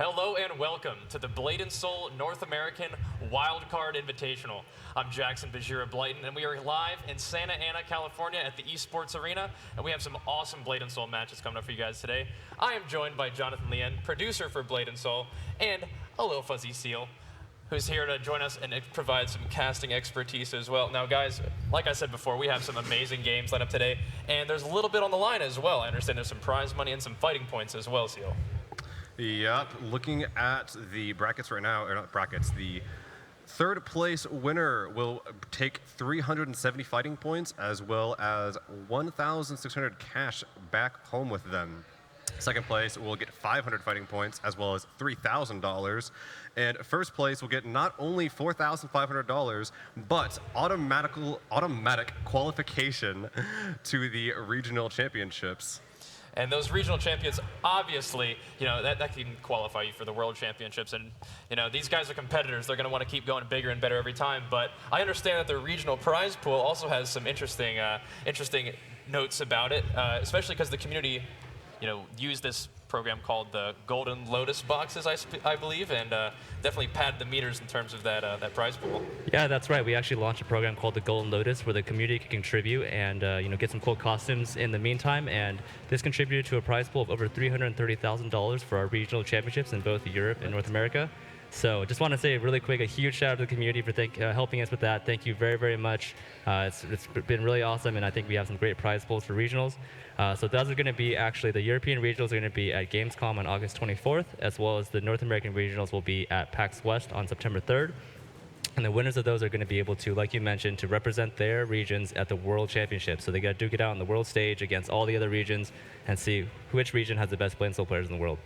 Hello and welcome to the Blade and Soul North American Wildcard Invitational. I'm Jackson Bajira Blyton, and we are live in Santa Ana, California at the Esports Arena, and we have some awesome Blade and Soul matches coming up for you guys today. I am joined by Jonathan Lien, producer for Blade and Soul, and a little fuzzy seal, who's here to join us and provide some casting expertise as well. Now, guys, like I said before, we have some amazing games lined up today, and there's a little bit on the line as well. I understand there's some prize money and some fighting points as well, Seal. Yep, looking at the brackets right now, or not brackets, the third place winner will take 370 fighting points as well as 1,600 cash back home with them. Second place will get 500 fighting points as well as $3,000. And first place will get not only $4,500, but automatic qualification to the regional championships. And those regional champions, obviously, that can qualify you for the world championships. And, these guys are competitors. They're going to want to keep going bigger and better every time. But I understand that the regional prize pool also has some interesting notes about it, especially because the community, used this program called the Golden Lotus boxes, I believe, and definitely padded the meters in terms of that prize pool. Yeah, that's right. We actually launched a program called the Golden Lotus where the community can contribute and get some cool costumes in the meantime. And this contributed to a prize pool of over $330,000 for our regional championships in both Europe and North America. So just want to say really quick, a huge shout out to the community for helping us with that. Thank you very, very much. It's been really awesome, and I think we have some great prize pools for regionals. So those are going to be actually, the European regionals are going to be at Gamescom on August 24th, as well as the North American regionals will be at PAX West on September 3rd. And the winners of those are going to be able to, like you mentioned, to represent their regions at the World Championship. So they got to duke it out on the world stage against all the other regions and see which region has the best Blade and Soul players in the world.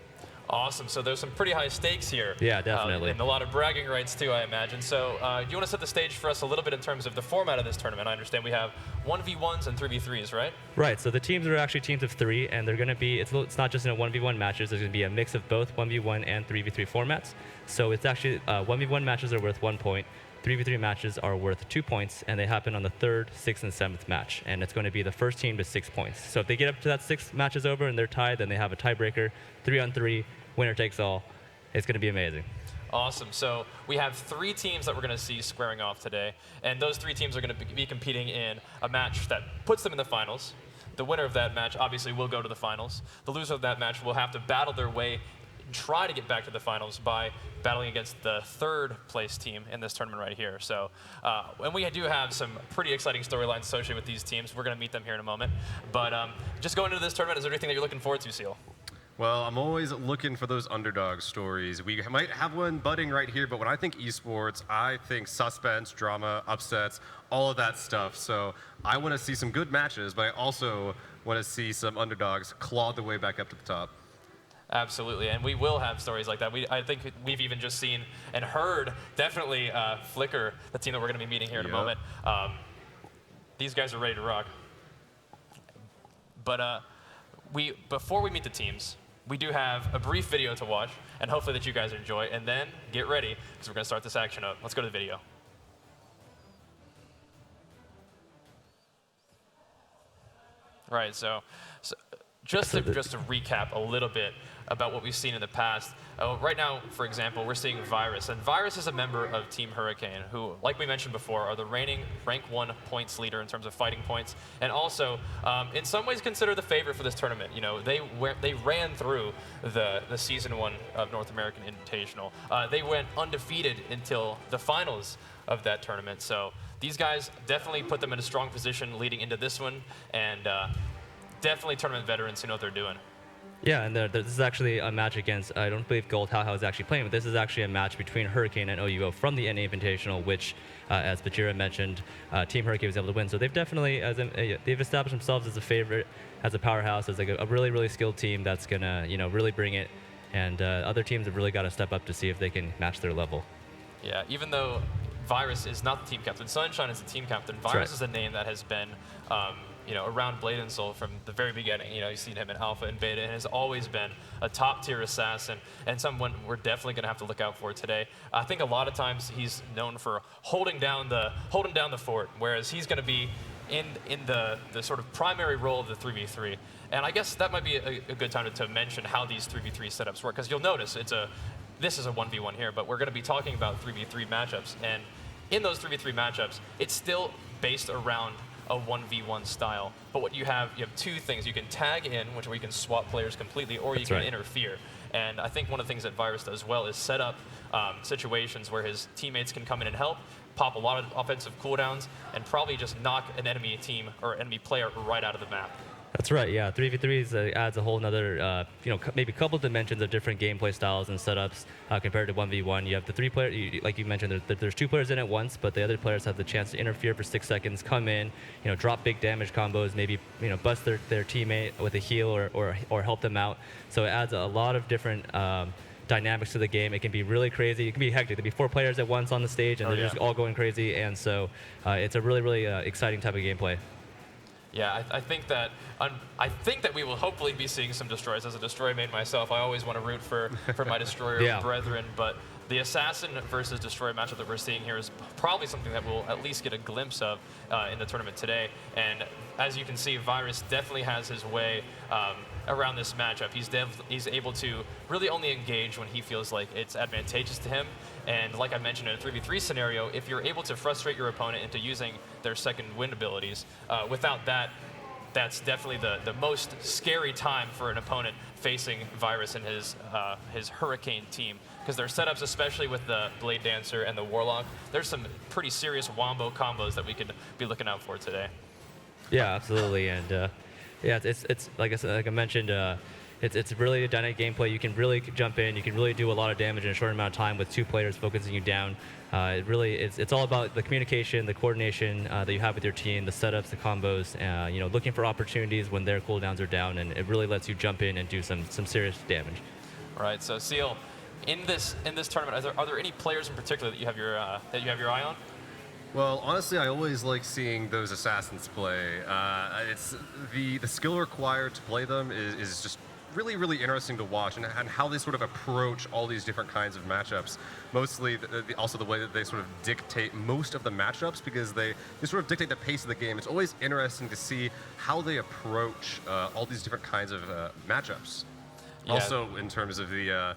Awesome. So there's some pretty high stakes here. Yeah, definitely. And a lot of bragging rights, too, I imagine. So do you want to set the stage for us a little bit in terms of the format of this tournament? I understand we have 1v1s and 3v3s, right? Right. So the teams are actually teams of 3, and they're going to be, it's not just in a 1v1 matches. There's going to be a mix of both 1v1 and 3v3 formats. So it's actually 1v1 matches are worth 1 point. 3v3 matches are worth 2 points, and they happen on the 3rd, 6th, and 7th match. And it's going to be the first team to 6 points. So if they get up to that 6 matches over and they're tied, then they have a tiebreaker, 3-on-3, winner takes all. It's going to be amazing. Awesome. So we have 3 teams that we're going to see squaring off today. And those 3 teams are going to be competing in a match that puts them in the finals. The winner of that match obviously will go to the finals. The loser of that match will have to battle their way and try to get back to the finals by battling against the 3rd place team in this tournament right here. So, and we do have some pretty exciting storylines associated with these teams. We're going to meet them here in a moment. But just going into this tournament, is there anything that you're looking forward to, Seal? Well, I'm always looking for those underdog stories. We might have one budding right here, but when I think esports, I think suspense, drama, upsets, all of that stuff. So I want to see some good matches, but I also want to see some underdogs claw their way back up to the top. Absolutely, and we will have stories like that. I think we've even just seen and heard, definitely Flicker, the team that we're going to be meeting here in a moment. These guys are ready to rock. But before we meet the teams, we do have a brief video to watch, and hopefully that you guys enjoy, and then get ready, because we're going to start this action up. Let's go to the video. Right, so just to recap a little bit about what we've seen in the past. Right now, for example, we're seeing Virus. And Virus is a member of Team Hurricane, who, like we mentioned before, are the reigning rank 1 points leader in terms of fighting points, and also, in some ways, consider the favorite for this tournament. They ran through the Season 1 of North American Invitational. They went undefeated until the finals of that tournament. So these guys definitely put them in a strong position leading into this one, and definitely tournament veterans who know what they're doing. Yeah, and this is actually a match against, I don't believe Gold How is actually playing, but this is actually a match between Hurricane and OUO from the NA Invitational, which, as Bajira mentioned, Team Hurricane was able to win. So they've definitely, they've established themselves as a favorite, as a powerhouse, as like a really, really skilled team that's going to, really bring it. And other teams have really got to step up to see if they can match their level. Yeah, even though Virus is not the team captain, Sunshine is the team captain. Virus is a name that has been around Blade and Soul from the very beginning. You've seen him in Alpha and Beta, and has always been a top-tier assassin, and someone we're definitely going to have to look out for today. I think a lot of times he's known for holding down the fort, whereas he's going to be in the sort of primary role of the 3v3. And I guess that might be a good time to mention how these 3v3 setups work, because you'll notice this is a 1v1 here, but we're going to be talking about 3v3 matchups. And in those 3v3 matchups, it's still based around a 1v1 style. But what you have two things. You can tag in, which where you can swap players completely, or you can interfere. And I think one of the things that Virus does well is set up situations where his teammates can come in and help, pop a lot of offensive cooldowns, and probably just knock an enemy team or enemy player right out of the map. That's right, yeah. 3v3 adds a whole nother, maybe a couple dimensions of different gameplay styles and setups compared to 1v1. You have the 3 player, like you mentioned, there's 2 players in at once, but the other players have the chance to interfere for 6 seconds, come in, drop big damage combos, maybe bust their teammate with a heal or help them out. So it adds a lot of different dynamics to the game. It can be really crazy. It can be hectic. There'll be 4 players at once on the stage, and they're just all going crazy. And so it's a really, really exciting type of gameplay. Yeah, I think that we will hopefully be seeing some destroys. As a destroyer main myself, I always want to root for my destroyer brethren, but the assassin versus destroyer matchup that we're seeing here is probably something that we'll at least get a glimpse of in the tournament today. And as you can see, Virus definitely has his way around this matchup. He's able to really only engage when he feels like it's advantageous to him. And like I mentioned, in a 3v3 scenario, if you're able to frustrate your opponent into using their second wind abilities, without that, that's definitely the most scary time for an opponent facing Virus and his Hurricane team. Because their setups, especially with the Blade Dancer and the Warlock, there's some pretty serious wombo combos that we could be looking out for today. Yeah, absolutely. And yeah, it's like I mentioned, it's really a dynamic gameplay. You can really jump in. You can really do a lot of damage in a short amount of time with 2 players focusing you down. It's all about the communication, the coordination that you have with your team, the setups, the combos. Looking for opportunities when their cooldowns are down, and it really lets you jump in and do some serious damage. All right. So Seal, in this tournament, are there any players in particular that you have your eye on? Well, honestly, I always like seeing those assassins play. It's the skill required to play them is just really, really interesting to watch, and how they sort of approach all these different kinds of matchups. Mostly, also the way that they sort of dictate most of the matchups, because they sort of dictate the pace of the game. It's always interesting to see how they approach all these different kinds of matchups. Yeah. Also, in terms of the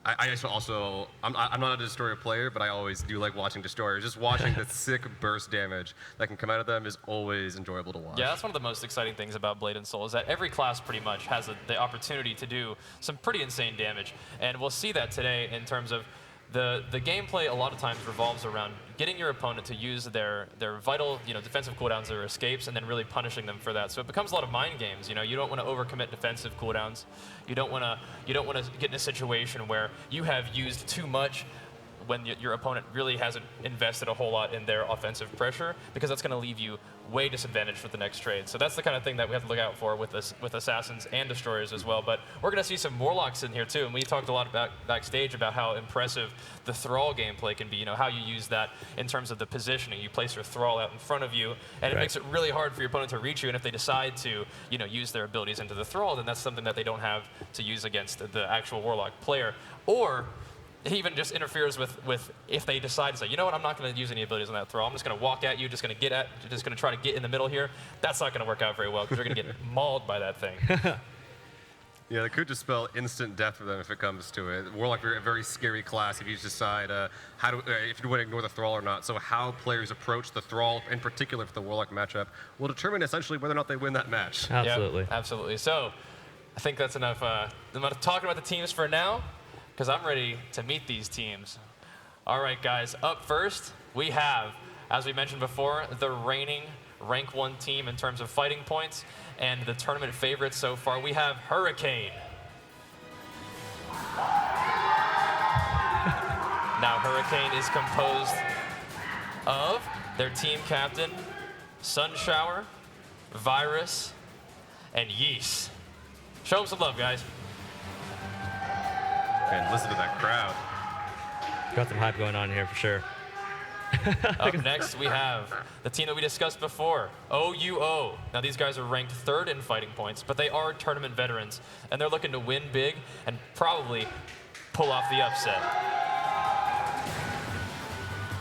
I'm not a destroyer player, but I always do like watching destroyers. Just watching the sick burst damage that can come out of them is always enjoyable to watch. Yeah, that's one of the most exciting things about Blade and Soul, is that every class pretty much has the opportunity to do some pretty insane damage. And we'll see that today in terms of the gameplay. A lot of times revolves around getting your opponent to use their vital defensive cooldowns or escapes, and then really punishing them for that. So it becomes a lot of mind games. You don't want to overcommit defensive cooldowns. You don't want to get in a situation where you have used too much when your opponent really hasn't invested a whole lot in their offensive pressure, because that's going to leave you way disadvantaged for the next trade. So that's the kind of thing that we have to look out for with assassins and destroyers as well. But we're going to see some warlocks in here too, and we talked a lot about backstage about how impressive the thrall gameplay can be. How you use that in terms of the positioning. You place your thrall out in front of you, and it makes it really hard for your opponent to reach you. And if they decide to use their abilities into the thrall, then that's something that they don't have to use against the actual warlock player. Or it even just interferes with if they decide to say, you know what, I'm not going to use any abilities on that throw. I'm just going to walk at you, just going to try to get in the middle here. That's not going to work out very well, because you're going to get mauled by that thing. Yeah, that could just spell instant death for them if it comes to it. Warlock are a very scary class if you decide if you want to ignore the Thrall or not. So how players approach the Thrall, in particular for the Warlock matchup, will determine essentially whether or not they win that match. Absolutely. Yep, absolutely. So I think that's enough talking about the teams for now, because I'm ready to meet these teams. All right, guys, up first, we have, as we mentioned before, the reigning rank 1 team in terms of fighting points, and the tournament favorites so far. We have Hurricane. Now, Hurricane is composed of their team captain, Sunshower, Virus, and Yeast. Show them some love, guys. And listen to that crowd. Got some hype going on here for sure. Up next, we have the team that we discussed before, OUO. Now, these guys are ranked 3rd in fighting points, but they are tournament veterans, and they're looking to win big and probably pull off the upset.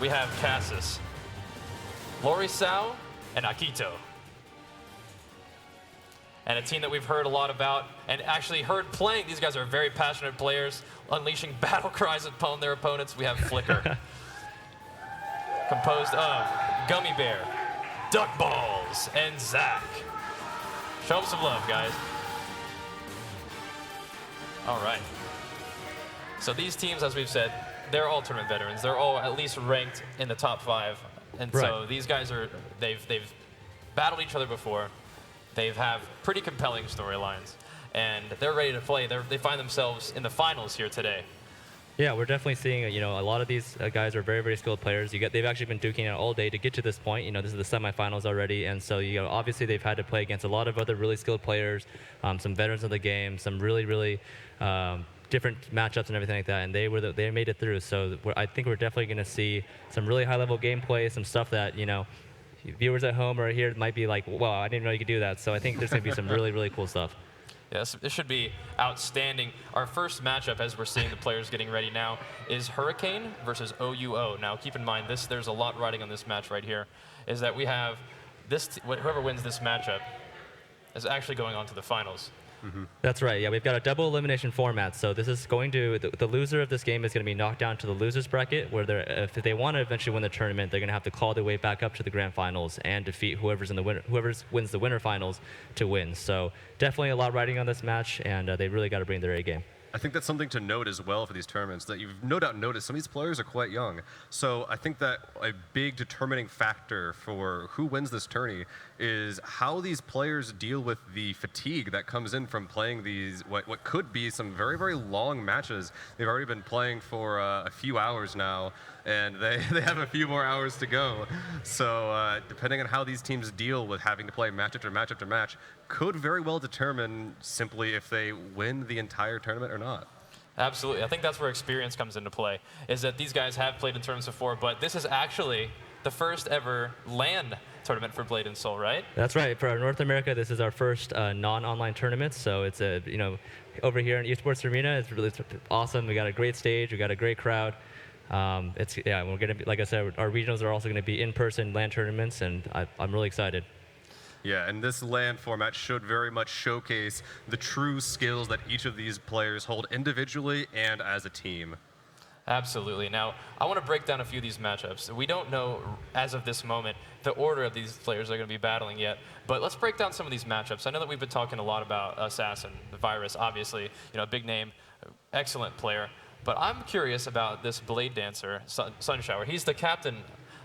We have Cassis, Lorisao, and Akito. And a team that we've heard a lot about and actually heard playing. These guys are very passionate players, unleashing battle cries upon their opponents. We have Flicker, composed of Gummy Bear, Duck Balls, and Zach. Show them some love, guys. All right. So these teams, as we've said, they're all tournament veterans. They're all at least ranked in the top 5. And so these guys they've battled each other before. They have pretty compelling storylines, and they're ready to play. They find themselves in the finals here today. Yeah, we're definitely seeing, a lot of these guys are very, very skilled players. They've actually been duking it all day to get to this point. This is the semifinals already, and so obviously they've had to play against a lot of other really skilled players, some veterans of the game, some really, really different matchups and everything like that, and they made it through. So I think we're definitely going to see some really high-level gameplay, some stuff that viewers at home or here might be like, wow, I didn't know you could do that. So I think there's going to be some really, really cool stuff. Yes, this should be outstanding. Our first matchup, as we're seeing the players getting ready now, is Hurricane versus OUO. Now, keep in mind, there's a lot riding on this match right here, is that we have whoever wins this matchup is actually going on to the finals. Mm-hmm. That's right. Yeah, we've got a double elimination format. So this is going to the loser of this game is going to be knocked down to the losers bracket, where if they want to eventually win the tournament, they're going to have to claw their way back up to the grand finals and defeat whoever wins the winner finals to win. So definitely a lot riding on this match, and they really got to bring their A game. I think that's something to note as well for these tournaments, that you've no doubt noticed some of these players are quite young. So I think that a big determining factor for who wins this tourney is how these players deal with the fatigue that comes in from playing these, what could be some very, very long matches. They've already been playing for a few hours now, and they have a few more hours to go. So depending on how these teams deal with having to play match after match after match, could very well determine simply if they win the entire tournament or not. Absolutely. I think that's where experience comes into play, is that these guys have played in tournaments before, but this is actually the first ever LAN tournament for Blade and Soul, right? That's right. For North America, this is our first non-online tournament. So it's over here in Esports Arena, it's really awesome. We got a great stage. We got a great crowd. We're going to be, like I said, our regionals are also going to be in-person LAN tournaments, and I'm really excited. Yeah, and this LAN format should very much showcase the true skills that each of these players hold individually and as a team. Absolutely. Now, I want to break down a few of these matchups. We don't know, as of this moment, the order of these players are going to be battling yet, but let's break down some of these matchups. I know that we've been talking a lot about Assassin, the Virus, obviously, a big name, excellent player, but I'm curious about this Blade Dancer, Sunshower. He's the captain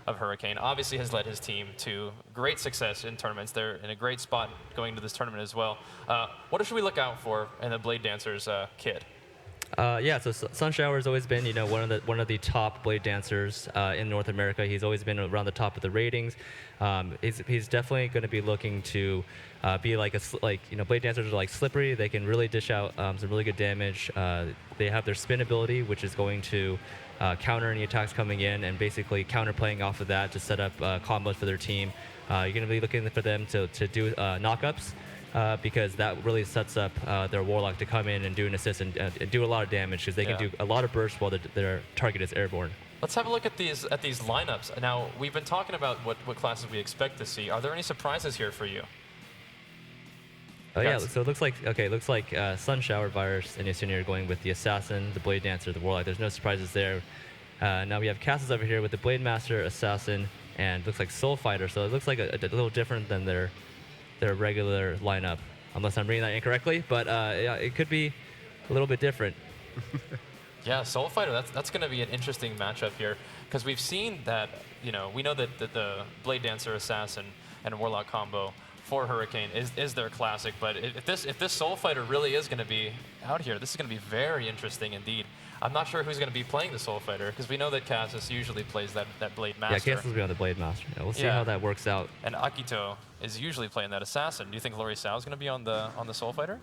of Hurricane, obviously has led his team to great success in tournaments. They're in a great spot going into this tournament as well. What should we look out for in the Blade Dancer's kit? So Sunshower has always been, one of the top Blade Dancers in North America. He's always been around the top of the ratings. He's definitely going to be looking to be Blade Dancers are like slippery. They can really dish out some really good damage. They have their spin ability, which is going to counter any attacks coming in and basically counterplaying off of that to set up combos for their team. You're going to be looking for them to do knockups. Because that really sets up their Warlock to come in and do an assist and do a lot of damage, because they can do a lot of burst while their target is airborne. Let's have a look at these lineups. Now, we've been talking about what classes we expect to see. Are there any surprises here for you? Yeah, so it looks like Sunshower, Virus, and Yasunia are going with the Assassin, the Blade Dancer, the Warlock. There's no surprises there. Now we have Cassis over here with the Blade Master, Assassin, and looks like Soul Fighter. So it looks like a little different than their regular lineup, unless I'm reading that incorrectly. But yeah, it could be a little bit different. Yeah, Soul Fighter, that's going to be an interesting matchup here, because we've seen that, we know that the Blade Dancer, Assassin, and Warlock combo for Hurricane is their classic, but if this Soul Fighter really is going to be out here, this is going to be very interesting indeed. I'm not sure who's going to be playing the Soul Fighter, because we know that Cassis usually plays that Blade Master. Yeah, Cassis will be on the Blade Master. Yeah, we'll see how that works out. And Akito is usually playing that Assassin. Do you think Lori Sao is going to be on the Soul Fighter?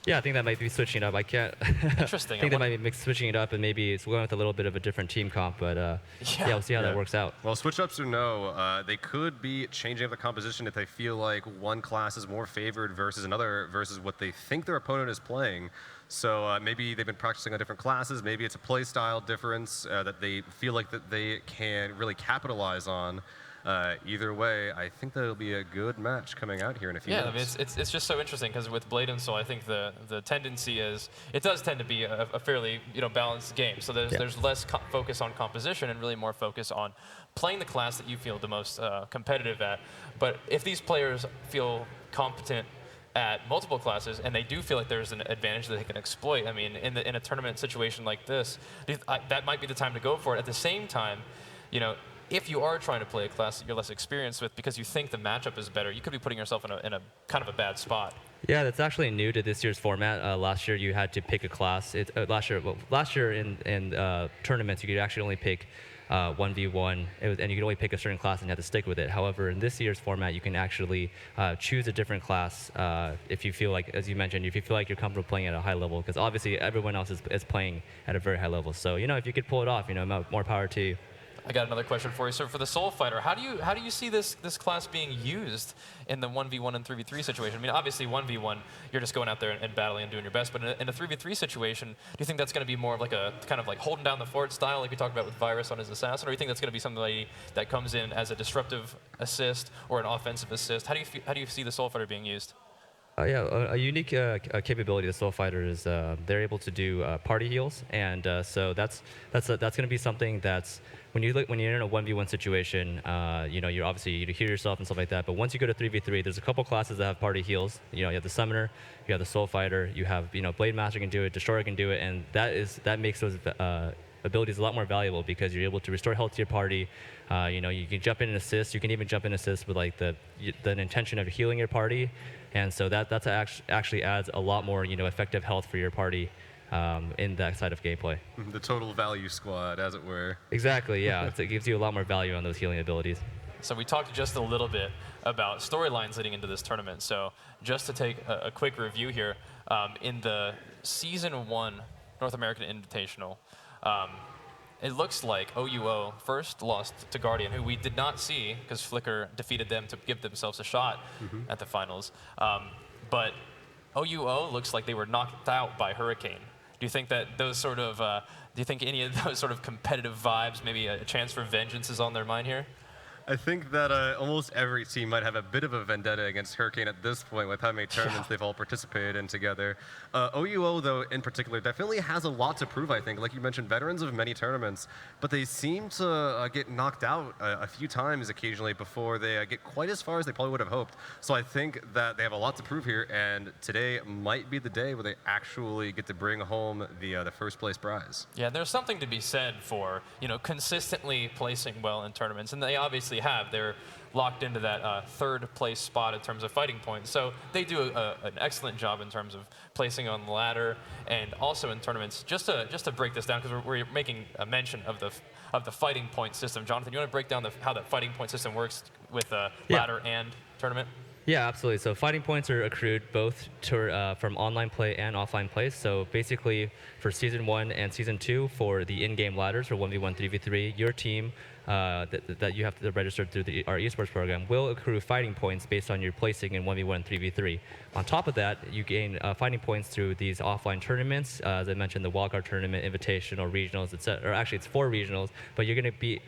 Yeah, I think that might be switching it up. I can't. Interesting. I think they might be switching it up, and maybe it's going with a little bit of a different team comp. But yeah, we'll see how that works out. Well, switch ups or no, they could be changing up the composition if they feel like one class is more favored versus another, versus what they think their opponent is playing. So maybe they've been practicing on different classes. Maybe it's a play style difference that they feel like that they can really capitalize on. Either way, I think that'll be a good match coming out here in a few Yeah, I minutes. mean, it's just so interesting because with Blade and Soul, I think the tendency is it does tend to be a fairly balanced game. So there's less focus on composition and really more focus on playing the class that you feel the most competitive at. But if these players feel competent at multiple classes, and they do feel like there's an advantage that they can exploit. I mean, in a tournament situation like this, that might be the time to go for it. At the same time, if you are trying to play a class that you're less experienced with because you think the matchup is better, you could be putting yourself in a kind of a bad spot. Yeah, that's actually new to this year's format. Last year you had to pick a class. Last year in tournaments you could actually only pick 1v1, and you could only pick a certain class and you had to stick with it. However, in this year's format, you can actually choose a different class if you feel like, as you mentioned, if you feel like you're comfortable playing at a high level, because obviously everyone else is playing at a very high level. So, if you could pull it off, more power to you. I got another question for you. So for the Soul Fighter, how do you see this class being used in the 1v1 and 3v3 situation? I mean, obviously 1v1, you're just going out there and battling and doing your best. But in a 3v3 situation, do you think that's going to be more of like a kind of like holding down the fort style, like we talked about with Virus on his assassin, or do you think that's going to be something that comes in as a disruptive assist or an offensive assist? How do you see the Soul Fighter being used? A unique capability of the Soul Fighter is they're able to do party heals, and so that's going to be something that's when you're in a 1v1 situation, you're obviously you heal yourself and stuff like that. But once you go to 3v3, there's a couple classes that have party heals. You have the Summoner, you have the Soul Fighter, you have Blade Master can do it, Destroyer can do it, and that makes those abilities a lot more valuable because you're able to restore health to your party. You can jump in and assist. You can even jump in and assist with like the intention of healing your party, and so that's actually adds a lot more effective health for your party in that side of gameplay. The total value squad, as it were. Exactly. Yeah, it gives you a lot more value on those healing abilities. So we talked just a little bit about storylines leading into this tournament. So just to take a quick review here, in the Season 1 North American Invitational, it looks like OUO first lost to Guardian, who we did not see because Flicker defeated them to give themselves a shot at the finals. But OUO looks like they were knocked out by Hurricane. Do you think that those sort of, do you think any of those sort of competitive vibes, maybe a chance for vengeance is on their mind here? I think that almost every team might have a bit of a vendetta against Hurricane at this point with how many tournaments they've all participated in together. OUO, though, in particular, definitely has a lot to prove, I think. Like you mentioned, veterans of many tournaments, but they seem to get knocked out a few times occasionally before they get quite as far as they probably would have hoped. So I think that they have a lot to prove here, and today might be the day where they actually get to bring home the first place prize. Yeah, there's something to be said for, consistently placing well in tournaments, and they obviously have. They're locked into that third place spot in terms of fighting points. So they do an excellent job in terms of placing on the ladder and also in tournaments. Just to break this down, because we're making a mention of the fighting point system. Jonathan, you want to break down how that fighting point system works with ladder and tournament? Yeah, absolutely. So fighting points are accrued both from online play and offline play. So basically, for Season 1 and Season 2, for the in-game ladders for 1v1, 3v3, your team that you have to register through our Esports program will accrue fighting points based on your placing in 1v1 and 3v3. On top of that, you gain fighting points through these offline tournaments. As I mentioned, the Wildcard tournament, Invitational, Regionals, etc. Or actually, it's 4 regionals, but you're going to be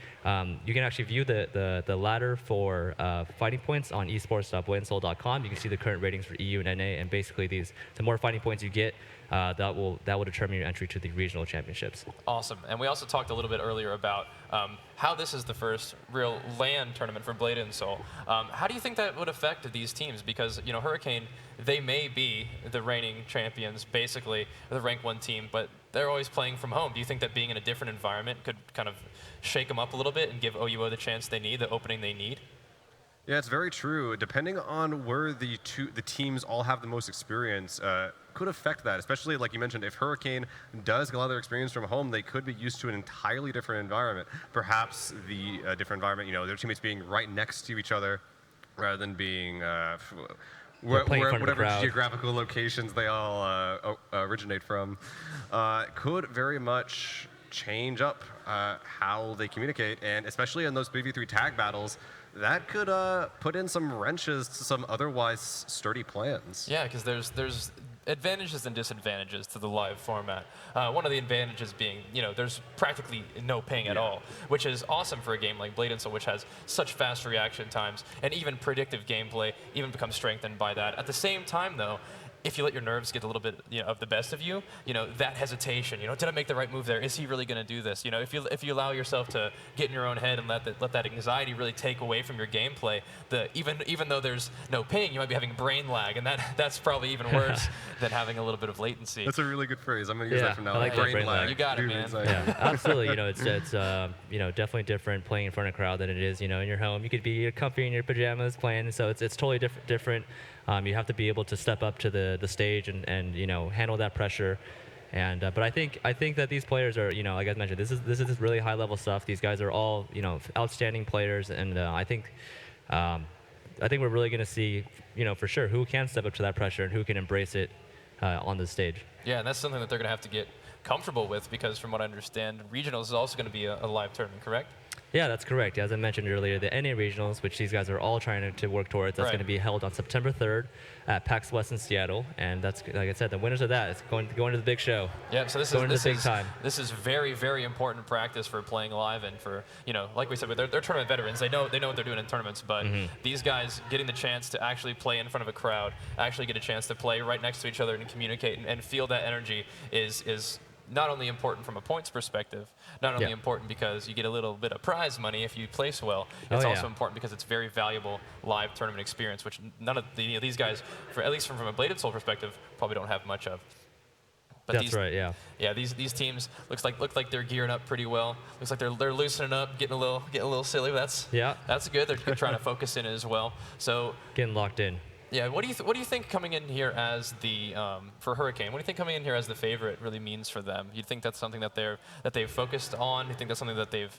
you can actually view the ladder for fighting points on esports.bladandsoul.com. You can see the current ratings for EU and NA, and basically the more fighting points you get, that will determine your entry to the regional championships. Awesome. And we also talked a little bit earlier about how this is the first real LAN tournament for Blade and Soul. How do you think that would affect these teams? Because Hurricane, they may be the reigning champions, basically the rank 1 team, but they're always playing from home. Do you think that being in a different environment could kind of shake them up a little bit and give OUO the chance they need, the opening they need? Yeah, it's very true. Depending on where the teams all have the most experience, could affect that, especially like you mentioned, if Hurricane does get a lot of their experience from home, they could be used to an entirely different environment. Perhaps the different environment, their teammates being right next to each other rather than being whatever geographical locations they all originate from, could very much change up how they communicate, and especially in those 3v3 tag battles, that could put in some wrenches to some otherwise sturdy plans. Yeah, because there's advantages and disadvantages to the live format. One of the advantages being, there's practically no ping at all, which is awesome for a game like Blade and Soul, which has such fast reaction times, and even predictive gameplay even becomes strengthened by that. At the same time, though, if you let your nerves get a little bit of the best of you, that hesitation, did I make the right move there? Is he really going to do this? If you allow yourself to get in your own head and let that anxiety really take away from your gameplay, even though there's no ping, you might be having brain lag, and that's probably even worse than having a little bit of latency. That's a really good phrase. I'm going to use that from now on. I like that, brain lag. You got it, man. Yeah, absolutely. It's definitely different playing in front of a crowd than it is in your home. You could be comfy in your pajamas playing, so it's totally different. You have to be able to step up to the stage and handle that pressure. And but I think that these players are, like I mentioned, this is really high level stuff. These guys are all outstanding players, and I think we're really going to see for sure who can step up to that pressure and who can embrace it on the stage. Yeah, and that's something that they're going to have to get comfortable with, because from what I understand, regionals is also going to be a live tournament, correct? Yeah, that's correct. As I mentioned earlier, the NA regionals, which these guys are all trying to work towards, that's going to be held on September 3rd at PAX West in Seattle, and that's, like I said, the winners of that is going to the big show. Yeah, so this is very, very important practice for playing live, and for like we said, they're tournament veterans. They know what they're doing in tournaments, but these guys getting the chance to actually play in front of a crowd, actually get a chance to play right next to each other and communicate and feel that energy is not only important from a points perspective, not only important because you get a little bit of prize money if you place well, it's also important because it's very valuable live tournament experience, which none of these guys, at least from a Bladed Soul perspective, probably don't have much of. But that's right, yeah. Yeah, these teams look like they're gearing up pretty well. Looks like they're loosening up, getting a little silly. That's good. They're trying to focus in as well. So getting locked in. Yeah, what do you think coming in here as the for Hurricane? What do you think coming in here as the favorite really means for them? You think that's something that they've focused on? You think that's something that they've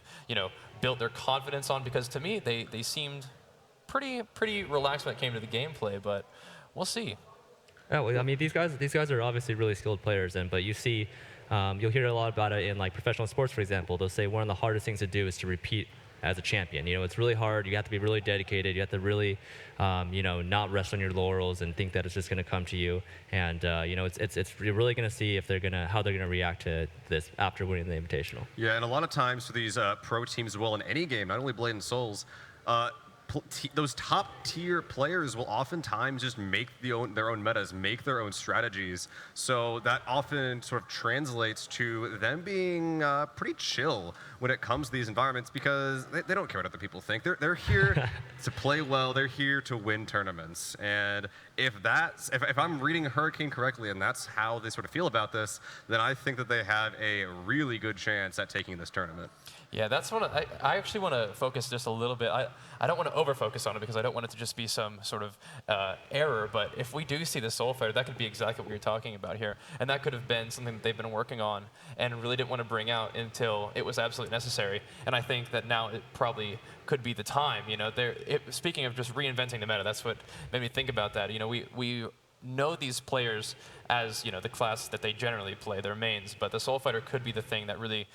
built their confidence on? Because to me, they seemed pretty relaxed when it came to the gameplay, but we'll see. Oh, well, I mean, these guys are obviously really skilled players, but you see, you'll hear a lot about it in like professional sports, for example. They'll say one of the hardest things to do is to repeat as a champion. It's really hard. You have to be really dedicated. You have to really, not rest on your laurels and think that it's just going to come to you. And you're really going to see how they're going to react to this after winning the Invitational. Yeah, and a lot of times for these pro teams as well in any game, not only Blade and Souls, those top tier players will oftentimes just make their own metas, make their own strategies. So that often sort of translates to them being pretty chill when it comes to these environments, because they don't care what other people think. They're here to play well. They're here to win tournaments. And if I'm reading Hurricane correctly, and that's how they sort of feel about this, then I think that they have a really good chance at taking this tournament. Yeah, that's what I actually want to focus just a little bit. I don't want to over-focus on it because I don't want it to just be some sort of error, but if we do see the Soul Fighter, that could be exactly what you're talking about here. And that could have been something that they've been working on and really didn't want to bring out until it was absolutely necessary. And I think that now it probably could be the time. Speaking of just reinventing the meta, that's what made me think about that. We know these players as the class that they generally play, their mains, but the Soul Fighter could be the thing that really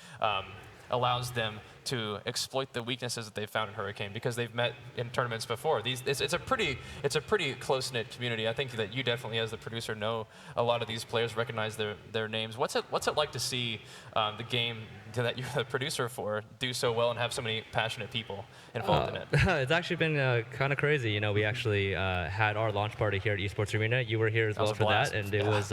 allows them to exploit the weaknesses that they've found in Hurricane, because they've met in tournaments before. It's a pretty close-knit community. I think that you definitely, as the producer, know a lot of these players, recognize their names. What's it like to see the game that you're the producer for do so well and have so many passionate people involved in it? It's actually been kind of crazy. We actually had our launch party here at Esports Arena. You were here as well for that, and it was.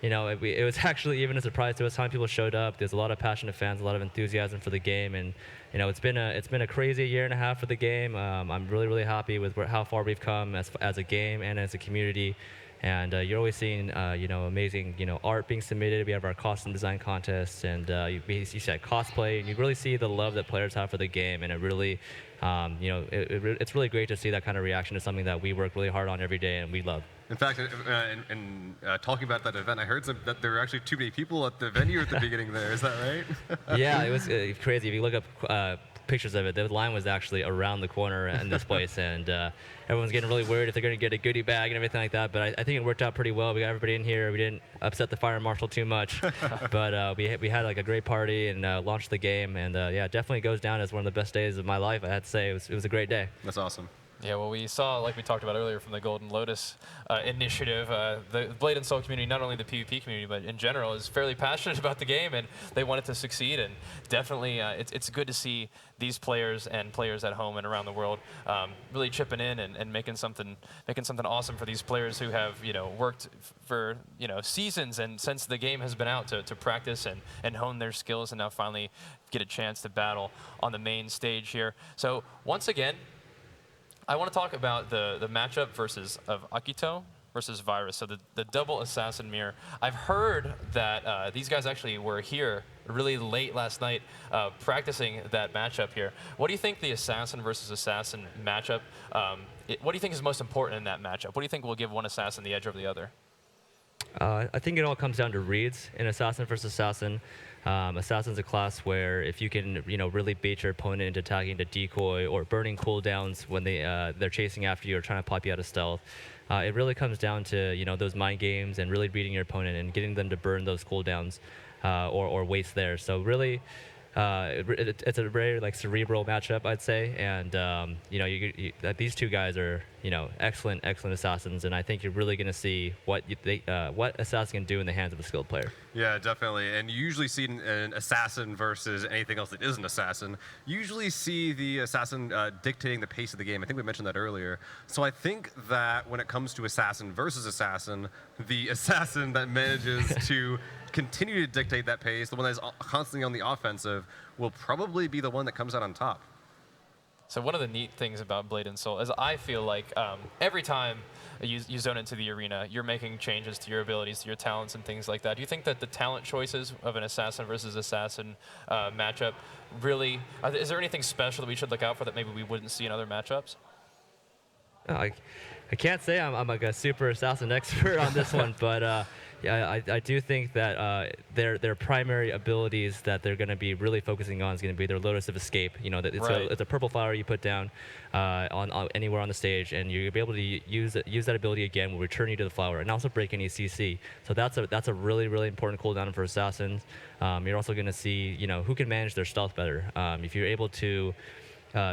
It was actually even a surprise to us how many people showed up. There's a lot of passionate fans, a lot of enthusiasm for the game, and it's been a crazy year and a half for the game. I'm really, really happy with how far we've come as a game and as a community. And you're always seeing amazing art being submitted. We have our costume design contest, and you said cosplay, and you really see the love that players have for the game, and it really it's really great to see that kind of reaction to something that we work really hard on every day and we love. In fact, in talking about that event, I heard that there were actually too many people at the venue at the beginning there. Is that right? Yeah, it was crazy. If you look up pictures of it, the line was actually around the corner in this place, and everyone's getting really worried if they're going to get a goodie bag and everything like that. But I think it worked out pretty well. We got everybody in here. We didn't upset the fire marshal too much, but we had like a great party and launched the game. And yeah, it definitely goes down as one of the best days of my life. I had to say it was a great day. That's awesome. Yeah, well, we saw, like we talked about earlier, from the Golden Lotus initiative, the Blade and Soul community, not only the PvP community, but in general, is fairly passionate about the game, and they want it to succeed. And definitely, it's good to see these players and players at home and around the world really chipping in and making something awesome for these players who have worked for seasons and since the game has been out to practice and hone their skills, and now finally get a chance to battle on the main stage here. So once again, I want to talk about the matchup of Akito versus Virus, so the double assassin mirror. I've heard that these guys actually were here really late last night practicing that matchup here. What do you think the assassin versus assassin matchup, what do you think is most important in that matchup? What do you think will give one assassin the edge over the other? I think it all comes down to reads in assassin versus assassin. Assassin's a class where if you can, really bait your opponent into attacking the decoy or burning cooldowns when they're chasing after you or trying to pop you out of stealth, it really comes down to those mind games and really reading your opponent and getting them to burn those cooldowns or waste there. So really, it's a very cerebral matchup, I'd say, and these two guys are excellent assassins, and I think you're really going to see what assassin can do in the hands of a skilled player. Yeah, definitely. And you usually see an assassin versus anything else that isn't assassin. You usually see the assassin dictating the pace of the game. I think we mentioned that earlier. So I think that when it comes to assassin versus assassin, the assassin that manages to continue to dictate that pace, the one that is constantly on the offensive, will probably be the one that comes out on top. So one of the neat things about Blade and Soul is I feel like every time you zone into the arena, you're making changes to your abilities, to your talents, and things like that. Do you think that the talent choices of an assassin versus assassin matchup really, is there anything special that we should look out for that maybe we wouldn't see in other matchups? I can't say I'm like a super assassin expert on this one, but yeah, I do think that their primary abilities that they're going to be really focusing on is going to be their Lotus of Escape. It's a purple flower you put down on anywhere on the stage, and you'll be able to use that ability again. Will return you to the flower and also break any CC. So that's a really important cooldown for assassins. You're also going to see who can manage their stealth better. If you're able to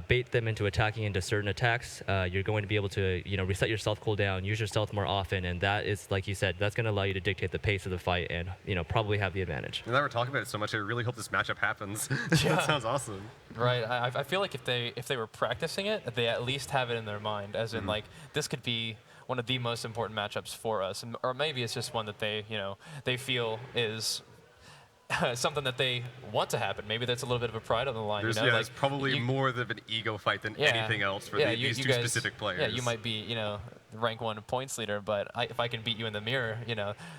bait them into attacking into certain attacks, you're going to be able to reset your stealth cooldown, use your stealth more often, and that is, like you said, that's going to allow you to dictate the pace of the fight and probably have the advantage. Now that we're talking about it so much, I really hope this matchup happens. Yeah. That sounds awesome. Right. I feel like if they were practicing it, they at least have it in their mind, as in like this could be one of the most important matchups for us, or maybe it's just one that they feel is something that they want to happen. Maybe that's a little bit of a pride on the line. It's probably more of an ego fight than anything else for these two specific players. Yeah, you might be, rank 1 points leader, but if I can beat you in the mirror,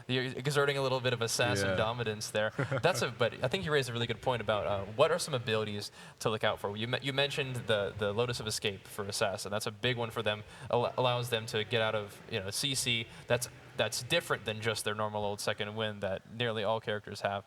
you're exerting a little bit of assassin dominance there. But I think you raised a really good point about what are some abilities to look out for. You mentioned the Lotus of Escape for assassin. That's a big one for them. Allows them to get out of CC. That's different than just their normal old second wind that nearly all characters have.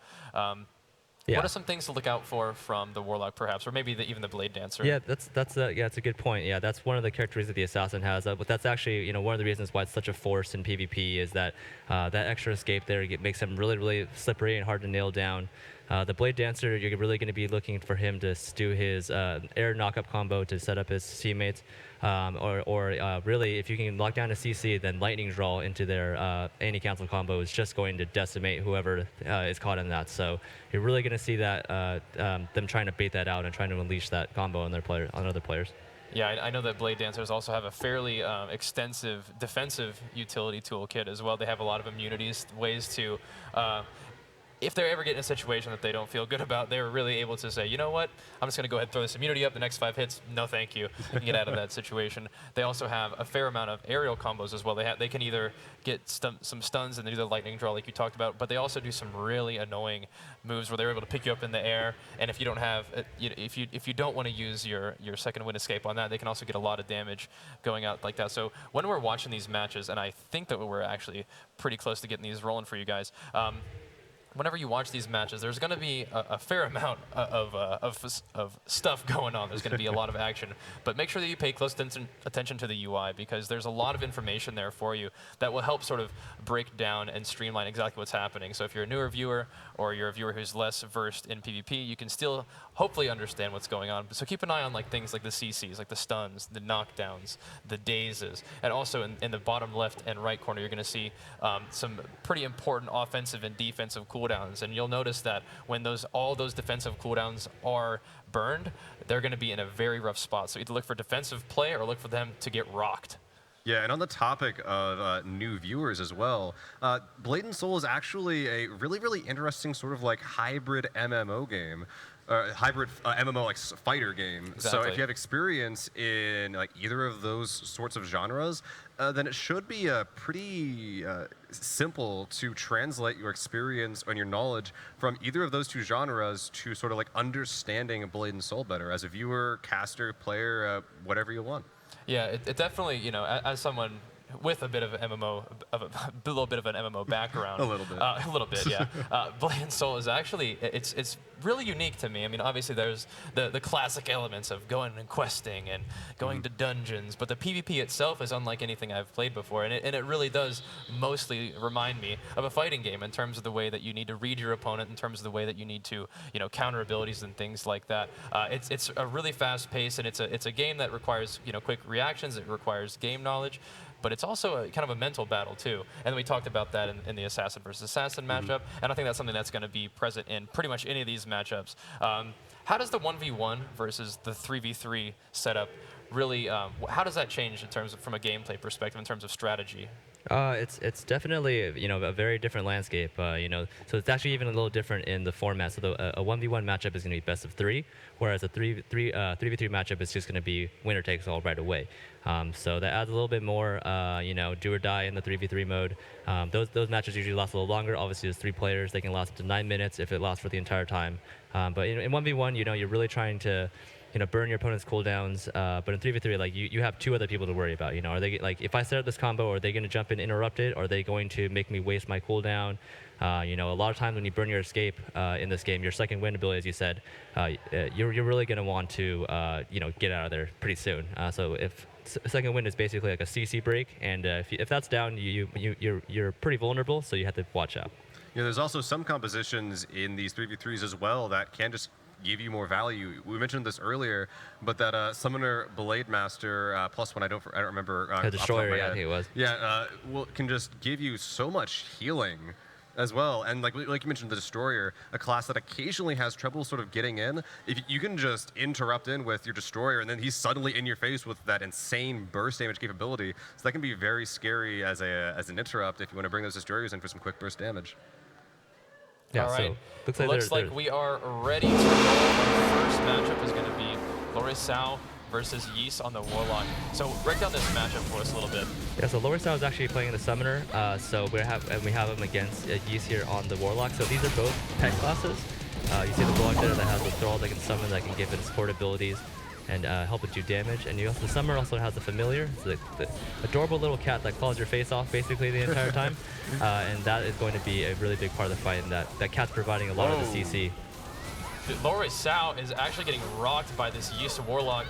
What are some things to look out for from the Warlock, perhaps, or maybe even the Blade Dancer? Yeah, that's a good point. Yeah, that's one of the characteristics that the Assassin has. But that's actually one of the reasons why it's such a force in PvP is that that extra escape there makes him really slippery and hard to nail down. The Blade Dancer, you're really going to be looking for him to do his air knock-up combo to set up his teammates, or really, if you can lock down a CC, then lightning draw into their anti-cancel combo is just going to decimate whoever is caught in that. So you're really going to see that them trying to bait that out and trying to unleash that combo on other players. Yeah, I know that Blade Dancers also have a fairly extensive defensive utility toolkit as well. They have a lot of immunities, ways to if they ever get in a situation that they don't feel good about, they're really able to say, you know what, I'm just going to go ahead and throw this immunity up. The next 5 hits, no thank you. You can get out of that situation. They also have a fair amount of aerial combos as well. They can either get some stuns and they do the lightning draw like you talked about, but they also do some really annoying moves where they're able to pick you up in the air. And if you don't have, if you don't want to use your second wind escape on that, they can also get a lot of damage going out like that. So when we're watching these matches, and I think that we're actually pretty close to getting these rolling for you guys, whenever you watch these matches, there's going to be a fair amount of stuff going on. There's going to be a lot of action. But make sure that you pay close attention to the UI, because there's a lot of information there for you that will help sort of break down and streamline exactly what's happening. So if you're a newer viewer or you're a viewer who's less versed in PvP, you can still hopefully understand what's going on. So keep an eye on like things like the CCs, like the stuns, the knockdowns, the dazes. And also in the bottom left and right corner, you're going to see some pretty important offensive and defensive cooldowns. And you'll notice that when all those defensive cooldowns are burned, they're going to be in a very rough spot. So either look for defensive play or look for them to get rocked. Yeah, and on the topic of new viewers as well, Blade and Soul is actually a really, really interesting sort of like hybrid MMO game. Hybrid MMO like fighter game. Exactly. So if you have experience in like either of those sorts of genres, then it should be pretty simple to translate your experience and your knowledge from either of those two genres to sort of like understanding Blade and Soul better as a viewer, caster, player, whatever you want. Yeah, it definitely, you know, as someone with a bit of an MMO, a little bit of an MMO background. A little bit. A little bit, yeah. Blade and Soul is actually, it's really unique to me. I mean, obviously there's the classic elements of going and questing and going to dungeons, but the PvP itself is unlike anything I've played before, and it really does mostly remind me of a fighting game in terms of the way that you need to read your opponent, in terms of the way that you need to, you know, counter abilities and things like that. It's a really fast pace, and it's a game that requires, you know, quick reactions. It requires game knowledge. But it's also kind of a mental battle, too. And we talked about that in the Assassin versus Assassin matchup, and I think that's something that's going to be present in pretty much any of these matchups. How does the 1v1 versus the 3v3 setup really, how does that change in terms of, from a gameplay perspective, in terms of strategy? It's definitely, you know, a very different landscape, you know, so it's actually even a little different in the format. So a 1v1 matchup is going to be best of 3, whereas a 3v3 matchup is just going to be winner takes all right away. So that adds a little bit more, you know, do or die in the 3v3 mode. Those matches usually last a little longer. Obviously, there's 3 players. They can last up to 9 minutes if it lasts for the entire time. But in 1v1, you know, you're really trying to, you know, burn your opponent's cooldowns. But in 3v3, like you have 2 other people to worry about. You know, are they like, if I set up this combo, are they going to jump in and interrupt it? Are they going to make me waste my cooldown? You know, a lot of times when you burn your escape in this game, your second wind ability, as you said, you're really going to want to, you know, get out of there pretty soon. So if second wind is basically like a CC break, and if that's down, you're pretty vulnerable. So you have to watch out. Yeah, there's also some compositions in these 3v3s as well that can just give you more value. We mentioned this earlier, but that Summoner Blade Master +1, I don't remember. The Destroyer, yeah, I think it was. Yeah, can just give you so much healing as well. And like you mentioned, the Destroyer, a class that occasionally has trouble sort of getting in. If you can just interrupt in with your Destroyer, and then he's suddenly in your face with that insane burst damage capability. So that can be very scary as an interrupt if you want to bring those Destroyers in for some quick burst damage. Yeah, all right. So looks like we are ready to roll. Our first matchup is going to be Lori Sao versus Yeast on the Warlock. So break down this matchup for us a little bit. Yeah, so Lori Sao is actually playing the Summoner. So we have him against Yeast here on the Warlock. So these are both pet classes. You see the Warlock there that has the Thrall that can summon, that can give it support abilities and help it do damage. And the Summoner also has the Familiar. It's the adorable little cat that claws your face off basically the entire time. And that is going to be a really big part of the fight, and that cat's providing a lot of the CC. Lori Sao is actually getting rocked by this Yeast Warlock.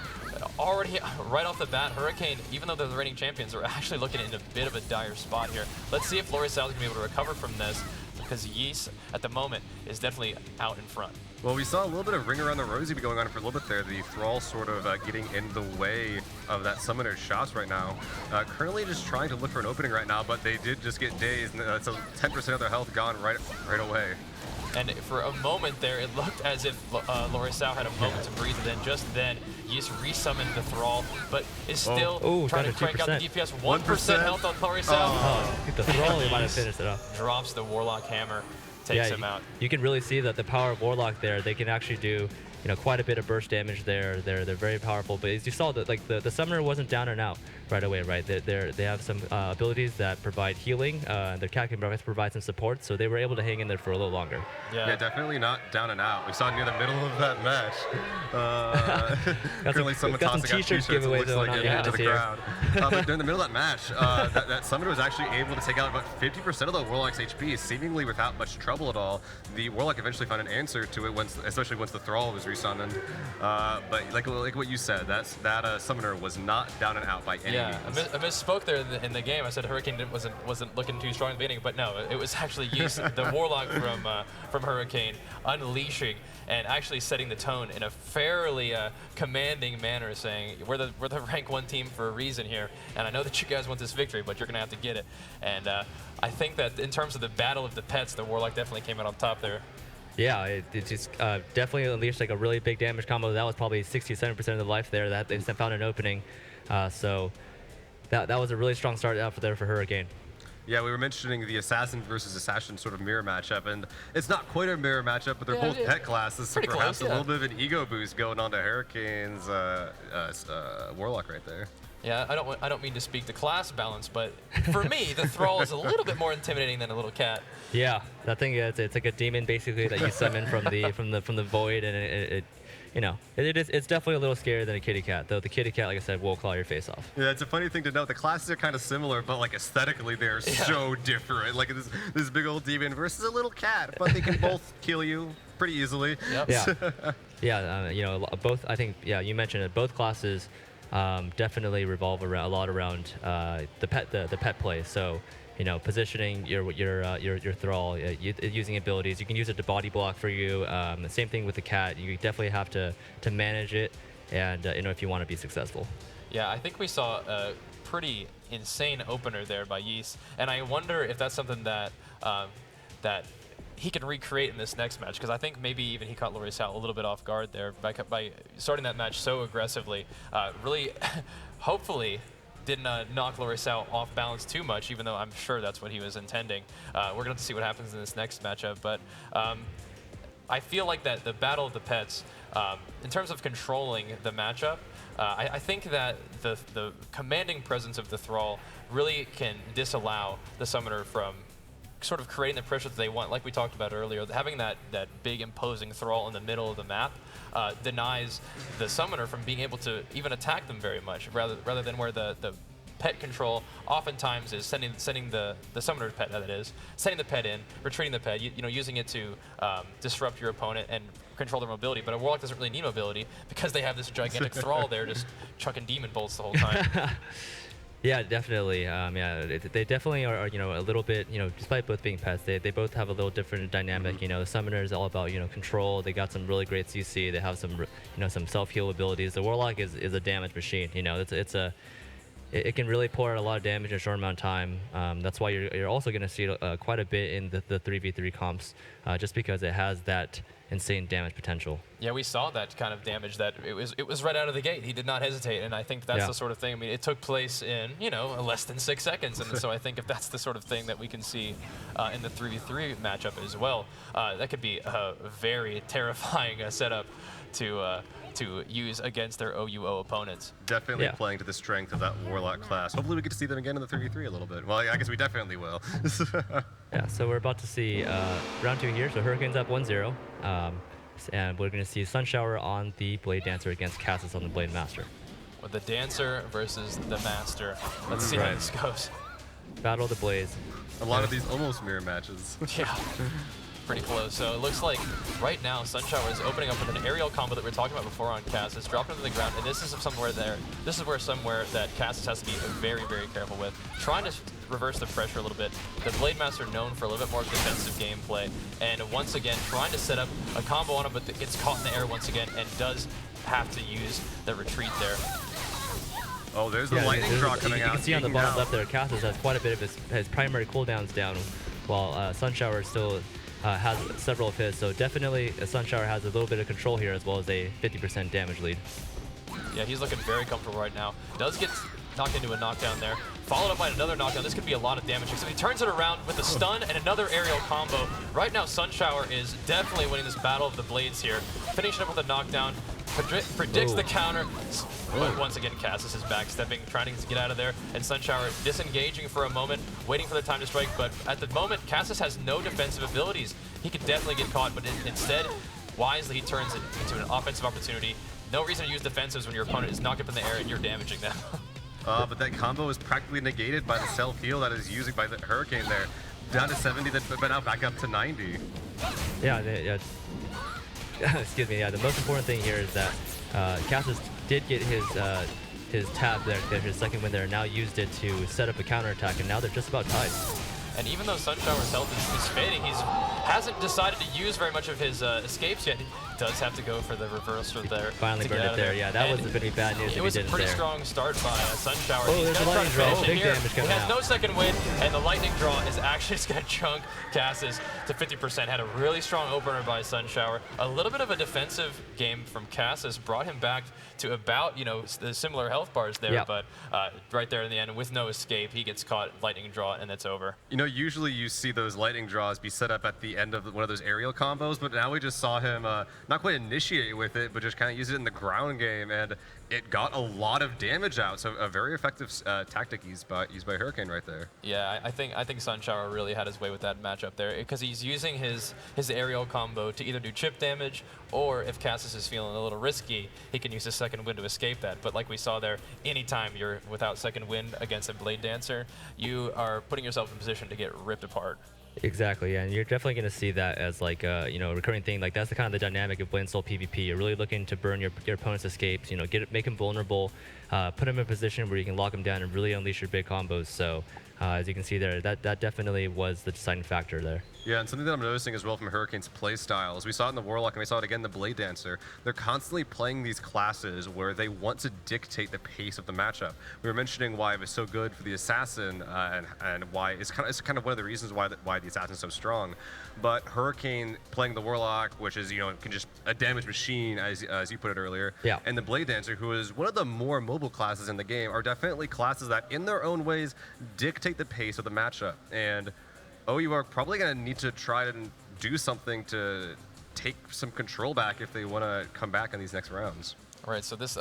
Already, right off the bat, Hurricane, even though they're the reigning champions, are actually looking in a bit of a dire spot here. Let's see if Lori Sao is going to be able to recover from this, because Yeast, at the moment, is definitely out in front. Well, we saw a little bit of ring around the rosy going on for a little bit there. The Thrall sort of getting in the way of that Summoner's shots right now. Currently just trying to look for an opening right now, but they did just get dazed, and that's 10% of their health gone right away. And for a moment there, it looked as if Lori Sao had a moment to breathe, and then just then, Yeast resummoned the Thrall, but is still trying to crank out the DPS. 1% health on Lori Sao. Oh, the Thrall might have finished it off. Drops the Warlock Hammer, takes him out. You can really see that the power of Warlock there, they can actually do, quite a bit of burst damage there. They're very powerful. But as you saw, the summoner wasn't down and out right away, right? They have some abilities that provide healing. Their cat can provide some support, so they were able to hang in there for a little longer. Yeah, definitely not down and out. We saw near the middle of that match. Currently, someone got some tossing out t-shirts t-shirts. It giveaways looks going like on into the here. crowd. But during the middle of that match, that summoner was actually able to take out about 50% of the Warlock's HP, seemingly without much trouble at all. The Warlock eventually found an answer to it, especially once the Thrall was resummoned. But like what you said, that summoner was not down and out by any means. I misspoke there in the game. I said Hurricane wasn't looking too strong in the beginning, but no, it was actually Yeast, the Warlock from Hurricane, unleashing and actually setting the tone in a fairly commanding manner, saying we're the rank 1 team for a reason here, and I know that you guys want this victory, but you're gonna have to get it. And I think that in terms of the battle of the pets, the Warlock definitely came out on top there. Yeah, it just definitely unleashed like a really big damage combo. That was probably 60-70% of the life there. That they found an opening, so that was a really strong start out there for Hurricane. Yeah, we were mentioning the assassin versus assassin sort of mirror matchup, and it's not quite a mirror matchup, but they're both pet classes, so perhaps a little bit of an ego boost going on to Hurricane's Warlock right there. Yeah, I don't mean to speak the class balance, but for me, the Thrall is a little bit more intimidating than a little cat. Yeah, that thing it's like a demon basically that you summon from the void, and it's definitely a little scarier than a kitty cat. Though the kitty cat, like I said, will claw your face off. Yeah, it's a funny thing to note. The classes are kind of similar, but like aesthetically, they're so different. Like this big old demon versus a little cat, but they can both kill you pretty easily. Yep. Yeah, yeah. Both. I think. Yeah, you mentioned it. Both classes definitely revolve a lot around the pet play. So, positioning your Thrall, using abilities. You can use it to body block for you. Same thing with the cat. You definitely have to manage it, and if you want to be successful. Yeah, I think we saw a pretty insane opener there by Yeast, and I wonder if that's something that that he can recreate in this next match, because I think maybe even he caught Lorisal a little bit off guard there by starting that match so aggressively. Really, hopefully, didn't knock Lorisal off balance too much, even though I'm sure that's what he was intending. We're going to have to see what happens in this next matchup, but I feel like that the Battle of the Pets, in terms of controlling the matchup, I think that the commanding presence of the Thrall really can disallow the Summoner from sort of creating the pressure that they want. Like we talked about earlier, having that big imposing Thrall in the middle of the map denies the Summoner from being able to even attack them very much, rather than where the pet control oftentimes is sending the Summoner's pet, that is, sending the pet in, retreating the pet, using it to disrupt your opponent and control their mobility. But a Warlock doesn't really need mobility because they have this gigantic Thrall there just chucking demon bolts the whole time. Yeah, definitely. Yeah, they definitely are, a little bit, despite both being pets, they both have a little different dynamic. The Summoner is all about, control. They got some really great CC. They have some, some self-heal abilities. The Warlock is a damage machine. It can really pour out a lot of damage in a short amount of time. That's why you're also going to see quite a bit in the 3v3 comps, just because it has that insane damage potential. Yeah, we saw that kind of damage. That it was right out of the gate. He did not hesitate, and I think that's the sort of thing. I mean, it took place in less than 6 seconds, and so I think if that's the sort of thing that we can see in the 3v3 matchup as well, that could be a very terrifying setup to use against their OUO opponents. Definitely playing to the strength of that Warlock class. Hopefully we get to see them again in the 3v3 a little bit. Well, I guess we definitely will. Yeah, so we're about to see round 2 here. So Hurricane's up 1-0. And we're going to see Sunshower on the Blade Dancer against Cassis on the Blade Master. With the Dancer versus the Master. Let's see how this goes. Battle of the Blades. A lot of these almost mirror matches. Yeah. Pretty close. So it looks like right now Sunshower is opening up with an aerial combo that we were talking about before on Cassis, dropping to the ground, and this is somewhere that Cassis has to be very, very careful with. Trying to reverse the pressure a little bit. The Blade Master known for a little bit more defensive gameplay, and once again trying to set up a combo on him, but gets caught in the air once again and does have to use the retreat there. Oh, there's the lightning draw coming out. You can see on the bottom left there, Cassis has quite a bit of his primary cooldowns down, while Sunshower still has several of his, so definitely Sunshower has a little bit of control here as well as a 50% damage lead. Yeah, he's looking very comfortable right now. Does get knocked into a knockdown there. Followed up by another knockdown. This could be a lot of damage. So he turns it around with a stun and another aerial combo. Right now, Sunshower is definitely winning this battle of the blades here. Finishing up with a knockdown. Predicts the counter. But once again, Cassis is backstepping, trying to get out of there. And Sunshower disengaging for a moment, waiting for the time to strike. But at the moment, Cassis has no defensive abilities. He could definitely get caught, but instead, wisely, he turns it into an offensive opportunity. No reason to use defensives when your opponent is knocked up in the air and you're damaging them. But that combo is practically negated by the self-heal that is using by the Hurricane there. Down to 70, but now back up to 90. Yeah. Excuse me. Yeah, the most important thing here is that Cassis did get his tab there, his second win there, and now used it to set up a counterattack, and now they're just about tied. And even though Sunshower's health is fading, he hasn't decided to use very much of his escapes yet. He does have to go for the reversal there. Finally burned it there. Yeah, that was going to be bad news if he didn't there. It was a pretty strong start by Sunshower. Oh, He's there's a going to try lightning to draw. finish it Big here. damage He coming has out. no second win, and the lightning draw is actually just going to chunk Cassis to 50%. Had a really strong opener by Sunshower. A little bit of a defensive game from Cassis brought him back to about, the similar health bars there, Yep. but right there in the end, with no escape, he gets caught, lightning draw, and it's over. Usually you see those lightning draws be set up at the end of one of those aerial combos, but now we just saw him not quite initiate with it, but just kind of use it in the ground game, and it got a lot of damage out. So a very effective tactic used by Hurricane right there. Yeah, I think Sunshower really had his way with that matchup there, because he's using his aerial combo to either do chip damage, or if Cassis is feeling a little risky, he can use his second wind to escape that. But like we saw there, anytime you're without second wind against a Blade Dancer, you are putting yourself in position to get ripped apart. Exactly, yeah, and you're definitely going to see that as like a recurring thing. Like that's the kind of the dynamic of Blade Soul PvP. You're really looking to burn your opponent's escapes. Make him vulnerable, put him in a position where you can lock him down and really unleash your big combos. So as you can see there, that definitely was the deciding factor there. Yeah, and something that I'm noticing as well from Hurricane's play styles, we saw it in the Warlock and we saw it again in the Blade Dancer. They're constantly playing these classes where they want to dictate the pace of the matchup. We were mentioning why it was so good for the Assassin and why it's kind of one of the reasons why the Assassin's so strong. But Hurricane playing the Warlock, which is can just a damage machine as you put it earlier, yeah. And the Blade Dancer, who is one of the more mobile classes in the game, are definitely classes that in their own ways dictate the pace of the matchup. And OU are probably going to need to try and do something to take some control back if they want to come back in these next rounds. All right, so this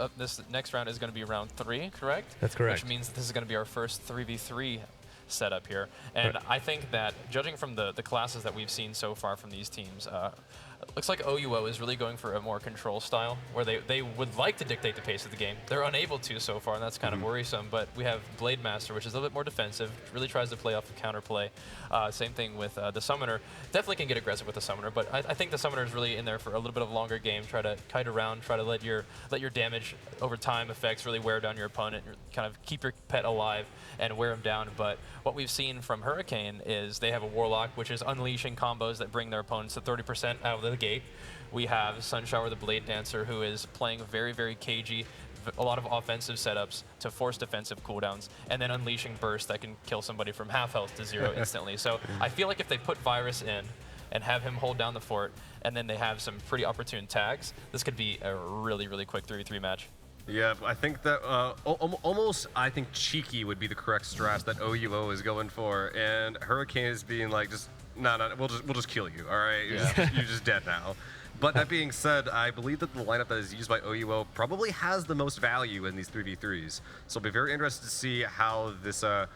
next round is going to be round 3, correct? That's correct. Which means this is going to be our first 3v3 setup here. And I think that, judging from the classes that we've seen so far from these teams, it looks like OUO is really going for a more control style, where they would like to dictate the pace of the game. They're unable to so far, and that's kind of worrisome. But we have Blade Master, which is a little bit more defensive, really tries to play off the counterplay. Same thing with the Summoner. Definitely can get aggressive with the Summoner, but I think the Summoner is really in there for a little bit of a longer game. Try to kite around, try to let your damage over time effects really wear down your opponent, kind of keep your pet alive and wear him down. But what we've seen from Hurricane is they have a Warlock, which is unleashing combos that bring their opponents to 30% out of the gate. We have Sunshower the Blade Dancer, who is playing very, very cagey, a lot of offensive setups to force defensive cooldowns, and then unleashing burst that can kill somebody from half health to 0 instantly. So I feel like if they put Virus in and have him hold down the fort, and then they have some pretty opportune tags, this could be a really, really quick 3v3 match. Yeah, I think that almost, I think cheeky would be the correct strat that OUO is going for, and Hurricane is being like, just no, we'll just kill you. All right, you're just dead now. But that being said, I believe that the lineup that is used by OUO probably has the most value in these 3v3s. So I'll be very interested to see how this I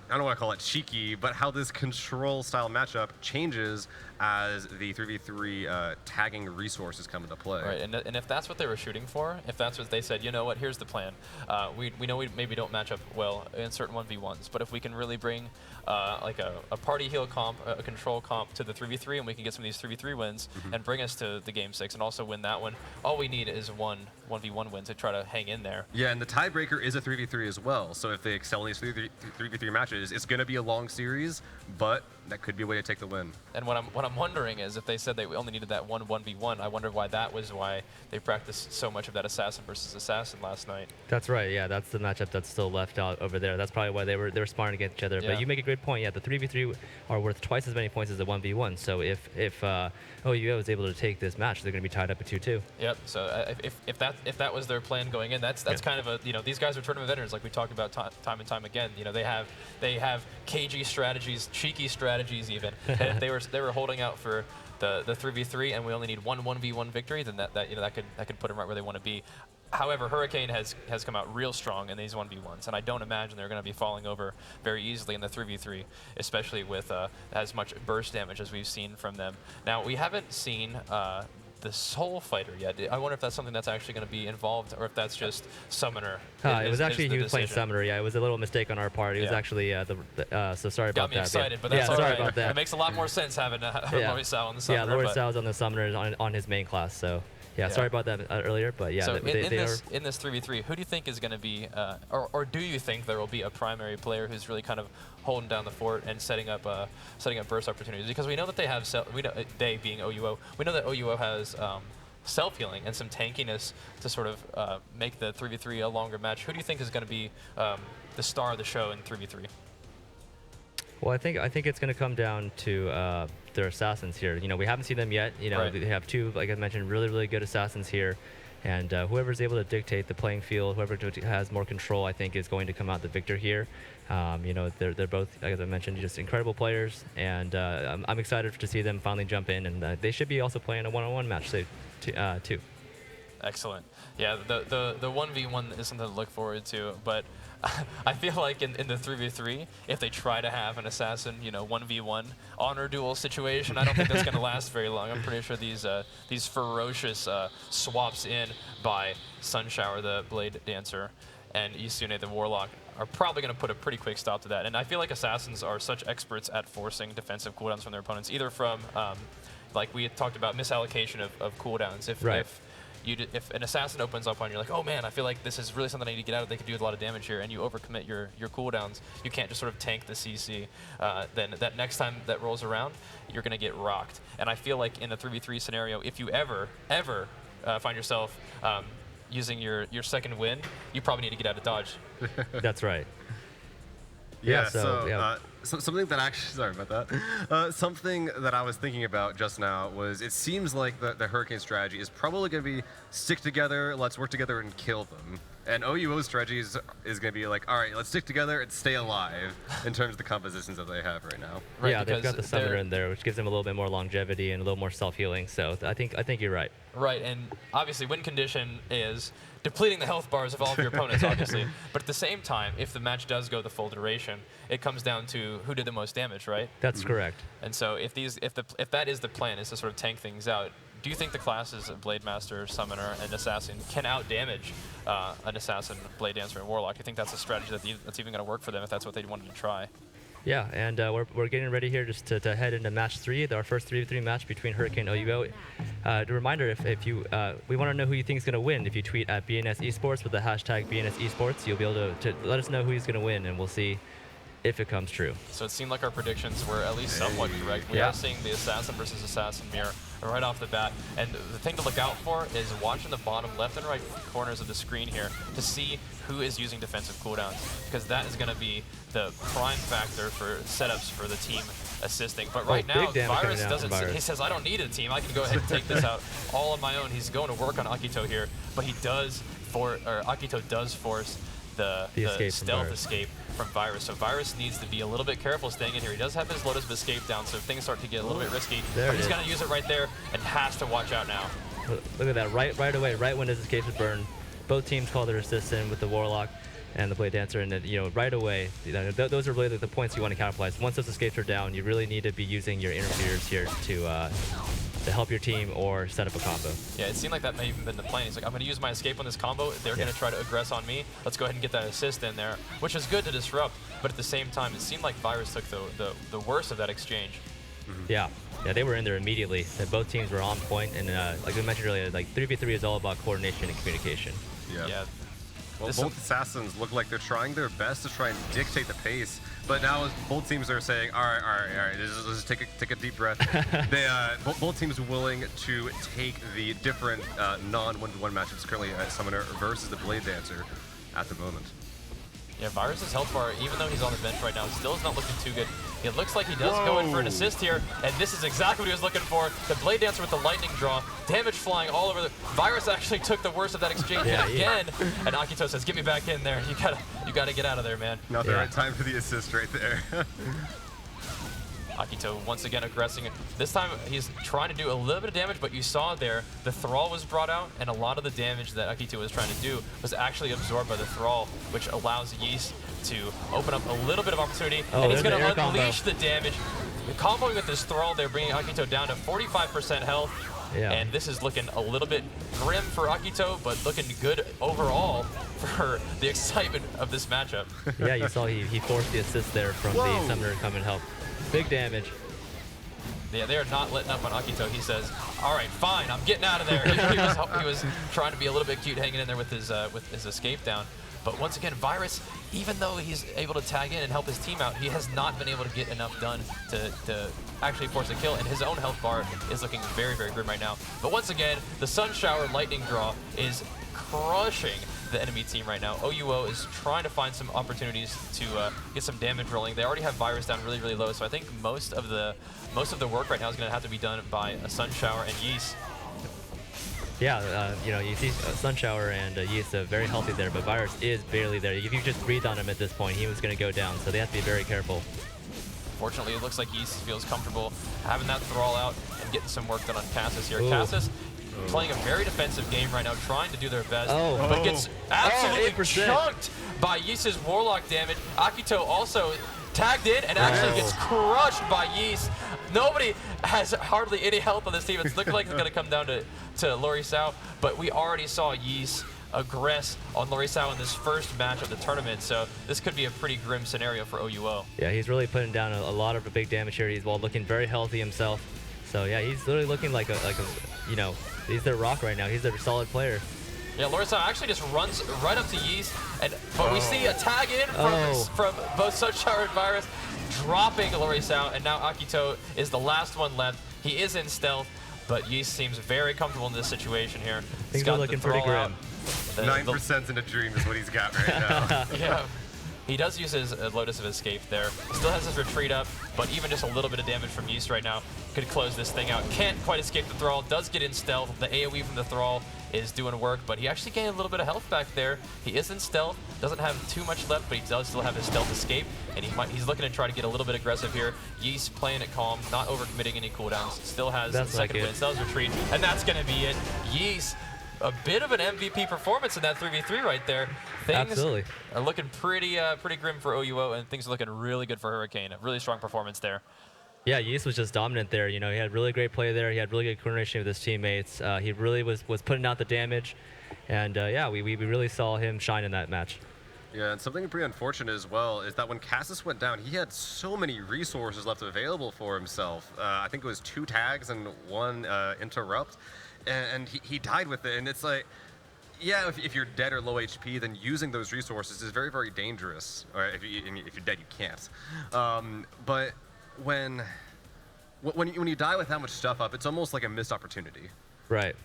don't want to call it cheeky, but how this control style matchup changes as the 3v3 tagging resources come into play. Right, and if that's what they were shooting for, if that's what they said, you know what, here's the plan. We know we maybe don't match up well in certain 1v1s, but if we can really bring like a party heal comp, a control comp to the 3v3, and we can get some of these 3v3 wins and bring us to the game 6 and also win that one, all we need is one 1v1 win to try to hang in there. Yeah, and the tiebreaker is a 3v3 as well, so if they excel in these 3v3 3v3 matches. It's going to be a long series, but that could be a way to take the win. And what I'm wondering is if they said they only needed that 1v1, I wonder why that was why they practiced so much of that assassin versus assassin last night. That's right. Yeah, that's the matchup that's still left out over there. That's probably why they were sparring against each other. Yeah. But you make a great point. Yeah, the 3v3 are worth twice as many points as the 1v1. So if OUO is able to take this match, they're going to be tied up at 2-2. Yep. So if that was their plan going in, that's kind of a, these guys are tournament veterans, like we talked about time and time again. They have cagey strategies, cheeky strategies even. And if they were holding out for the 3v3 and we only need one 1v1 victory, then that could put them right where they want to be. However, Hurricane has come out real strong in these 1v1s, and I don't imagine they're going to be falling over very easily in the 3v3, especially with as much burst damage as we've seen from them. Now, we haven't seen the Soul Fighter yet. I wonder if that's something that's actually going to be involved, or if that's just Summoner. It was actually he was playing Summoner. Yeah, it was a little mistake on our part. It was actually so sorry about that. Got me excited, but that's all sorry right. about that. It makes a lot more sense having Lori Sao on the Summoner. Yeah, Lori Sao on the Summoner on his main class. So. Yeah, sorry about that earlier, but yeah. So in this 3v3, who do you think is going to be, or do you think there will be a primary player who's really kind of holding down the fort and setting up burst opportunities? Because we know that they have, they being OUO, we know that OUO has self-healing and some tankiness to sort of make the 3v3 a longer match. Who do you think is going to be the star of the show in 3v3? Well, I think it's going to come down to their assassins here. We haven't seen them yet. Right. They have two, like I mentioned, really good assassins here, and whoever's able to dictate the playing field, whoever has more control, I think is going to come out the victor here. They're both, as I mentioned, just incredible players, and I'm excited to see them finally jump in, and they should be also playing a one-on-one match too. Excellent. Yeah, the 1v1 is something to look forward to, but I feel like in the 3v3, if they try to have an assassin, 1v1 honor duel situation, I don't think that's going to last very long. I'm pretty sure these ferocious swaps in by Sunshower, the Blade Dancer, and Isune, the Warlock, are probably going to put a pretty quick stop to that. And I feel like assassins are such experts at forcing defensive cooldowns from their opponents, either from, like we had talked about, misallocation of cooldowns. If an assassin opens up on you, like, oh man, I feel like this is really something I need to get out of, they could do a lot of damage here, and you overcommit your cooldowns, you can't just sort of tank the CC, then that next time that rolls around, you're going to get rocked. And I feel like in the 3v3 scenario, if you ever find yourself using your second win, you probably need to get out of dodge. That's right. Something that actually, sorry about that. Something that I was thinking about just now was it seems like the Hurricane strategy is probably going to be stick together, let's work together and kill them. And OUO's strategy is going to be like, all right, let's stick together and stay alive in terms of the compositions that they have right now. Right, yeah, they've got the Summoner in there, which gives them a little bit more longevity and a little more self-healing. So I think you're right. Right, and obviously win condition is depleting the health bars of all of your opponents, obviously. But at the same time, if the match does go the full duration, it comes down to who did the most damage, right? That's correct. And so if that is the plan, is to sort of tank things out, do you think the classes of Blade Master, Summoner, and Assassin can out-damage an Assassin, Blade Dancer, and Warlock? Do you think that's a strategy that's even going to work for them if that's what they wanted to try? Yeah, and we're getting ready here just to head into match 3, our first 3v3 match between Hurricane and OUO. A reminder, if you we want to know who you think is going to win. If you tweet at BNS Esports with the hashtag BNS Esports, you'll be able to let us know who is going to win, and we'll see if it comes true. So it seemed like our predictions were at least somewhat correct. We are seeing the Assassin versus Assassin mirror right off the bat. And the thing to look out for is watching the bottom left and right corners of the screen here to see who is using defensive cooldowns, because that is going to be the prime factor for setups for the team assisting. But right now, Virus doesn't. He says, I don't need a team. I can go ahead and take this out all on my own. He's going to work on Akito here, but Akito does force the stealth escape from Virus. So Virus needs to be a little bit careful staying in here. He does have his Lotus of Escape down, so if things start to get a little bit risky, but he's going to use it right there and has to watch out now. Look at that, right away, right when his escape is burned, both teams call their assist in with the Warlock and the Blade Dancer, and then, right away, those are really the points you want to capitalize. Once those escapes are down, you really need to be using your interferers here to help your team or set up a combo. Yeah, it seemed like that may have even been the plan. He's like, I'm going to use my escape on this combo. They're going to try to aggress on me. Let's go ahead and get that assist in there, which is good to disrupt. But at the same time, it seemed like Virus took the worst of that exchange. Yeah, they were in there immediately. Both teams were on point, and like we mentioned earlier, like 3v3 is all about coordination and communication. Yeah. Well, both assassins look like they're trying their best to try and dictate the pace, but now both teams are saying, all right, let's just take a deep breath. Both teams are willing to take the different non-1v1 matchups currently at Summoner versus the Blade Dancer at the moment. Yeah, Virus's health bar, even though he's on the bench right now, still is not looking too good. It looks like he does go in for an assist here, and this is exactly what he was looking for. The Blade Dancer with the lightning draw, damage flying all over. Virus actually took the worst of that exchange again, and Akito says, "Get me back in there. You gotta get out of there, man." Not the right time for the assist right there. Akito once again aggressing it. This time he's trying to do a little bit of damage, but you saw there the Thrall was brought out, and a lot of the damage that Akito was trying to do was actually absorbed by the Thrall, which allows Yeast to open up a little bit of opportunity, and he's going to unleash the damage. Comboing with this Thrall, they're bringing Akito down to 45% health, and this is looking a little bit grim for Akito, but looking good overall for the excitement of this matchup. Yeah, you saw he forced the assist there from the Summoner to come and help. Big damage. Yeah, they are not letting up on Akito. He says, "All right, fine, I'm getting out of there." he was trying to be a little bit cute, hanging in there with his escape down. But once again, Virus, even though he's able to tag in and help his team out, he has not been able to get enough done to actually force a kill, and his own health bar is looking very, very grim right now. But once again, the Sun Shower Lightning Draw is crushing the enemy team right now. OUO is trying to find some opportunities to get some damage rolling. They already have Virus down really, really low, so I think most of the work right now is going to have to be done by a Sun Shower and Yeast. Yeah, you see Sun Shower and Yeast are very healthy there, but Virus is barely there. If you just breathe on him at this point, he was going to go down, so they have to be very careful. Fortunately, it looks like Yeast feels comfortable having that Thrall out and getting some work done on Cassis here. Cassis playing a very defensive game right now, trying to do their best, but gets absolutely chunked by Yeast's Warlock damage. Akito also tagged in and actually gets crushed by Yeast. Nobody has hardly any health on this team. It's looking like it's going to come down to Lori Sao, but we already saw Yeast aggress on Lori Sao in this first match of the tournament, so this could be a pretty grim scenario for OUO. Yeah, he's really putting down a lot of big damage here. He's looking very healthy himself. So yeah, he's literally looking like a he's their rock right now. He's a solid player. Yeah, Lori Sao actually just runs right up to Yeast, but we see a tag in from both Sunshower and Virus, dropping Lori Sao, and now Akito is the last one left. He is in stealth, but Yeast seems very comfortable in this situation here. Things are looking pretty grim. 9% in a dream is what he's got right now. Yeah. He does use his Lotus of Escape there. Still has his retreat up, but even just a little bit of damage from Yeast right now could close this thing out. Can't quite escape the Thrall, does get in stealth. The AoE from the Thrall is doing work, but he actually gained a little bit of health back there. He is in stealth, doesn't have too much left, but he does still have his stealth escape, and he's looking to try to get a little bit aggressive here. Yeast playing it calm, not overcommitting any cooldowns. Still has the second win, still has retreat, and that's going to be it. Yeast, a bit of an MVP performance in that 3v3 right there. Things are looking pretty grim for OUO, and things are looking really good for Hurricane. A really strong performance there. Yeah, Yeast was just dominant there. He had really great play there. He had really good coordination with his teammates. He really was putting out the damage, and yeah, we really saw him shine in that match. Yeah, and something pretty unfortunate as well is that when Cassis went down, he had so many resources left available for himself. I think it was 2 tags and 1 interrupt, and he died with it. And it's like, yeah, if you're dead or low HP, then using those resources is very, very dangerous. Or if you're dead, you can't. But when you die with that much stuff up, it's almost like a missed opportunity. Right.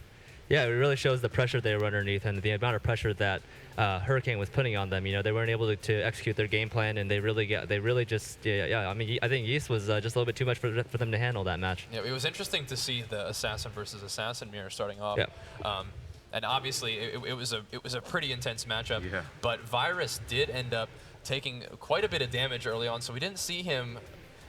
Yeah, it really shows the pressure they were underneath and the amount of pressure that Hurricane was putting on them. They weren't able to execute their game plan, and they really just I mean, I think Yeast was just a little bit too much for them to handle that match. Yeah, it was interesting to see the assassin versus assassin mirror starting off. Yeah. And obviously, it was a pretty intense matchup. Yeah. But Virus did end up taking quite a bit of damage early on, so we didn't see him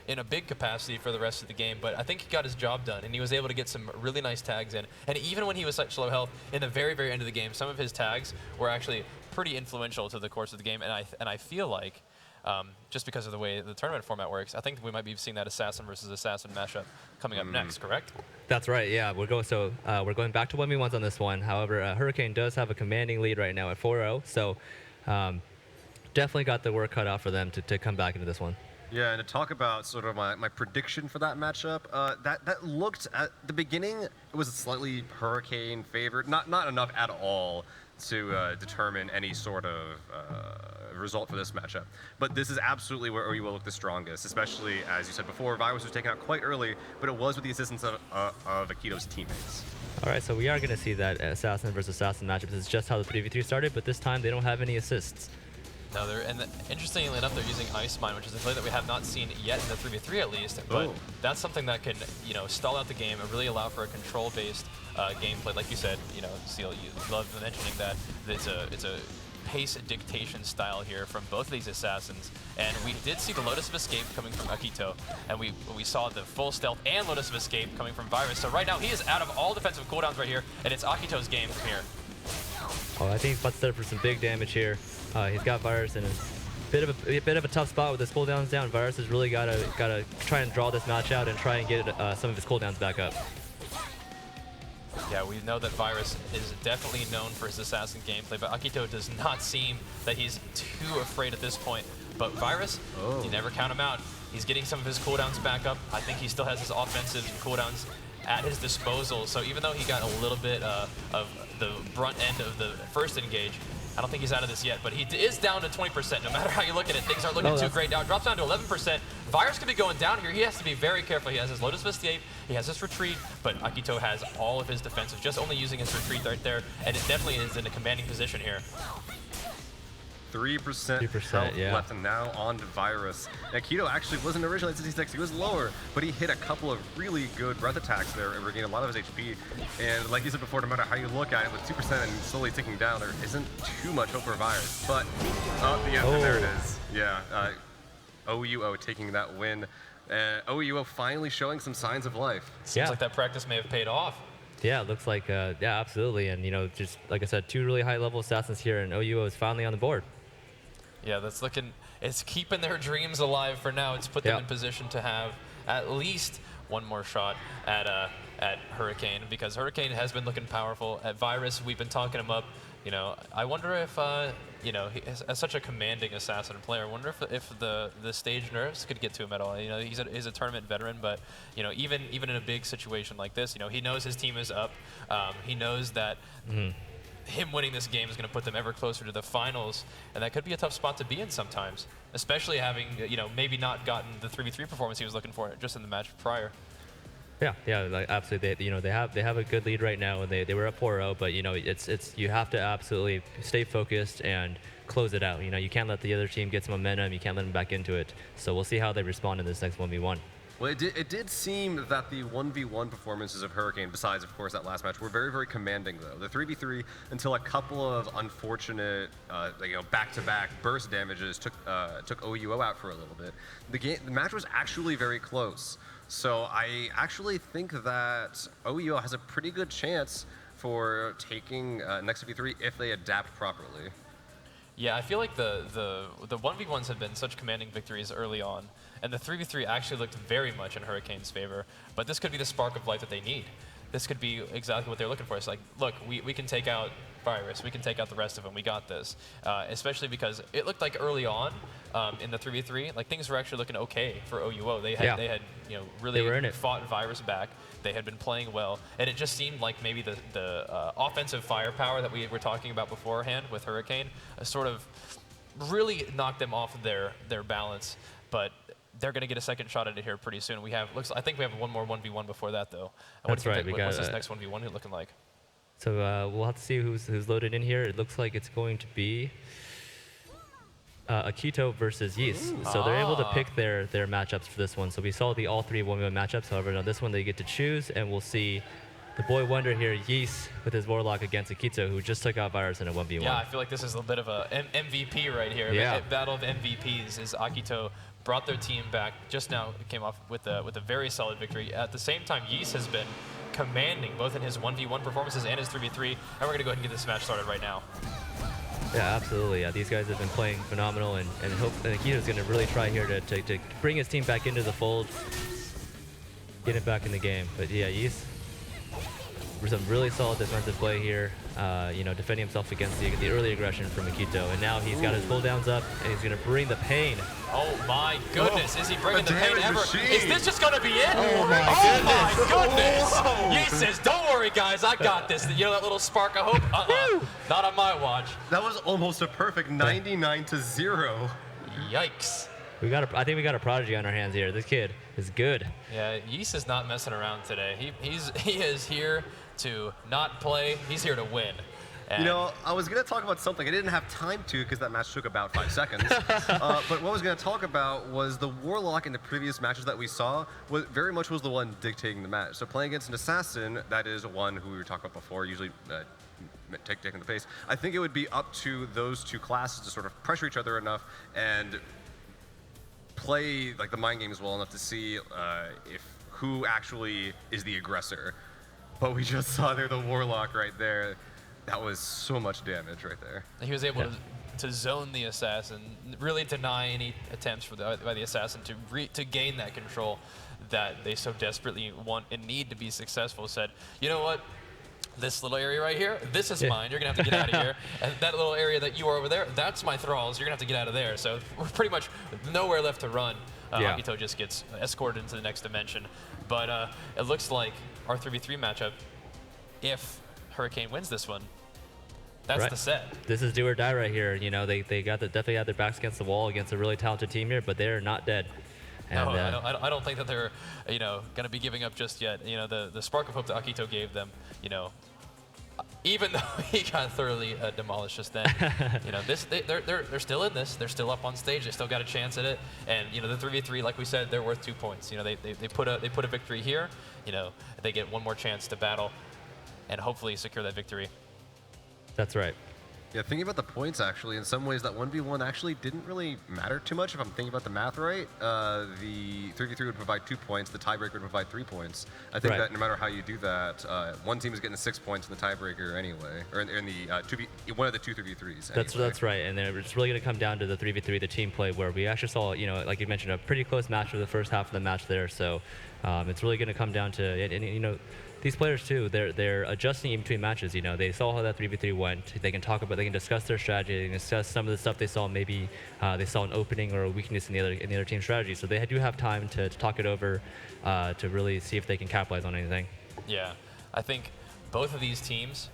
in a big capacity for the rest of the game, but I think he got his job done, and he was able to get some really nice tags in. And even when he was such low health, in the very, very end of the game, some of his tags were actually pretty influential to the course of the game, and I feel like, just because of the way the tournament format works, I think we might be seeing that assassin versus assassin mashup coming up next, correct? That's right, yeah. We're going back to 1v1s on this one. However, Hurricane does have a commanding lead right now at 4-0, so definitely got the work cut out for them to come back into this one. Yeah, and to talk about sort of my prediction for that matchup, that looked at the beginning, it was a slightly Hurricane favorite, not enough at all to determine any sort of result for this matchup. But this is absolutely where OU will look the strongest, especially, as you said before, Virus was taken out quite early, but it was with the assistance of Akito's teammates. All right, so we are going to see that assassin versus assassin matchup. This is just how the 3v3 started, but this time they don't have any assists. No, interestingly enough, they're using Ice Mine, which is a play that we have not seen yet in the 3v3 at least. But that's something that can, stall out the game and really allow for a control-based gameplay. Like you said, Seal, you love mentioning that it's a pace dictation style here from both of these assassins. And we did see the Lotus of Escape coming from Akito, and we saw the full stealth and Lotus of Escape coming from Virus. So right now he is out of all defensive cooldowns right here, and it's Akito's game from here. Oh, I think he's about to set up for some big damage here. He's got Virus in a bit of a tough spot with his cooldowns down. Virus has really got to try and draw this match out and try and get some of his cooldowns back up. Yeah, we know that Virus is definitely known for his assassin gameplay, but Akito does not seem that he's too afraid at this point. But Virus, you never count him out. He's getting some of his cooldowns back up. I think he still has his offensive cooldowns at his disposal. So even though he got a little bit of the brunt end of the first engage, I don't think he's out of this yet, but he is down to 20%. No matter how you look at it, things aren't looking too great now. It drops down to 11%. Virus could be going down here. He has to be very careful. He has his Lotus of Escape, he has his retreat, but Akito has all of his defensive, just only using his retreat right there, and it definitely is in a commanding position here. 3% health left, and now on to Virus. Akito actually wasn't originally at 66, he was lower, but he hit a couple of really good breath attacks there and regained a lot of his HP. And like you said before, no matter how you look at it, with 2% and slowly ticking down, there isn't too much hope for Virus. But, there it is. Yeah, OUO taking that win. OUO finally showing some signs of life. Seems like that practice may have paid off. Yeah, it looks like, yeah, absolutely. And, just like I said, 2 really high-level assassins here, and OUO is finally on the board. Yeah, it's keeping their dreams alive for now. It's put them in position to have at least one more shot at Hurricane, because Hurricane has been looking powerful. At Virus, we've been talking him up. I wonder if, as such a commanding assassin player, I wonder if the stage nerves could get to him at all. He's a tournament veteran, but even in a big situation like this, he knows his team is up. He knows that him winning this game is going to put them ever closer to the finals, and that could be a tough spot to be in sometimes, especially having maybe not gotten the 3v3 performance he was looking for just in the match prior. Yeah, like, absolutely. They have a good lead right now, and they were up 4-0, but you have to absolutely stay focused and close it out. You can't let the other team get some momentum. You can't let them back into it. So we'll see how they respond in this next 1v1. Well, it did seem that the 1v1 performances of Hurricane, besides, of course, that last match, were very, very commanding, though. The 3v3, until a couple of unfortunate, back-to-back burst damages took OUO out for a little bit. The match was actually very close. So I actually think that OUO has a pretty good chance for taking next 3v3 if they adapt properly. Yeah, I feel like the 1v1s have been such commanding victories early on, and the 3v3 actually looked very much in Hurricane's favor, but this could be the spark of life that they need. This could be exactly what they're looking for. It's like, look, we can take out Virus, we can take out the rest of them, we got this. Especially because it looked like early on in the 3v3, like things were actually looking okay for OUO. They had really fought Virus back. They had been playing well, and it just seemed like maybe the offensive firepower that we were talking about beforehand with Hurricane sort of really knocked them off their balance. But they're going to get a second shot at it here pretty soon. I think we have one more 1v1 before that, though. That's right. What's this next 1v1 looking like? So we'll have to see who's loaded in here. It looks like it's going to be Akito versus Yeast. So they're able to pick their matchups for this one. So we saw all 3 1v1 matchups. However, now this one they get to choose, and we'll see the boy wonder here, Yeast, with his Warlock against Akito, who just took out Virus in a 1v1. Yeah, I feel like this is a bit of a MVP right here. Yeah. Battle of MVPs is Akito brought their team back. Just now came off with a very solid victory. At the same time, Yeast has been commanding both in his 1v1 performances and his 3v3, and we're going to go ahead and get this match started right now. Yeah, absolutely. Yeah, these guys have been playing phenomenal, and Akito's going to really try here to bring his team back into the fold, get it back in the game. But yeah, Yeast some really solid defensive play here, defending himself against the early aggression from Akito. And now he's got his cooldowns up, and he's going to bring the pain. Oh my goodness, is he bringing the pain ever? Machine. Is this just going to be it? Oh my goodness. He says, don't worry guys, I got this. You know that little spark of hope? Not on my watch. That was almost a perfect 99-0. Yikes. I think we got a prodigy on our hands here. This kid is good. Yeah, Yeast is not messing around today. He is here to not play. He's here to win. And I was going to talk about something. I didn't have time to because that match took about 5 seconds. But what I was going to talk about was the Warlock in the previous matches that we saw very much was the one dictating the match. So playing against an Assassin, that is one who we were talking about before, usually taking the pace. I think it would be up to those two classes to sort of pressure each other enough and play like the mind games well enough to see who actually is the aggressor. But we just saw there the Warlock right there. That was so much damage right there. he was able to zone the Assassin, really deny any attempts by the Assassin to gain that control that they so desperately want and need to be successful. Said, you know what? This little area right here, this is mine. You're going to have to get out of here. And that little area that you are over there, that's my thralls. You're going to have to get out of there. So we're pretty much nowhere left to run. Akito just gets escorted into the next dimension. But it looks like our 3v3 matchup, if Hurricane wins this one, that's the set. This is do or die right here. They definitely had their backs against the wall against a really talented team here, but they're not dead. And, no, I don't think that they're, going to be giving up just yet. The spark of hope that Akito gave them, even though he got thoroughly demolished just then, they're still in this. They're still up on stage. They still got a chance at it. And the 3v3, like we said, they're worth 2 points. They put a victory here. They get one more chance to battle, and hopefully secure that victory. That's right. Yeah, thinking about the points, actually, in some ways that 1v1 actually didn't really matter too much if I'm thinking about the math right. The 3v3 would provide 2 points, the tiebreaker would provide 3 points. I think that no matter how you do that, one team is getting 6 points in the tiebreaker anyway, or in the one of the 2 3v3s. That's right, and then it's really going to come down to the 3v3, the team play, where we actually saw, like you mentioned, a pretty close match for the first half of the match there. So it's really going to come down to, and these players too, they're adjusting in between matches. They saw how that 3v3 went. They can they can discuss their strategy. They can discuss some of the stuff they saw. Maybe they saw an opening or a weakness in the other team's strategy. So they do have time to talk it over, to really see if they can capitalize on anything. Yeah, I think both of these teams,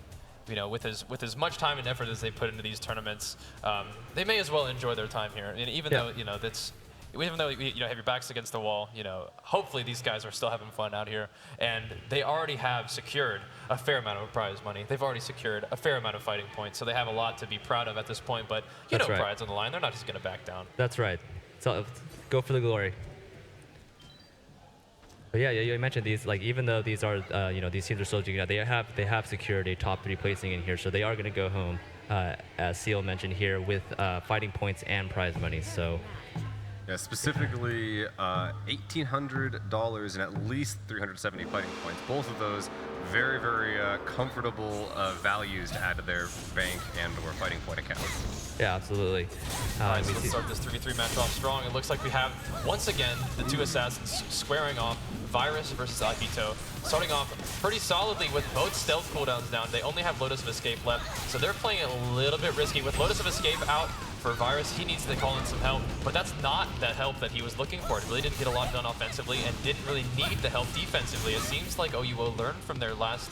with as much time and effort as they put into these tournaments, they may as well enjoy their time here. And even though even though you have your backs against the wall, hopefully these guys are still having fun out here, and they already have secured a fair amount of prize money. They've already secured a fair amount of fighting points, so they have a lot to be proud of at this point. But pride's on the line; they're not just going to back down. That's right. So go for the glory. But yeah, you mentioned these. Like even though these are, these teams are so together, they have secured a top 3 placing in here, so they are going to go home, as Seal mentioned here, with fighting points and prize money. So. Yeah, specifically $1,800 and at least 370 fighting points. Both of those very, very comfortable values to add to their bank and or fighting point accounts. Yeah, absolutely. All right, so let's start this 3v3 match off strong. It looks like we have, once again, the 2 assassins squaring off. Virus versus Akito. Starting off pretty solidly with both stealth cooldowns down. They only have Lotus of Escape left, so they're playing a little bit risky. With Lotus of Escape out for Virus, he needs to call in some help, but that's not that help that he was looking for. It really didn't get a lot done offensively and didn't really need the help defensively. It seems like OUO learned from their last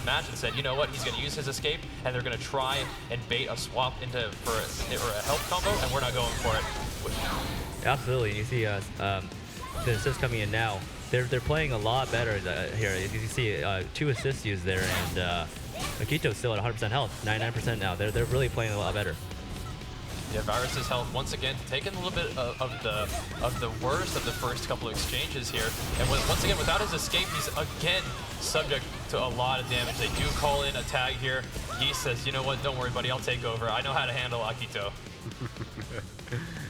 match and said, you know what, he's going to use his escape, and they're going to try and bait a swap for a help combo, and we're not going for it. Absolutely. You see the assist coming in now. They're playing a lot better here. As you see, 2 assists used there, and Akito's still at 100% health, 99% now. They're really playing a lot better. Yeah, Virus's health once again taking a little bit of the worst of the first couple of exchanges here, and once again without his escape, he's again subject to a lot of damage. They do call in a tag here. He says, you know what, don't worry, buddy, I'll take over. I know how to handle Akito.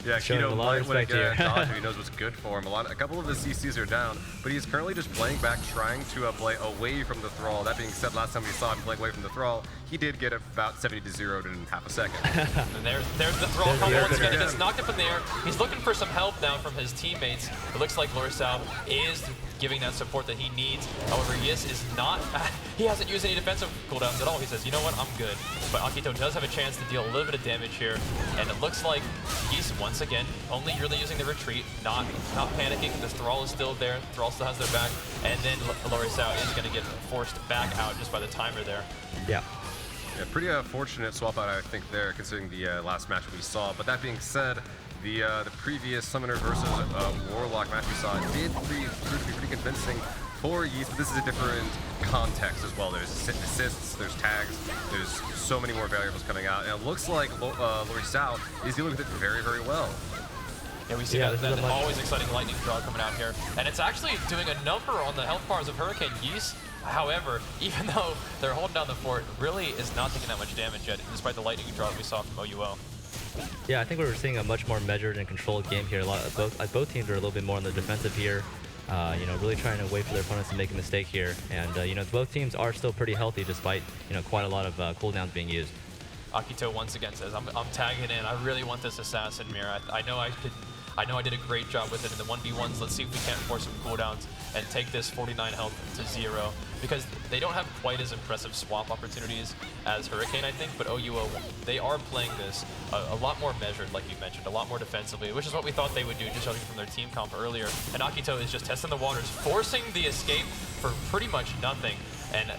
Yeah, Akito might want to get a dodge if he knows what's good for him. A couple of his CCs are down, but he's currently just playing back, trying to play away from the Thrall. That being said, last time we saw him playing away from the Thrall, he did get about 70-0 in half a second. And there's the Thrall combo once again. He gets knocked up in the air. He's looking for some help now from his teammates. It looks like Lorsal is giving that support that he needs. However, Yis is not, he hasn't used any defensive cooldowns at all. He says, you know what, I'm good. But Akito does have a chance to deal a little bit of damage here, and it looks like he's once again only really using the retreat, not panicking. The Thrall is still there. Thrall still has their back, and then Lorisao is going to get forced back out just by the timer there. Yeah. Yeah, pretty fortunate swap out, I think, there, considering the last match we saw. But that being said, the previous Summoner versus Warlock match we saw did prove to be pretty convincing for Yeast, but this is a different context as well. There's assists, there's tags, there's so many more variables coming out, and it looks like Lorisao is dealing with it very, very well. Yeah, we see that always exciting lightning draw coming out here. And it's actually doing a number on the health bars of Hurricane Yeast. However, even though they're holding down the fort, really is not taking that much damage yet, despite the lightning draw we saw from OUO. Yeah, I think we're seeing a much more measured and controlled game here. Both teams are a little bit more on the defensive here. Really trying to wait for their opponents to make a mistake here. And, both teams are still pretty healthy despite, quite a lot of cooldowns being used. Akito once again says, I'm tagging in. I really want this assassin mirror. I know I did a great job with it in the 1v1s. Let's see if we can't force some cooldowns and take this 49 health to 0. Because they don't have quite as impressive swap opportunities as Hurricane, I think, but OUO, they are playing this a lot more measured, like you mentioned, a lot more defensively, which is what we thought they would do, just judging from their team comp earlier. And Akito is just testing the waters, forcing the escape for pretty much nothing. And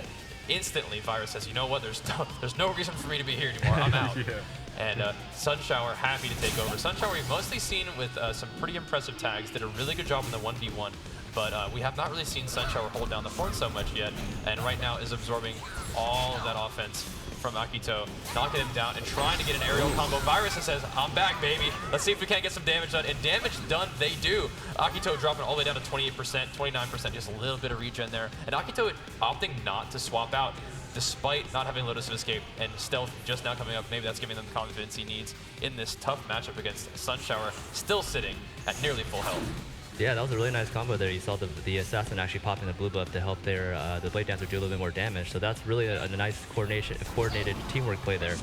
instantly, Virus says, you know what, there's no reason for me to be here anymore, I'm out. Yeah. And Sunshower happy to take over. Sunshower we've mostly seen with some pretty impressive tags, did a really good job in the 1v1, but we have not really seen Sunshower hold down the fort so much yet, and right now is absorbing all of that offense from Akito, knocking him down and trying to get an aerial combo. Virus says, I'm back, baby. Let's see if we can't get some damage done, and damage done they do. Akito dropping all the way down to 28%, 29%, just a little bit of regen there, and Akito opting not to swap out, despite not having Lotus of Escape and Stealth just now coming up. Maybe that's giving them the confidence he needs in this tough matchup against Sunshower, still sitting at nearly full health. Yeah, that was a really nice combo there. You saw the assassin actually popping the blue buff to help the Blade Dancer do a little bit more damage. So that's really a nice coordinated teamwork play there.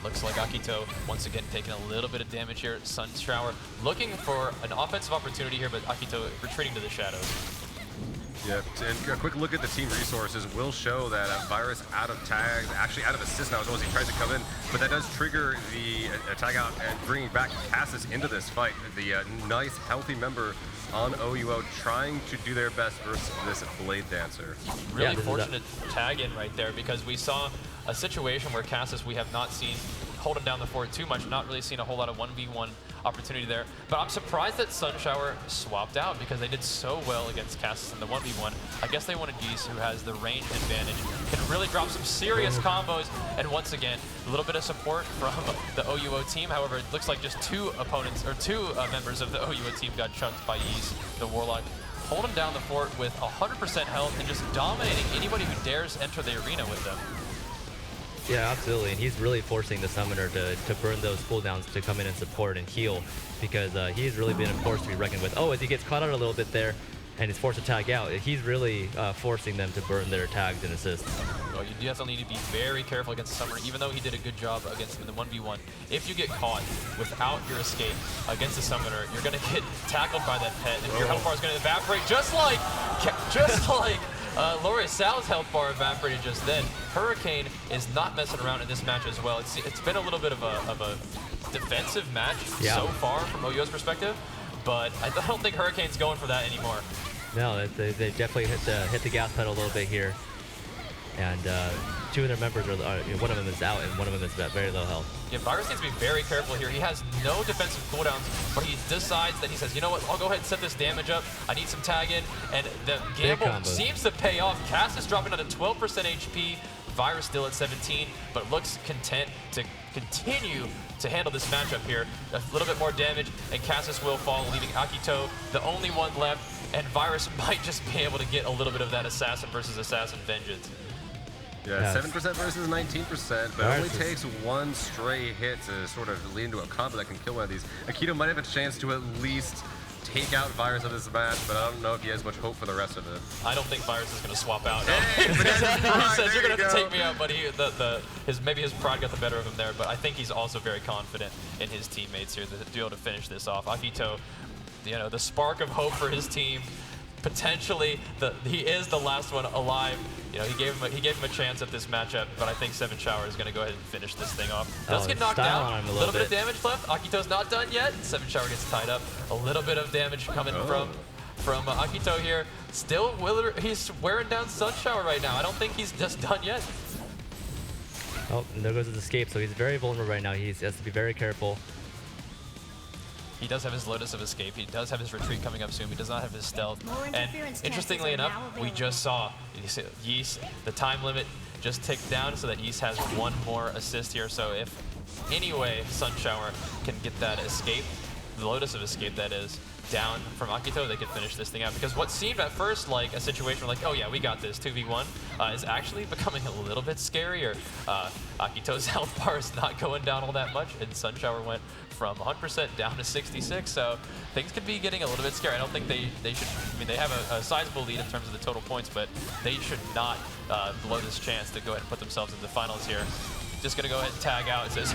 Looks like Akito once again taking a little bit of damage here. Sunshower looking for an offensive opportunity here, but Akito retreating to the shadows. Yep, and a quick look at the team resources will show that Virus out of tags, actually out of assist now as well as he tries to come in, but that does trigger the tag out and bringing back Cassis into this fight. The nice, healthy member on OUO trying to do their best versus this Blade Dancer. Really fortunate tag in right there, because we saw a situation where Cassis we have not seen holding down the fort too much, not really seen a whole lot of 1v1 opportunity there. But I'm surprised that Sunshower swapped out, because they did so well against Cassis in the 1v1. I guess they wanted Geese, who has the range advantage, can really drop some serious combos. And once again, a little bit of support from the OUO team. However, it looks like just two members of the OUO team got chunked by Yeast, the Warlock, holding down the fort with 100% health and just dominating anybody who dares enter the arena with them. Yeah, absolutely, and he's really forcing the Summoner to burn those cooldowns to come in and support and heal, because he's really been a force to be reckoned with. Oh, as he gets caught out a little bit there, and is forced to tag out, he's really forcing them to burn their tags and assists. Well, you definitely need to be very careful against the Summoner, even though he did a good job against him in the 1v1. If you get caught without your escape against the Summoner, you're going to get tackled by that pet, and your health bar is going to evaporate, just like Lorisao's health bar evaporated just then. Hurricane is not messing around in this match as well. It's been a little bit of a defensive match so far from OUO's perspective, but I don't think Hurricane's going for that anymore. No, they definitely hit the gas pedal a little bit here, and two of their members one of them is out and one of them is at very low health. Yeah, Virus needs to be very careful here. He has no defensive cooldowns, but he decides that he says, you know what, I'll go ahead and set this damage up. I need some tag in, and the gamble seems to pay off. Cass is dropping down to 12% HP. Virus still at 17, but looks content to continue to handle this matchup here. A little bit more damage, and Cassis will fall, leaving Akito the only one left, and Virus might just be able to get a little bit of that assassin versus assassin vengeance. Yeah, 7% versus 19%, but it only takes one stray hit to sort of lead into a combo that can kill one of these. Akito might have a chance to at least take out Virus of this match, but I don't know if he has much hope for the rest of it. I don't think Virus is going to swap out. Hey, he says, you're going to have to take me out, but maybe his pride got the better of him there, but I think he's also very confident in his teammates here to be able to finish this off. Akito, the spark of hope for his team. Potentially, he is the last one alive. He gave him a chance at this matchup, but I think Seven Shower is going to go ahead and finish this thing off. Does get knocked down. A little bit of damage left. Akito's not done yet. Seven Shower gets tied up. A little bit of damage coming from Akito here. Still, he's wearing down Sun Shower right now. I don't think he's just done yet. Oh, and there goes his escape. So he's very vulnerable right now. He has to be very careful. He does have his Lotus of Escape. He does have his retreat coming up soon. He does not have his stealth. And interestingly enough, we just saw Yeast, the time limit just ticked down so that Yeast has one more assist here. So if any way Sun Shower can get that escape, the Lotus of Escape that is, down from Akito, they could finish this thing out. Because what seemed at first like a situation where like, oh yeah, we got this, 2v1, is actually becoming a little bit scarier. Akito's health bar is not going down all that much, and Sun Shower went from 100% down to 66, so things could be getting a little bit scary. I don't think they should, I mean, they have a sizable lead in terms of the total points, but they should not blow this chance to go ahead and put themselves into the finals here. Just gonna go ahead and tag out. It says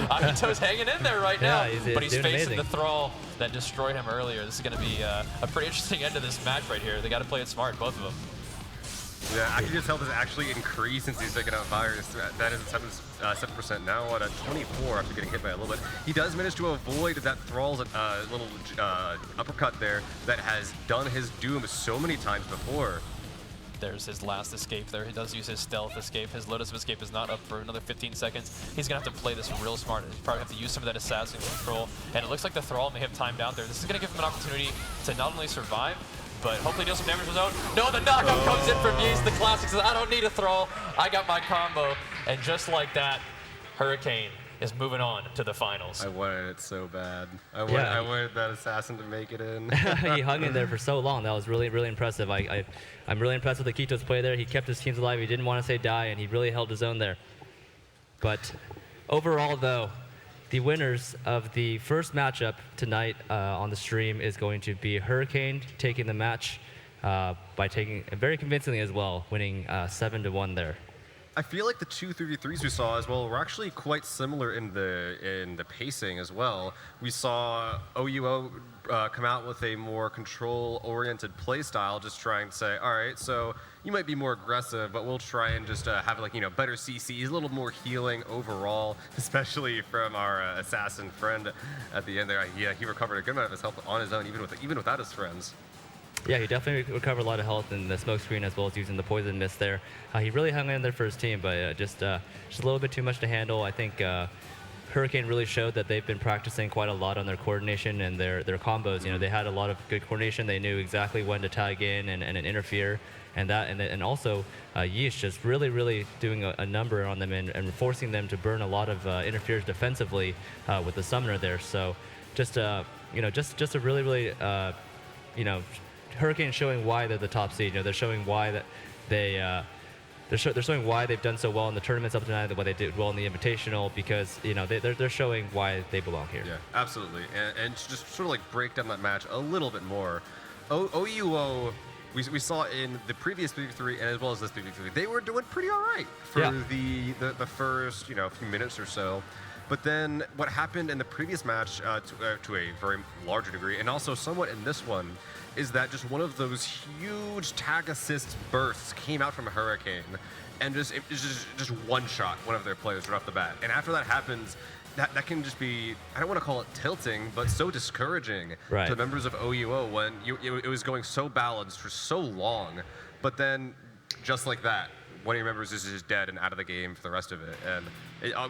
Akito's hanging in there right now, but he's facing amazing. the Thrall that destroyed him earlier. This is gonna be a pretty interesting end to this match right here. They gotta play it smart, both of them. Yeah, Akito's health has actually increased since he's taken out Virus. That is 7% now at 24 after getting hit by a little bit. He does manage to avoid that Thrall's little uppercut there that has done his doom so many times before. There's his last escape there. He does use his stealth escape. His Lotus of Escape is not up for another 15 seconds. He's going to have to play this real smart. He's probably have to use some of that assassin control. And it looks like the Thrall may have timed out there. This is going to give him an opportunity to not only survive, but hopefully deal some damage of his own. No, the knockup comes in from Yeast. The classic says, I don't need a Thrall. I got my combo. And just like that, Hurricane is moving on to the finals. I wanted it so bad. I wanted that assassin to make it in. He hung in there for so long. That was really, really impressive. I'm really impressed with Akito's play there. He kept his teams alive. He didn't want to say die, and he really held his own there. But overall, though, the winners of the first matchup tonight on the stream is going to be Hurricane taking the match by taking very convincingly as well, winning 7-1 there. I feel like the 2 3v3s we saw as well were actually quite similar in the pacing as well. We saw OUO come out with a more control-oriented play style, just trying to say, all right, so you might be more aggressive, but we'll try and just have better CCs, a little more healing overall, especially from our assassin friend at the end there. Yeah, he recovered a good amount of his health on his own, even without his friends. Yeah, he definitely recovered a lot of health in the smoke screen as well as using the poison mist there. He really hung in there for his team, but just a little bit too much to handle. I think Hurricane really showed that they've been practicing quite a lot on their coordination and their combos. They had a lot of good coordination. They knew exactly when to tag in and interfere, and also Yeast just really doing a number on them and forcing them to burn a lot of interferes defensively with the summoner there. So just a really Hurricane showing why they're the top seed. They're showing why that they're showing why they've done so well in the tournaments up to tonight, why they did well in the Invitational, because they're showing why they belong here. Yeah, absolutely. And to just sort of like break down that match a little bit more, OUO, we saw in the previous 3v3 and as well as this 3v3, they were doing pretty all right for the first few minutes or so. But then what happened in the previous match to a very larger degree, and also somewhat in this one, is that just one of those huge tag assist bursts came out from Hurricane and just one-shot one of their players right off the bat. And after that happens, that can just be, I don't want to call it tilting, but so discouraging to the members of OUO when it was going so balanced for so long. But then, just like that, one of your members is just dead and out of the game for the rest of it. And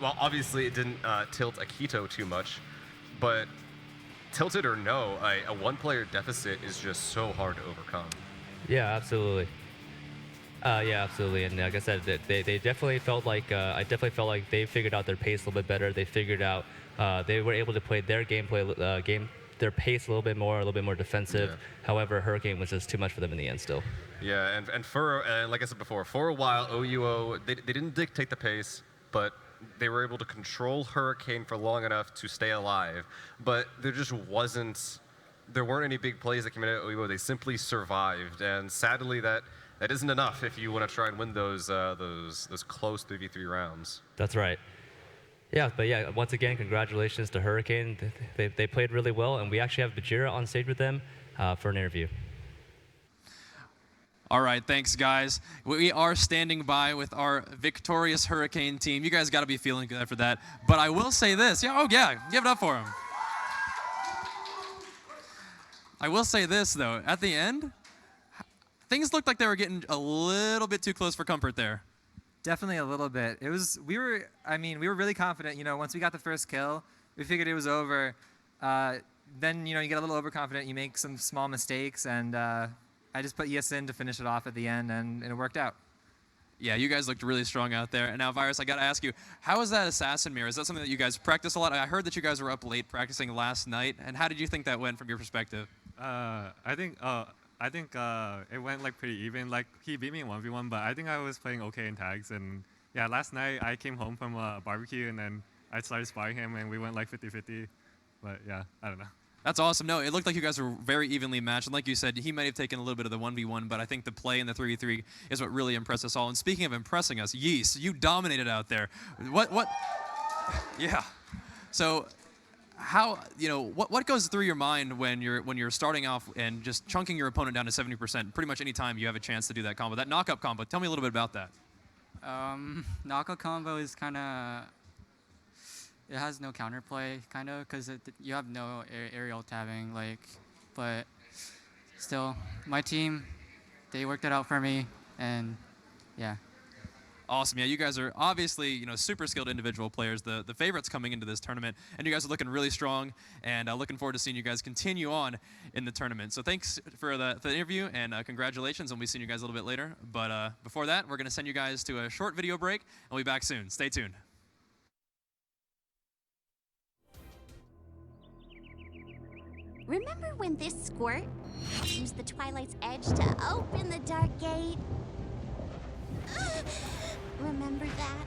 well, obviously it didn't tilt Akito too much, but tilted or no, a one-player deficit is just so hard to overcome. Yeah, absolutely. And like I said, they definitely felt like I definitely felt like they figured out their pace a little bit better. They figured out they were able to play their their pace a little bit more defensive. Yeah. However, Hurricane was just too much for them in the end still. Yeah, and for like I said before, for a while OUO they didn't dictate the pace, but they were able to control Hurricane for long enough to stay alive. But there weren't any big plays that came out of OUO. They simply survived, and sadly that isn't enough if you want to try and win those close 3v3 rounds. That's right. Yeah, but yeah, once again, congratulations to Hurricane. They played really well, and we actually have Bajira on stage with them for an interview. All right, thanks, guys. We are standing by with our victorious Hurricane team. You guys got to be feeling good after that. But I will say this. Yeah, oh, yeah, give it up for them. I will say this, though. At the end, things looked like they were getting a little bit too close for comfort there. Definitely a little bit. We were really confident. Once we got the first kill, we figured it was over. Then, you get a little overconfident. You make some small mistakes, and I just put Yes in to finish it off at the end, and it worked out. Yeah, you guys looked really strong out there. And now, Virus, I got to ask you, how is that assassin mirror? Is that something that you guys practice a lot? I heard that you guys were up late practicing last night. And how did you think that went from your perspective? I think it went like pretty even. Like he beat me in 1v1, but I think I was playing okay in tags. And yeah, last night I came home from a barbecue and then I started sparring him and we went like 50-50. But yeah, I don't know. That's awesome. No, it looked like you guys were very evenly matched. And like you said, he might have taken a little bit of the 1v1, but I think the play in the 3v3 is what really impressed us all. And speaking of impressing us, Yeast, you dominated out there. What? Yeah. So how, what goes through your mind when you're starting off and just chunking your opponent down to 70% pretty much any time you have a chance to do that combo, that knockup combo? Tell me a little bit about that. Knockout combo is kind of, it has no counterplay, kind of, because you have no aerial tabbing, but still, my team, they worked it out for me, and yeah. Awesome. Yeah, you guys are obviously, super skilled individual players, the favorites coming into this tournament, and you guys are looking really strong, and looking forward to seeing you guys continue on in the tournament. So thanks for the interview, and congratulations, and we'll be seeing you guys a little bit later. But before that, we're going to send you guys to a short video break, and we'll be back soon. Stay tuned. Remember when this squirt used the Twilight's edge to open the dark gate? Remember that?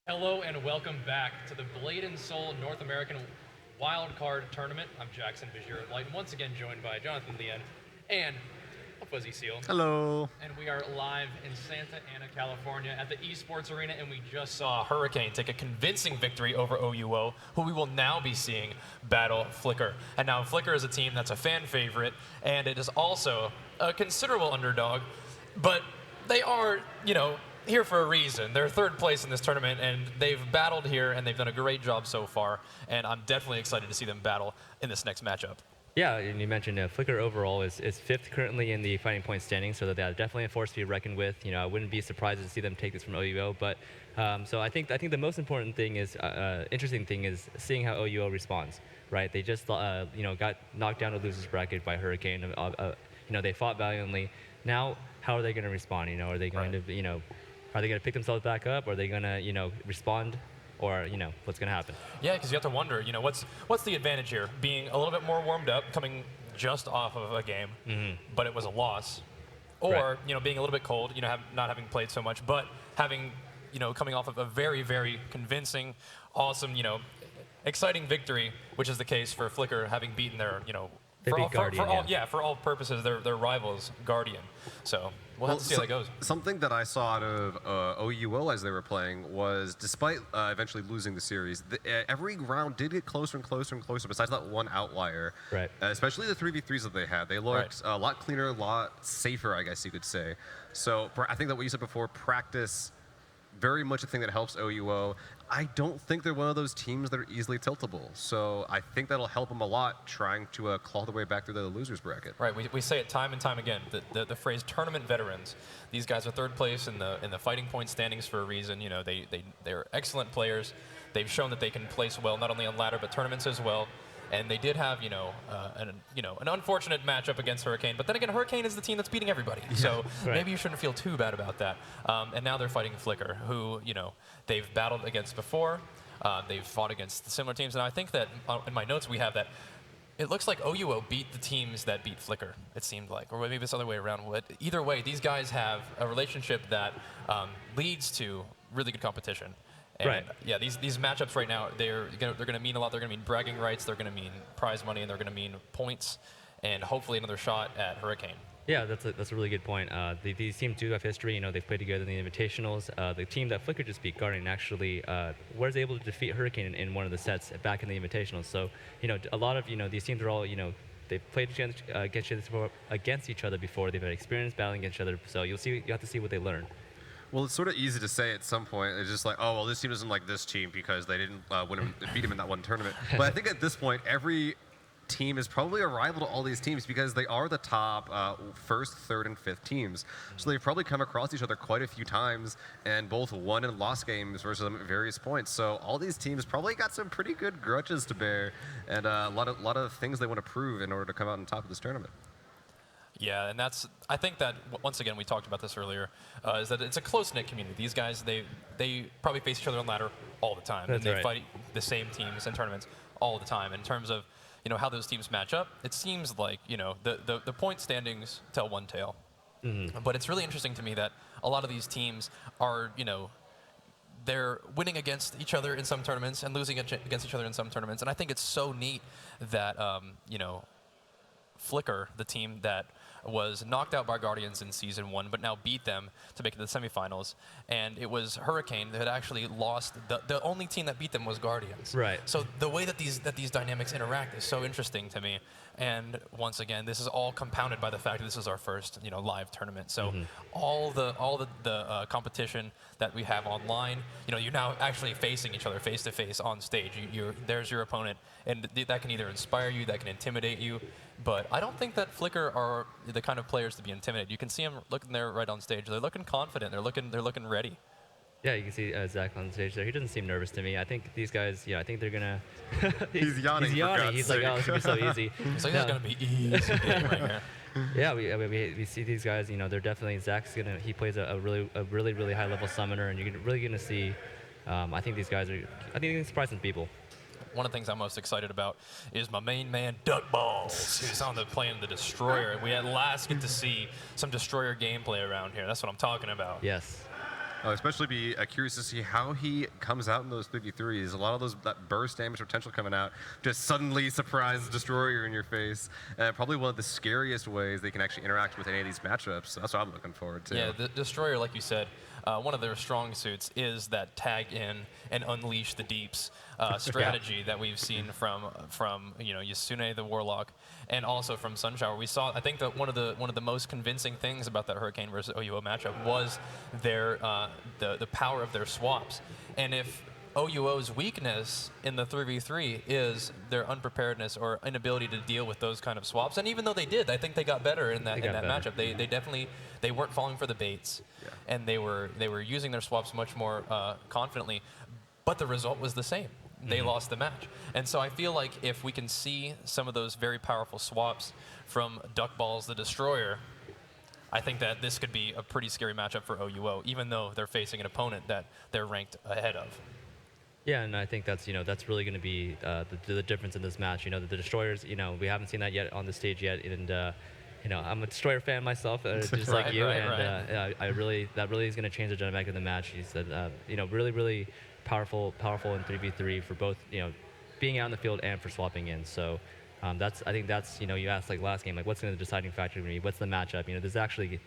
Hello and welcome back to the Blade and Soul North American Wildcard Tournament. I'm Jackson Vizier of Light, and once again joined by Jonathan Lien and Fuzzy Seal. Hello. And we are live in Santa Ana, California at the Esports Arena, and we just saw Hurricane take a convincing victory over OUO, who we will now be seeing battle Flicker. And now Flicker is a team that's a fan favorite, and it is also a considerable underdog, but they are, here for a reason. They're third place in this tournament, and they've battled here, and they've done a great job so far, and I'm definitely excited to see them battle in this next matchup. Yeah, and you mentioned Flicker overall is fifth currently in the fighting point standing, so they're definitely a force to be reckoned with. I wouldn't be surprised to see them take this from OUO, but so I think the most important thing is, interesting thing is seeing how OUO responds, right? They just got knocked down to losers bracket by Hurricane. They fought valiantly. Now, how are they going to respond? Are they going to, are they going to pick themselves back up? Or are they going to, respond? Or, what's going to happen? Yeah, because you have to wonder, what's the advantage here? Being a little bit more warmed up, coming just off of a game, but it was a loss. Or, being a little bit cold, not having played so much, but having, coming off of a very, very convincing, awesome, exciting victory, which is the case for Flicker, having beaten their, They beat Guardian, for all purposes, their rivals, Guardian. So we'll have to see how that goes. Something that I saw out of OUO as they were playing was, despite eventually losing the series, every round did get closer and closer and closer, besides that one outlier. Right. Especially the 3v3s that they had. They looked a lot cleaner, a lot safer, I guess you could say. So I think that what you said before, practice, very much a thing that helps OUO. I don't think they're one of those teams that are easily tiltable. So I think that'll help them a lot trying to claw their way back through the losers bracket. Right, we say it time and time again, the phrase tournament veterans. These guys are third place in the fighting point standings for a reason. They're excellent players. They've shown that they can place well, not only on ladder, but tournaments as well. And they did have, an unfortunate matchup against Hurricane. But then again, Hurricane is the team that's beating everybody. So maybe you shouldn't feel too bad about that. And now they're fighting Flicker, who, they've battled against before. They've fought against similar teams. And I think that in my notes we have that it looks like OUO beat the teams that beat Flicker, it seemed like. Or maybe it's the other way around. But either way, these guys have a relationship that leads to really good competition. And yeah, these matchups right now, they're going to mean a lot. They're going to mean bragging rights. They're going to mean prize money, and they're going to mean points, and hopefully another shot at Hurricane. Yeah, that's a really good point. These teams do have history. They've played together in the Invitationals. The team that Flicker just beat, Guardian, actually was able to defeat Hurricane in one of the sets back in the Invitationals. So, a lot of these teams are all they've played against each other before. They've had experience battling against each other. So you have to see what they learn. Well, it's sort of easy to say at some point. It's just like, oh, well, this team doesn't like this team because they didn't beat him in that one tournament. But I think at this point, every team is probably a rival to all these teams because they are the top first, third, and fifth teams. So they've probably come across each other quite a few times and both won and lost games versus them at various points. So all these teams probably got some pretty good grudges to bear and a lot of things they want to prove in order to come out on top of this tournament. Yeah, and I think that, once again, we talked about this earlier, is that it's a close-knit community. These guys, they probably face each other on ladder all the time. That's and they fight the same teams in tournaments all the time. In terms of, how those teams match up, it seems like, the point standings tell one tale. But it's really interesting to me that a lot of these teams are, they're winning against each other in some tournaments and losing against each other in some tournaments. And I think it's so neat that, Flicker, the team that was knocked out by Guardians in Season 1, but now beat them to make it to the semifinals. And it was Hurricane that had actually lost. The only team that beat them was Guardians. Right. So the way that these dynamics interact is so interesting to me. And once again, this is all compounded by the fact that this is our first, live tournament. So all the competition that we have online, you're now actually facing each other face to face on stage. There's your opponent, and that can either inspire you, that can intimidate you. But I don't think that Flicker are the kind of players to be intimidated. You can see them looking there right on stage. They're looking confident. They're looking ready. Yeah, you can see Zach on stage there. He doesn't seem nervous to me. I think these guys, I think they're going to... He's yawning. He's yawning. He's like, oh, this is going to be so easy. He's like, this is going to be easy game right here. Yeah, we see these guys, they're definitely, he plays a really high level summoner, and you're really going to see, I think these guys they can surprise some people. One of the things I'm most excited about is my main man, Duck Balls, who's on playing the Destroyer. And we at last get to see some Destroyer gameplay around here. That's what I'm talking about. Yes. I'll especially be curious to see how he comes out in those 3v3s. A lot of that burst damage potential coming out, just suddenly surprise Destroyer in your face. Probably one of the scariest ways they can actually interact with any of these matchups. So that's what I'm looking forward to. Yeah, the Destroyer, like you said, one of their strong suits is that tag in and unleash the deeps strategy that we've seen from Yasune the Warlock, and also from Sunshower. We saw, I think that one of the most convincing things about that Hurricane versus OUO matchup was their the power of their swaps. And if OUO's weakness in the 3v3 is their unpreparedness or inability to deal with those kind of swaps, and even though they did, I think they got better in that matchup. They definitely weren't falling for the baits, and they were using their swaps much more confidently. But the result was the same. They lost the match. And so I feel like if we can see some of those very powerful swaps from Duckballs the Destroyer, I think that this could be a pretty scary matchup for OUO, even though they're facing an opponent that they're ranked ahead of. Yeah, and I think that's that's really going to be the difference in this match. The Destroyers, we haven't seen that yet on the stage yet, and I'm a Destroyer fan myself, just like you, and that really is going to change the dynamic of the match. He said, really powerful in 3v3 for both being out in the field and for swapping in. So I think that's you asked like last game, like what's going to the deciding factor going to be? What's the matchup? There's actually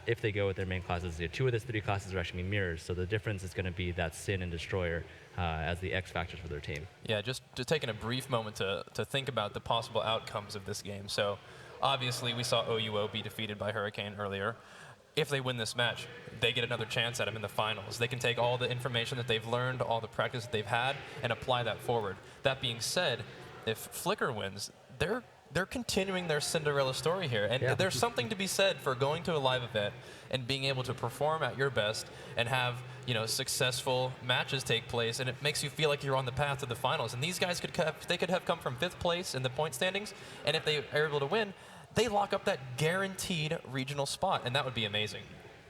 if they go with their main classes, 2 of the 3 classes are actually mirrors. So the difference is going to be that Sin and Destroyer as the X factors for their team. Yeah, just taking a brief moment to think about the possible outcomes of this game. So obviously we saw OUO be defeated by Hurricane earlier. If they win this match, they get another chance at him in the finals. They can take all the information that they've learned, all the practice that they've had, and apply that forward. That being said, if Flicker wins, they're continuing their Cinderella story here. And there's something to be said for going to a live event and being able to perform at your best and have successful matches take place, and it makes you feel like you're on the path to the finals. And these guys could have come from 5th place in the point standings, and if they are able to win, they lock up that guaranteed regional spot, and that would be amazing.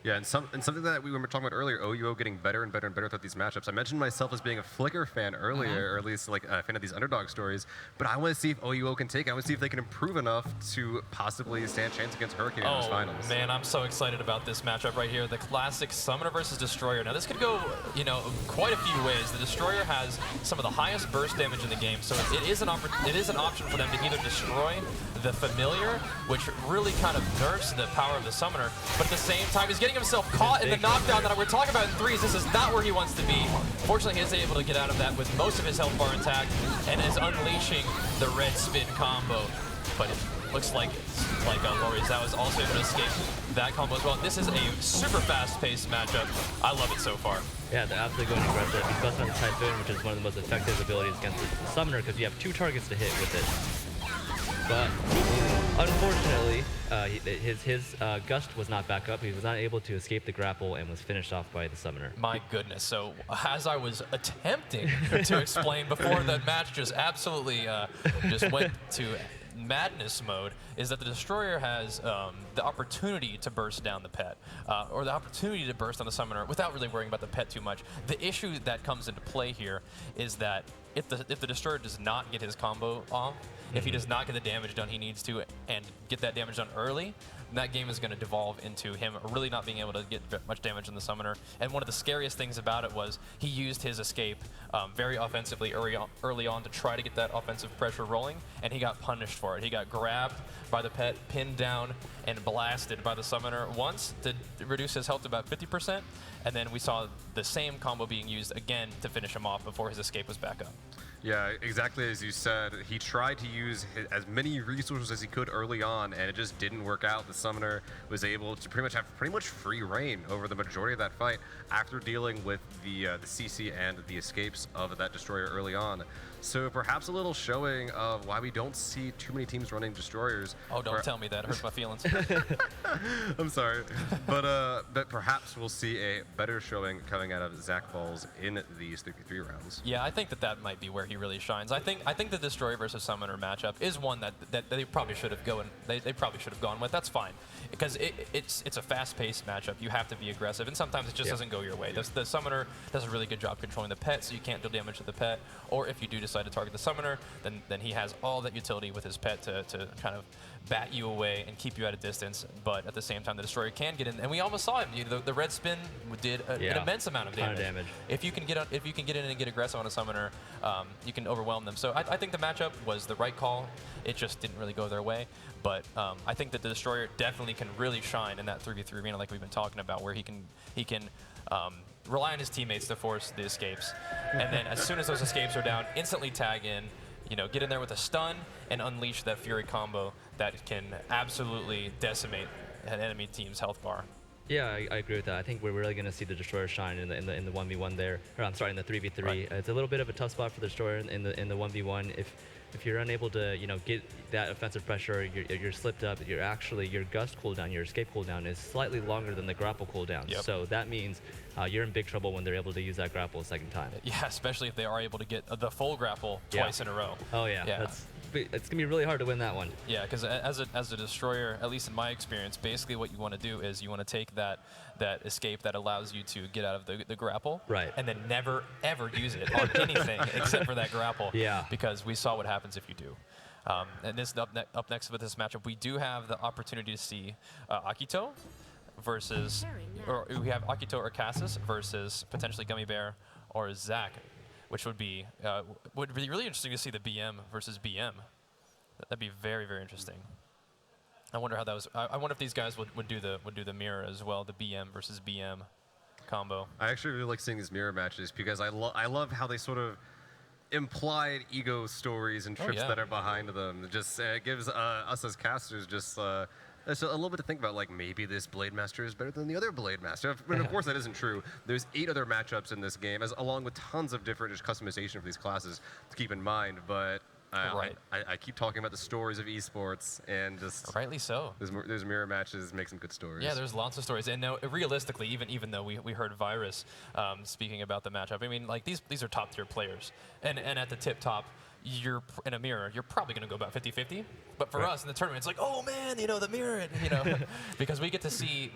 Yeah, and something that we were talking about earlier, OUO getting better and better and better throughout these matchups. I mentioned myself as being a Flicker fan earlier, or at least like a fan of these underdog stories. But I want to see if OUO can take it. I want to see if they can improve enough to possibly stand a chance against Hurricane in those finals. Oh man, I'm so excited about this matchup right here. The classic Summoner versus Destroyer. Now this could go, quite a few ways. The Destroyer has some of the highest burst damage in the game, so it is an option for them to either destroy the Familiar, which really kind of nerfs the power of the Summoner, but at the same time, he's getting himself caught in the knockdown that we're talking about in 3s. This is not where he wants to be. Fortunately, he is able to get out of that with most of his health bar intact and is unleashing the red spin combo. But it looks like Lorizawa is also able to escape that combo as well. This is a super fast-paced matchup. I love it so far. Yeah, they're absolutely going aggressive. He's busting on the Typhoon, which is one of the most effective abilities against the Summoner because you have 2 targets to hit with it. But unfortunately, his gust was not back up. He was not able to escape the grapple and was finished off by the Summoner. My goodness. So as I was attempting to explain before the match just absolutely just went to madness mode, is that the Destroyer has the opportunity to burst down the pet, or the opportunity to burst on the Summoner without really worrying about the pet too much. The issue that comes into play here is that if the Destroyer does not get his combo off, if he does not get the damage done he needs to and get that damage done early, that game is going to devolve into him really not being able to get much damage on the Summoner. And one of the scariest things about it was he used his escape very offensively early on to try to get that offensive pressure rolling, and he got punished for it. He got grabbed by the pet, pinned down, and blasted by the Summoner once to reduce his health to about 50%, and then we saw the same combo being used again to finish him off before his escape was back up. Yeah, exactly as you said. He tried to use as many resources as he could early on, and it just didn't work out. The Summoner was able to pretty much free reign over the majority of that fight after dealing with the CC and the escapes of that Destroyer early on. So perhaps a little showing of why we don't see too many teams running Destroyers. Oh, don't tell me that. It hurts my feelings. I'm sorry. But perhaps we'll see a better showing coming out of Zach Balls in these 3v3 rounds. Yeah, I think that might be where he really shines. I think the Destroyer versus Summoner matchup is one that they probably should have gone with. That's fine, because it's a fast-paced matchup. You have to be aggressive, and sometimes it just doesn't go your way. The Summoner does a really good job controlling the pet, so you can't deal damage to the pet. Or if you do decide decide to target the summoner, then he has all that utility with his pet to kind of bat you away and keep you at a distance. But at the same time, the destroyer can get in, and we almost saw him. The red spin did an immense amount of damage. If you can get in and get aggressive on a summoner, you can overwhelm them. So I think the matchup was the right call. It just didn't really go their way. But I think that the destroyer definitely can really shine in that 3v3 arena, like we've been talking about, where he can rely on his teammates to force the escapes, and then as soon as those escapes are down, instantly tag in, get in there with a stun and unleash that Fury combo that can absolutely decimate an enemy team's health bar. Yeah, I agree with that. I think we're really going to see the destroyer shine in the 1v1 there. Or I'm sorry, in the 3v3. Right. It's a little bit of a tough spot for the destroyer in the 1v1. If you're unable to get that offensive pressure, you're slipped up. Your gust cooldown, your escape cooldown is slightly longer than the grapple cooldown. Yep. So that means you're in big trouble when they're able to use that grapple a second time. Yeah, especially if they are able to get the full grapple twice in a row. Oh yeah. It's gonna be really hard to win that one. Yeah, because as a destroyer, at least in my experience, basically what you want to do is you want to take that escape that allows you to get out of the grapple, right, and then never ever use it on anything except for that grapple. Yeah. Because we saw what happens if you do. And this up next with this matchup, we do have the opportunity to see Akito versus, or we have Akito or Cassis versus potentially Gummy Bear or Zach, which would be really interesting to see the BM versus BM. That'd be very, very interesting. I wonder how that was. I wonder if these guys would do the mirror as well, the BM versus BM combo. I actually really like seeing these mirror matches because I love how they sort of implied ego stories and trips that are behind them. It just gives us as casters just a little bit to think about, like maybe this Blade Master is better than the other Blade Master. But of course that isn't true. There's 8 other matchups in this game, along with tons of different just customization for these classes to keep in mind. But I keep talking about the stories of esports, and just rightly so. Those mirror matches make some good stories. Yeah, there's lots of stories, and now realistically, even though we heard Virus speaking about the matchup, I mean, like these are top tier players, and at the tip top, you're in a mirror, you're probably going to go about 50-50. But for us in the tournament, it's like, oh man, the mirror, because we get to see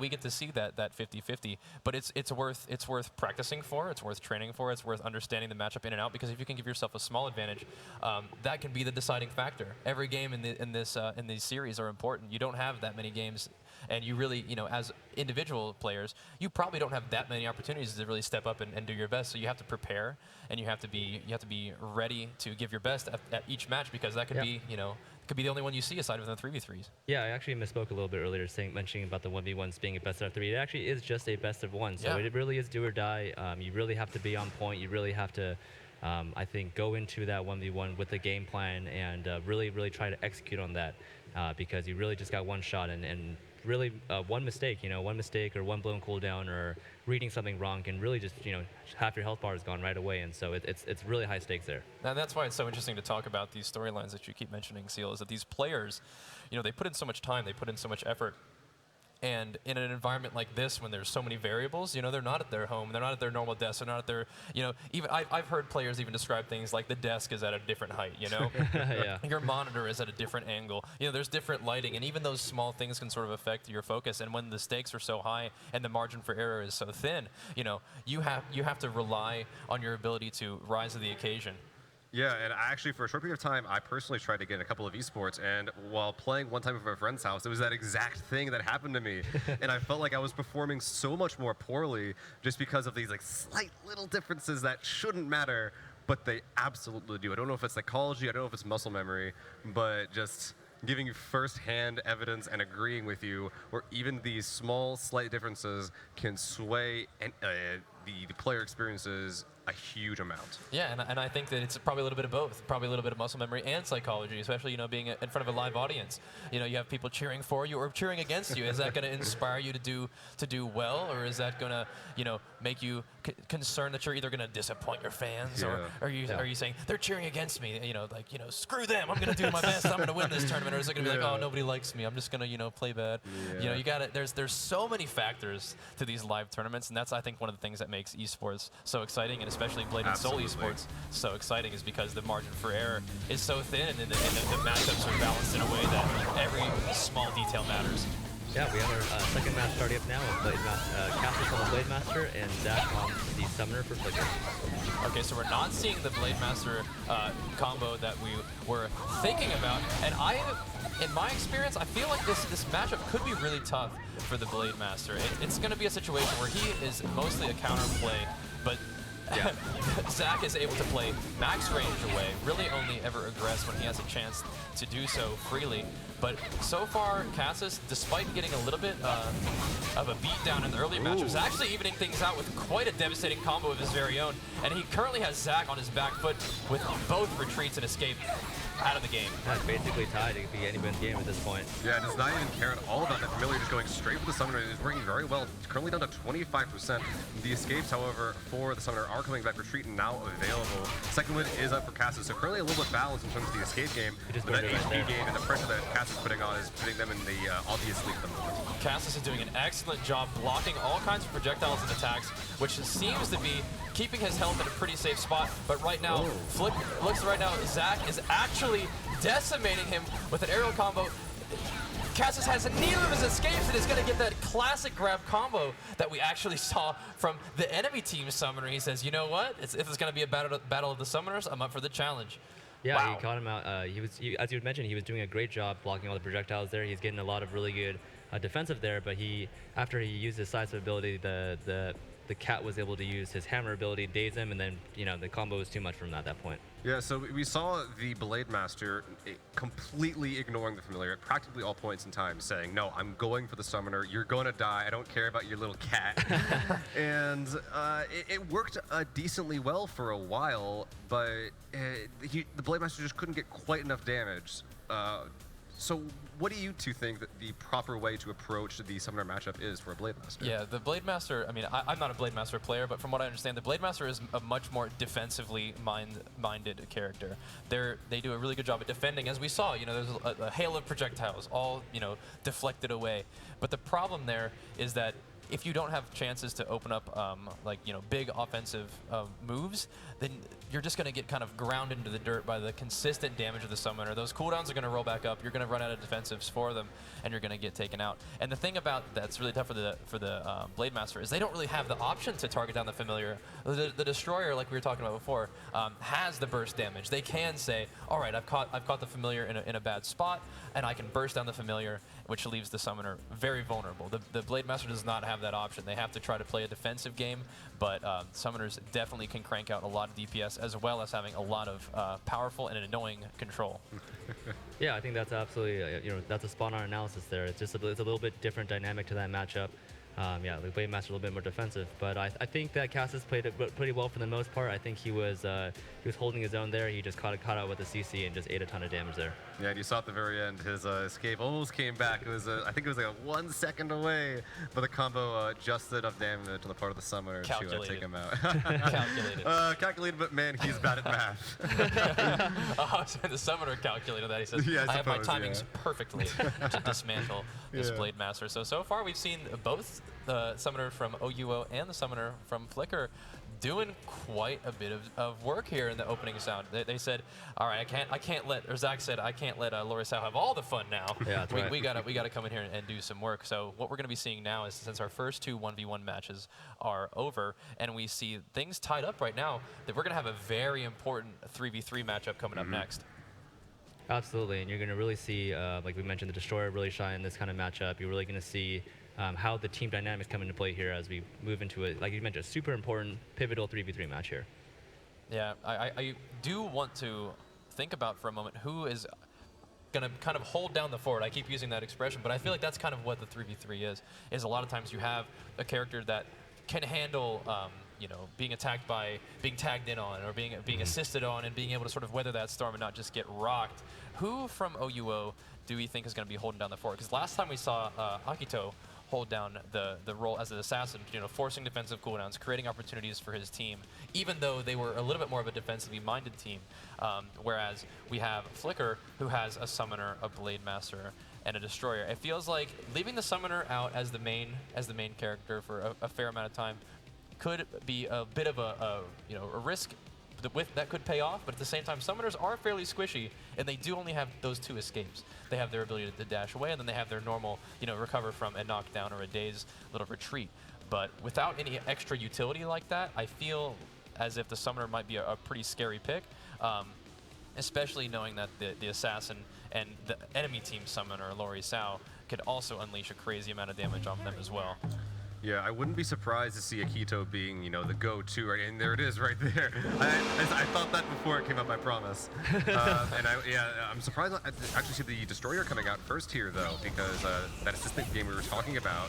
that 50-50. But it's worth practicing for, it's worth training for, it's worth understanding the matchup in and out. Because if you can give yourself a small advantage, that can be the deciding factor. Every game in these series are important. You don't have that many games. And you really, as individual players, you probably don't have that many opportunities to really step up and do your best. So you have to prepare, and you have to be ready to give your best at each match, because that could be, could be the only one you see aside from the 3v3s. Yeah, I actually misspoke a little bit earlier, mentioning about the 1v1s being a best out of 3. It actually is just a best of 1, so it really is do or die. You really have to be on point. You really have to, I think, go into that 1v1 with a game plan and really try to execute on that, because you really just got one shot, and really one mistake or one blown cooldown or reading something wrong can really just, half your health bar is gone right away. And so it's really high stakes there. And that's why it's so interesting to talk about these storylines that you keep mentioning, Seal, is that these players, they put in so much time, they put in so much effort. And in an environment like this, when there's so many variables, they're not at their home, they're not at their normal desk, they're not at their, even I've heard players even describe things like the desk is at a different height, Yeah. Your monitor is at a different angle. There's different lighting, and even those small things can sort of affect your focus. And when the stakes are so high and the margin for error is so thin, you have to rely on your ability to rise to the occasion. Yeah, and actually, for a short period of time, I personally tried to get in a couple of esports, and while playing one time at my friend's house, it was that exact thing that happened to me. And I felt like I was performing so much more poorly just because of these slight little differences that shouldn't matter, but they absolutely do. I don't know if it's psychology, I don't know if it's muscle memory, but just giving you first-hand evidence and agreeing with you, or even these small, slight differences can sway the player experiences a huge amount. Yeah, and I think that it's probably a little bit of both. Probably a little bit of muscle memory and psychology, especially, being in front of a live audience. You have people cheering for you or cheering against you. Is that going to inspire you to do well, or is that going to, make you concerned that you're either going to disappoint your fans, or are you saying they're cheering against me? Screw them. I'm going to do my best. I'm going to win this tournament. Or is it going to be like, oh, nobody likes me. I'm just going to, play bad. Yeah. You got it. There's so many factors to these live tournaments, and that's, I think, one of the things that makes esports so exciting, and especially Blade and Soul esports so exciting, is because the margin for error is so thin, and the matchups are balanced in a way that every small detail matters. Yeah, we have our second match starting up now with Cassis on the Blade Master and Zach on the Summoner for Flicker. Okay, so we're not seeing the Blade Master combo that we were thinking about, and in my experience, I feel like this matchup could be really tough for the Blade Master. It's going to be a situation where he is mostly a counter play, but Yeah. Zach is able to play max range away, really only ever aggress when he has a chance to do so freely. But so far, Cassis, despite getting a little bit of a beatdown in the early match, was actually evening things out with quite a devastating combo of his very own. And he currently has Zach on his back foot with both retreats and escape out of the game. That's basically tied. It could be anyone's game at this point. Yeah, does not even care at all about that Familiar, just going straight for the Summoner. It is working very well. It's currently down to 25%. The escapes, however, for the Summoner are coming back. Retreat now available. Second win is up for Cassis, so currently a little bit balanced in terms of the escape game. just But that went right HP there. game and the pressure that Cassis is putting on is putting them in the obvious lead at the moment. Cassis is doing an excellent job blocking all kinds of projectiles and attacks, which seems to be keeping his health in a pretty safe spot. But right now, Flip looks right now, Zach is actually decimating him with an aerial combo. Cassis has neither of his escapes and is going to get that classic grab combo that we actually saw from the enemy team Summoner. He says, you know what? If it's going to be a battle of the Summoners, I'm up for the challenge. Yeah, Wow. he caught him out. As you had mentioned, he was doing a great job blocking all the projectiles there. He's getting a lot of really good defensive there, but after he used his sidestep ability, the cat was able to use his hammer ability, daze him, and then the combo was too much for him at that point. Yeah, so we saw the Blade Master completely ignoring the Familiar at practically all points in time, saying, no, I'm going for the Summoner, you're going to die, I don't care about your little cat. And it worked decently well for a while, but the Blade Master just couldn't get quite enough damage. So what do you two think that the proper way to approach the Summoner matchup is for a Blade Master? Yeah, the Blade Master, I mean, I'm not a Blade Master player, but from what I understand, the Blade Master is a much more defensively minded character. They do a really good job at defending, as we saw. There's a hail of projectiles, all, deflected away. But the problem there is that if you don't have chances to open up, big offensive moves, then you're just going to get kind of ground into the dirt by the consistent damage of the Summoner. Those cooldowns are going to roll back up. You're going to run out of defensives for them, and you're going to get taken out. And the thing about that's really tough for the Blade Master is they don't really have the option to target down the Familiar. The Destroyer, like we were talking about before, has the burst damage. They can say, all right, I've caught the Familiar in a bad spot, and I can burst down the Familiar, which leaves the Summoner very vulnerable. The Blade Master does not have that option. They have to try to play a defensive game, but Summoners definitely can crank out a lot of DPS as well as having a lot of powerful and annoying control. Yeah, I think that's absolutely, that's a spot-on analysis there. It's just it's a little bit different dynamic to that matchup. Yeah, the Blade Master a little bit more defensive, but I think that Cassis played it pretty well for the most part. I think he was holding his own there. He just caught out with the CC and just ate a ton of damage there. Yeah, and you saw at the very end, his escape almost came back. It was, I think it was like 1 second away, but the combo just enough damage on the part of the Summoner to take him out. Calculated. Calculated, but man, he's bad at math. So the Summoner calculated that. He says, Yeah, I have my suppose, timings perfectly to dismantle this Blade Master. So far we've seen both the Summoner from OUO and the Summoner from Flicker doing quite a bit of work here in the opening sound. They said, all right, Zach said, I can't let Lorisao have all the fun now. Yeah, that's right. we gotta come in here and do some work. So what we're gonna be seeing now is, since our first two 1v1 matches are over and we see things tied up right now, that we're gonna have a very important 3v3 matchup coming up next. Absolutely, and you're going to really see, like we mentioned, the Destroyer really shine in this kind of matchup. You're really going to see how the team dynamics come into play here as we move into it. Like you mentioned, a super important, pivotal 3v3 match here. Yeah, I do want to think about for a moment who is going to kind of hold down the fort. I keep using that expression, but I feel like that's kind of what the 3v3 is a lot of times you have a character that can handle being attacked by being tagged in on or being assisted on and being able to sort of weather that storm and not just get rocked. Who from OUO do we think is going to be holding down the fort? Because last time we saw Akito hold down the role as an assassin, forcing defensive cooldowns, creating opportunities for his team, even though they were a little bit more of a defensively minded team. Whereas we have Flicker, who has a Summoner, a Blade Master, and a Destroyer. It feels like leaving the Summoner out as the main character for a fair amount of time could be a bit of a risk that could pay off, but at the same time, Summoners are fairly squishy, and they do only have those two escapes. They have their ability to dash away, and then they have their normal, recover from a knockdown or a daze little retreat. But without any extra utility like that, I feel as if the Summoner might be a pretty scary pick, especially knowing that the Assassin and the enemy team Summoner, Lori Sao, could also unleash a crazy amount of damage on them as well. Yeah, I wouldn't be surprised to see Akito being, the go-to, right? And there it is, right there. I thought that before it came up, I promise. I'm surprised to actually see the Destroyer coming out first here, though, because that assistant game we were talking about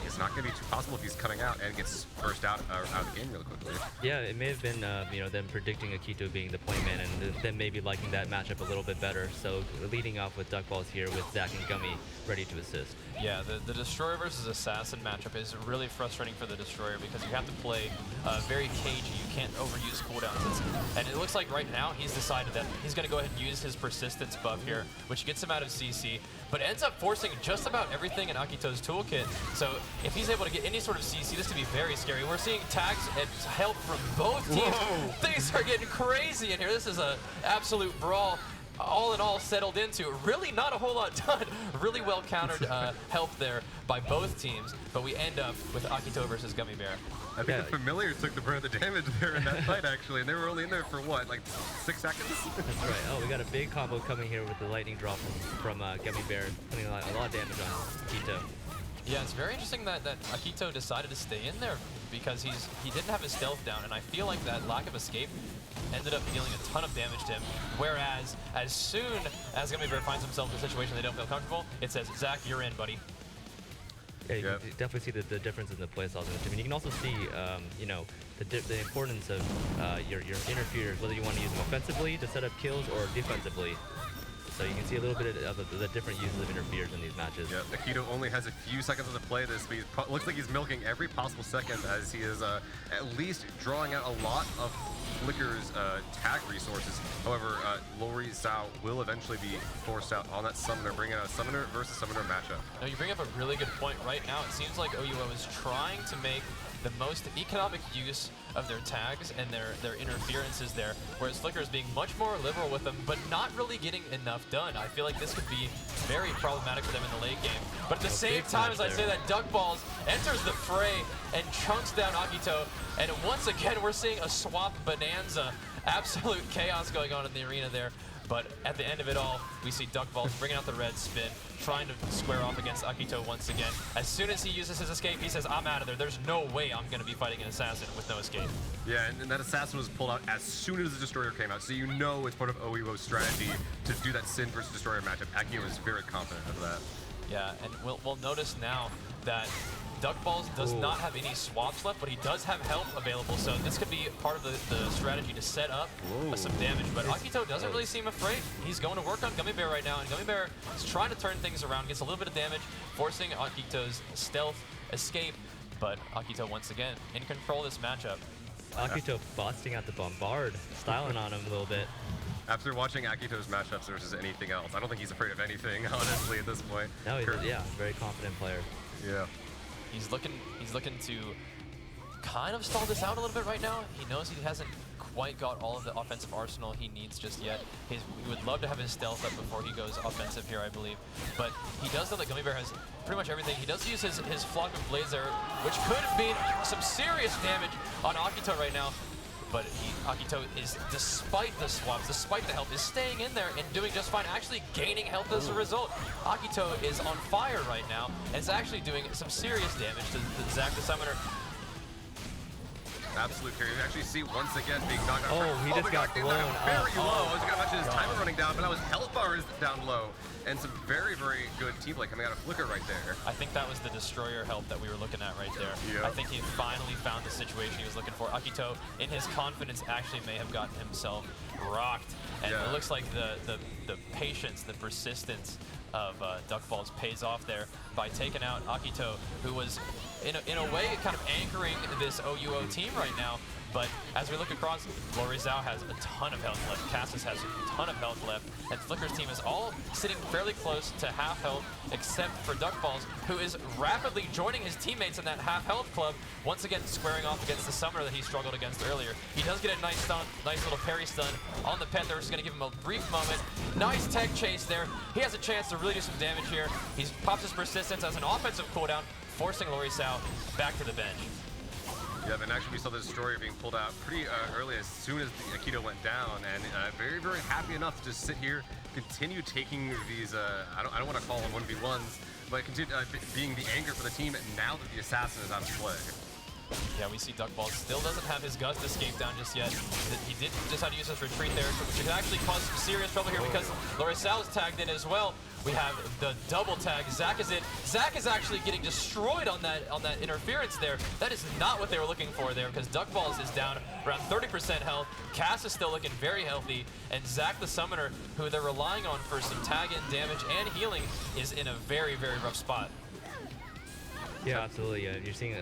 is not going to be too possible if he's coming out and gets first out of the game really quickly. Yeah, it may have been, them predicting Akito being the playman and them maybe liking that matchup a little bit better. So leading off with Duck Balls here with Zach and Gummy ready to assist. Yeah, the Destroyer versus Assassin matchup is really frustrating for the Destroyer because you have to play very cagey. You can't overuse cooldowns. And it looks like right now he's decided that he's going to go ahead and use his persistence buff here, which gets him out of CC, but ends up forcing just about everything in Akito's toolkit. So if he's able to get any sort of CC, this could be very scary. We're seeing tags and help from both teams. Whoa. Things are getting crazy in here. This is an absolute brawl. All in all settled into. Really not a whole lot done. Really well countered help there by both teams, but we end up with Akito versus Gummy Bear. I think the Familiar took the brunt of the damage there in that fight, actually, and they were only in there for what, like 6 seconds? That's right. Oh, we got a big combo coming here with the lightning drop from Gummy Bear, putting a lot of damage on Akito. Yeah, it's very interesting that Akito decided to stay in there because he didn't have his stealth down, and I feel like that lack of escape ended up dealing a ton of damage to him, whereas as soon as Gummy Bear finds himself in a situation they don't feel comfortable, it says, Zach, you're in, buddy. Yeah, you can definitely see the difference in the play styles in the team. And you can also see, the importance of your interferers, whether you want to use them offensively to set up kills or defensively. So you can see a little bit of the different uses of interferers in these matches. Yeah, Akito only has a few seconds to play this, but he looks like he's milking every possible second as he is at least drawing out a lot of Flicker's tag resources. However, Lori Sao will eventually be forced out on that Summoner, bringing out a Summoner versus Summoner matchup. Now, you bring up a really good point. Right now, it seems like OUO is trying to make the most economic use of their tags and their interferences there, whereas Flicker is being much more liberal with them, but not really getting enough done. I feel like this could be very problematic for them in the late game. But at the same time, as I say that, Duck Balls enters the fray and chunks down Akito, and once again, we're seeing a swap bonanza. Absolute chaos going on in the arena there. But at the end of it all, we see Duck Balls bringing out the red spin, trying to square off against Akito once again. As soon as he uses his escape, he says, I'm out of there. There's no way I'm going to be fighting an Assassin with no escape. Yeah, and that Assassin was pulled out as soon as the Destroyer came out, so you know it's part of OEWO's strategy to do that Sin versus Destroyer matchup. Akio was very confident of that. Yeah, and we'll notice now that Duck Balls does not have any swaps left, but he does have help available, so this could be part of the strategy to set up some damage. But Akito doesn't really seem afraid. He's going to work on Gummy Bear right now, and Gummy Bear is trying to turn things around, gets a little bit of damage, forcing Akito's stealth escape, but Akito once again in control of this matchup. Akito busting out the Bombard, styling on him a little bit. After watching Akito's matchups versus anything else, I don't think he's afraid of anything, honestly, at this point. No, he's a very confident player. Yeah. He's looking to kind of stall this out a little bit right now. He knows he hasn't quite got all of the offensive arsenal he needs just yet. He would love to have his stealth up before he goes offensive here, I believe. But he does know that Gummy Bear has pretty much everything. He does use his Flock of Blades there, which could mean some serious damage on Akito right now. But Akito is, despite the swaps, despite the help, is staying in there and doing just fine, actually gaining health as a result. Akito is on fire right now, and is actually doing some serious damage to Zach the Summoner. Absolute carry. You actually see once again being knocked out. Oh, he just got blown up. Very low. I was going to mention his timer running down, but now his health bar is down low. And some very, very good team play coming out of Flicker right there. I think that was the Destroyer help that we were looking at right there. Yep. I think he finally found the situation he was looking for. Akito, in his confidence, actually may have gotten himself rocked. And it looks like the patience, the persistence of Duck Balls pays off there by taking out Akito, who was, in a way, kind of anchoring this OUO team right now. But as we look across, Lori Zhao has a ton of health left, Cassis has a ton of health left, and Flicker's team is all sitting fairly close to half health, except for Duck Balls, who is rapidly joining his teammates in that half health club, once again squaring off against the Summoner that he struggled against earlier. He does get a nice stun, nice little parry stun on the Panther, which is going to give him a brief moment. Nice tech chase there. He has a chance to really do some damage here. He pops his persistence as an offensive cooldown, forcing Lorisao back to the bench. Yeah, and actually we saw the Destroyer being pulled out pretty early as soon as the Aikido went down, and very, very happy enough to just sit here, continue taking these, I don't want to call them 1v1s, but continue being the anchor for the team now that the Assassin is out of play. Yeah, we see Duckball still doesn't have his Gust escape down just yet. He did decide to use his retreat there, which could actually cause some serious trouble here because Lorisao is tagged in as well. We have the double tag. Zach is in. Zach is actually getting destroyed on that interference there. That is not what they were looking for there because Duckballs is down around 30% health. Cass is still looking very healthy, and Zach the Summoner, who they're relying on for some tag-in damage and healing, is in a very, very rough spot. Yeah, absolutely. You're seeing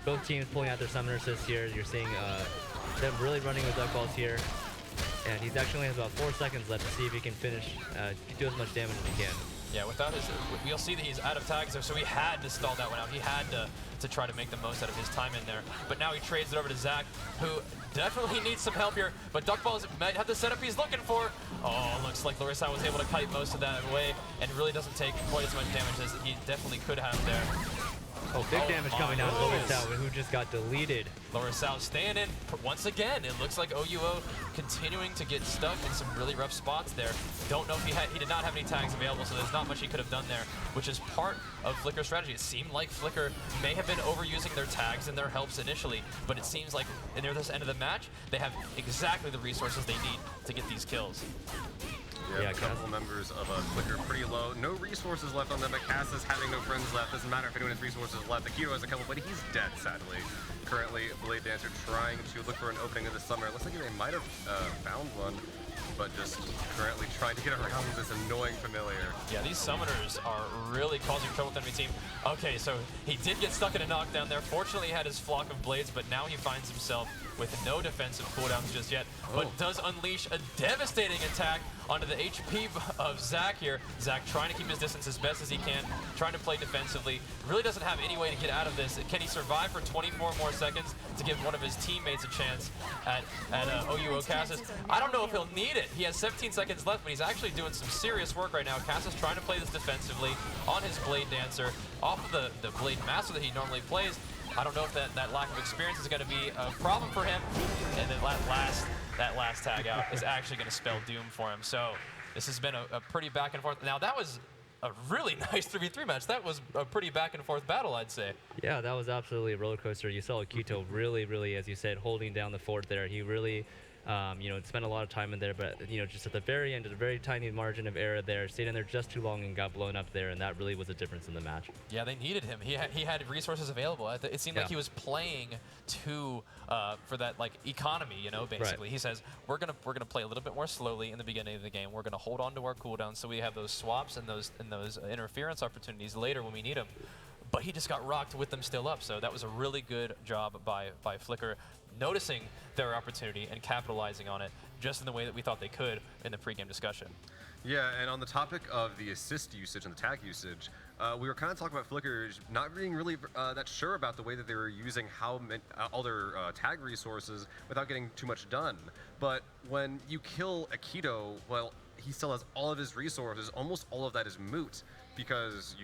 both teams pulling out their Summoner assists here. You're seeing them really running with Duckballs here. And he's actually has about 4 seconds left to see if he can finish, do as much damage as he can. Yeah, without his, you'll see that he's out of tags there, so he had to stall that one out. He had to try to make the most out of his time in there. But now he trades it over to Zach, who definitely needs some help here. But Duckballs might have the setup he's looking for. Oh, looks like Lorisao was able to kite most of that away and really doesn't take quite as much damage as he definitely could have there. Oh, big damage coming down to Lorisao, who just got deleted. Lorisao staying in once again. It looks like OUO continuing to get stuck in some really rough spots there. Don't know if he did not have any tags available, so there's not much he could have done there, which is part of Flicker's strategy. It seemed like Flicker may have been overusing their tags and their helps initially, but it seems like near this end of the match, they have exactly the resources they need to get these kills. Yeah, a couple members of Flicker pretty low. No resources left on them, but Cass is having no friends left. Doesn't matter if anyone has resources left. Akito has a couple, but he's dead, sadly. Currently, Blade Dancer trying to look for an opening in the summer. It looks like they might have found one, but just currently trying to get around this annoying familiar. Yeah, these summoners are really causing trouble with the enemy team. Okay, so he did get stuck in a knockdown there. Fortunately, he had his flock of blades, but now he finds himself with no defensive cooldowns just yet, but does unleash a devastating attack onto the HP of Zach here. Zach trying to keep his distance as best as he can, trying to play defensively. Really doesn't have any way to get out of this. Can he survive for 24 more seconds to give one of his teammates a chance at OUO Cassis? I don't know if he'll need it. He has 17 seconds left, but he's actually doing some serious work right now. Cassis trying to play this defensively on his Blade Dancer, off of the Blade Master that he normally plays. I don't know if that lack of experience is going to be a problem for him. And then that last tag out is actually going to spell doom for him. So this has been a pretty back and forth. Now that was a really nice 3v3 match. That was a pretty back and forth battle, I'd say. Yeah, that was absolutely a roller coaster. You saw Akito really, as you said, holding down the fort there. He really, spent a lot of time in there, but just at the very end, at a very tiny margin of error there, stayed in there just too long and got blown up there, and that really was a difference in the match. Yeah, they needed him. He had resources available. It seemed like he was playing for that economy, basically. Right. He says we're gonna play a little bit more slowly in the beginning of the game. We're gonna hold on to our cooldowns so we have those swaps and those interference opportunities later when we need them. But he just got rocked with them still up. So that was a really good job by Flicker, noticing their opportunity and capitalizing on it just in the way that we thought they could in the pregame discussion. Yeah, and on the topic of the assist usage and the tag usage, we were kind of talking about Flicker not being really that sure about the way that they were using all their tag resources without getting too much done. But when you kill Akito, well, he still has all of his resources. Almost all of that is moot because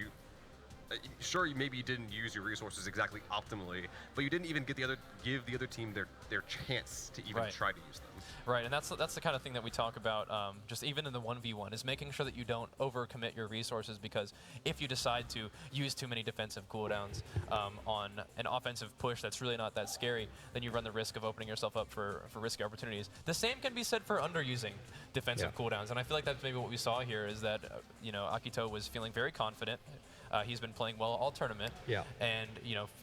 sure, maybe you didn't use your resources exactly optimally, but you didn't even give the other team their chance to even try to use them. Right, and that's the kind of thing that we talk about just even in the 1v1 is making sure that you don't overcommit your resources, because if you decide to use too many defensive cooldowns on an offensive push that's really not that scary, then you run the risk of opening yourself up for risky opportunities. The same can be said for underusing defensive cooldowns, and I feel like that's maybe what we saw here is that Akito was feeling very confident. He's been playing well all tournament, and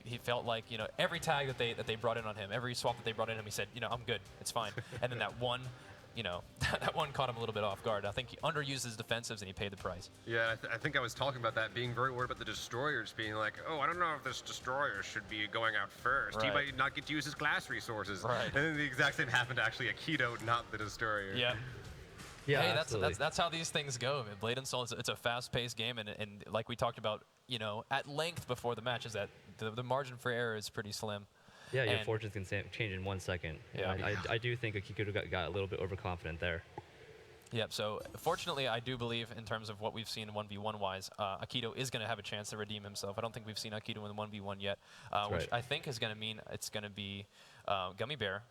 he felt like every tag that they brought in on him, every swap that they brought in him, he said, I'm good, it's fine. And then that one, that one caught him a little bit off guard. I think he underused his defensives and he paid the price. Yeah, I think I was talking about that, being very worried about the destroyers being like, oh, I don't know if this destroyer should be going out first. He might not get to use his glass resources. Right. And then the exact same happened to actually Akito, not the destroyer. Yeah. Yeah, hey, that's how these things go. I mean, Blade and Soul, it's a fast-paced game, and like we talked about, at length before the match, is that the margin for error is pretty slim. Yeah, your fortunes can change in 1 second. Yeah. I do think Akiko got a little bit overconfident there. Yep, so fortunately, I do believe in terms of what we've seen 1v1 wise, Akito is going to have a chance to redeem himself. I don't think we've seen Akito in 1v1 yet, which right. I think is going to mean it's going to be Gummy Bear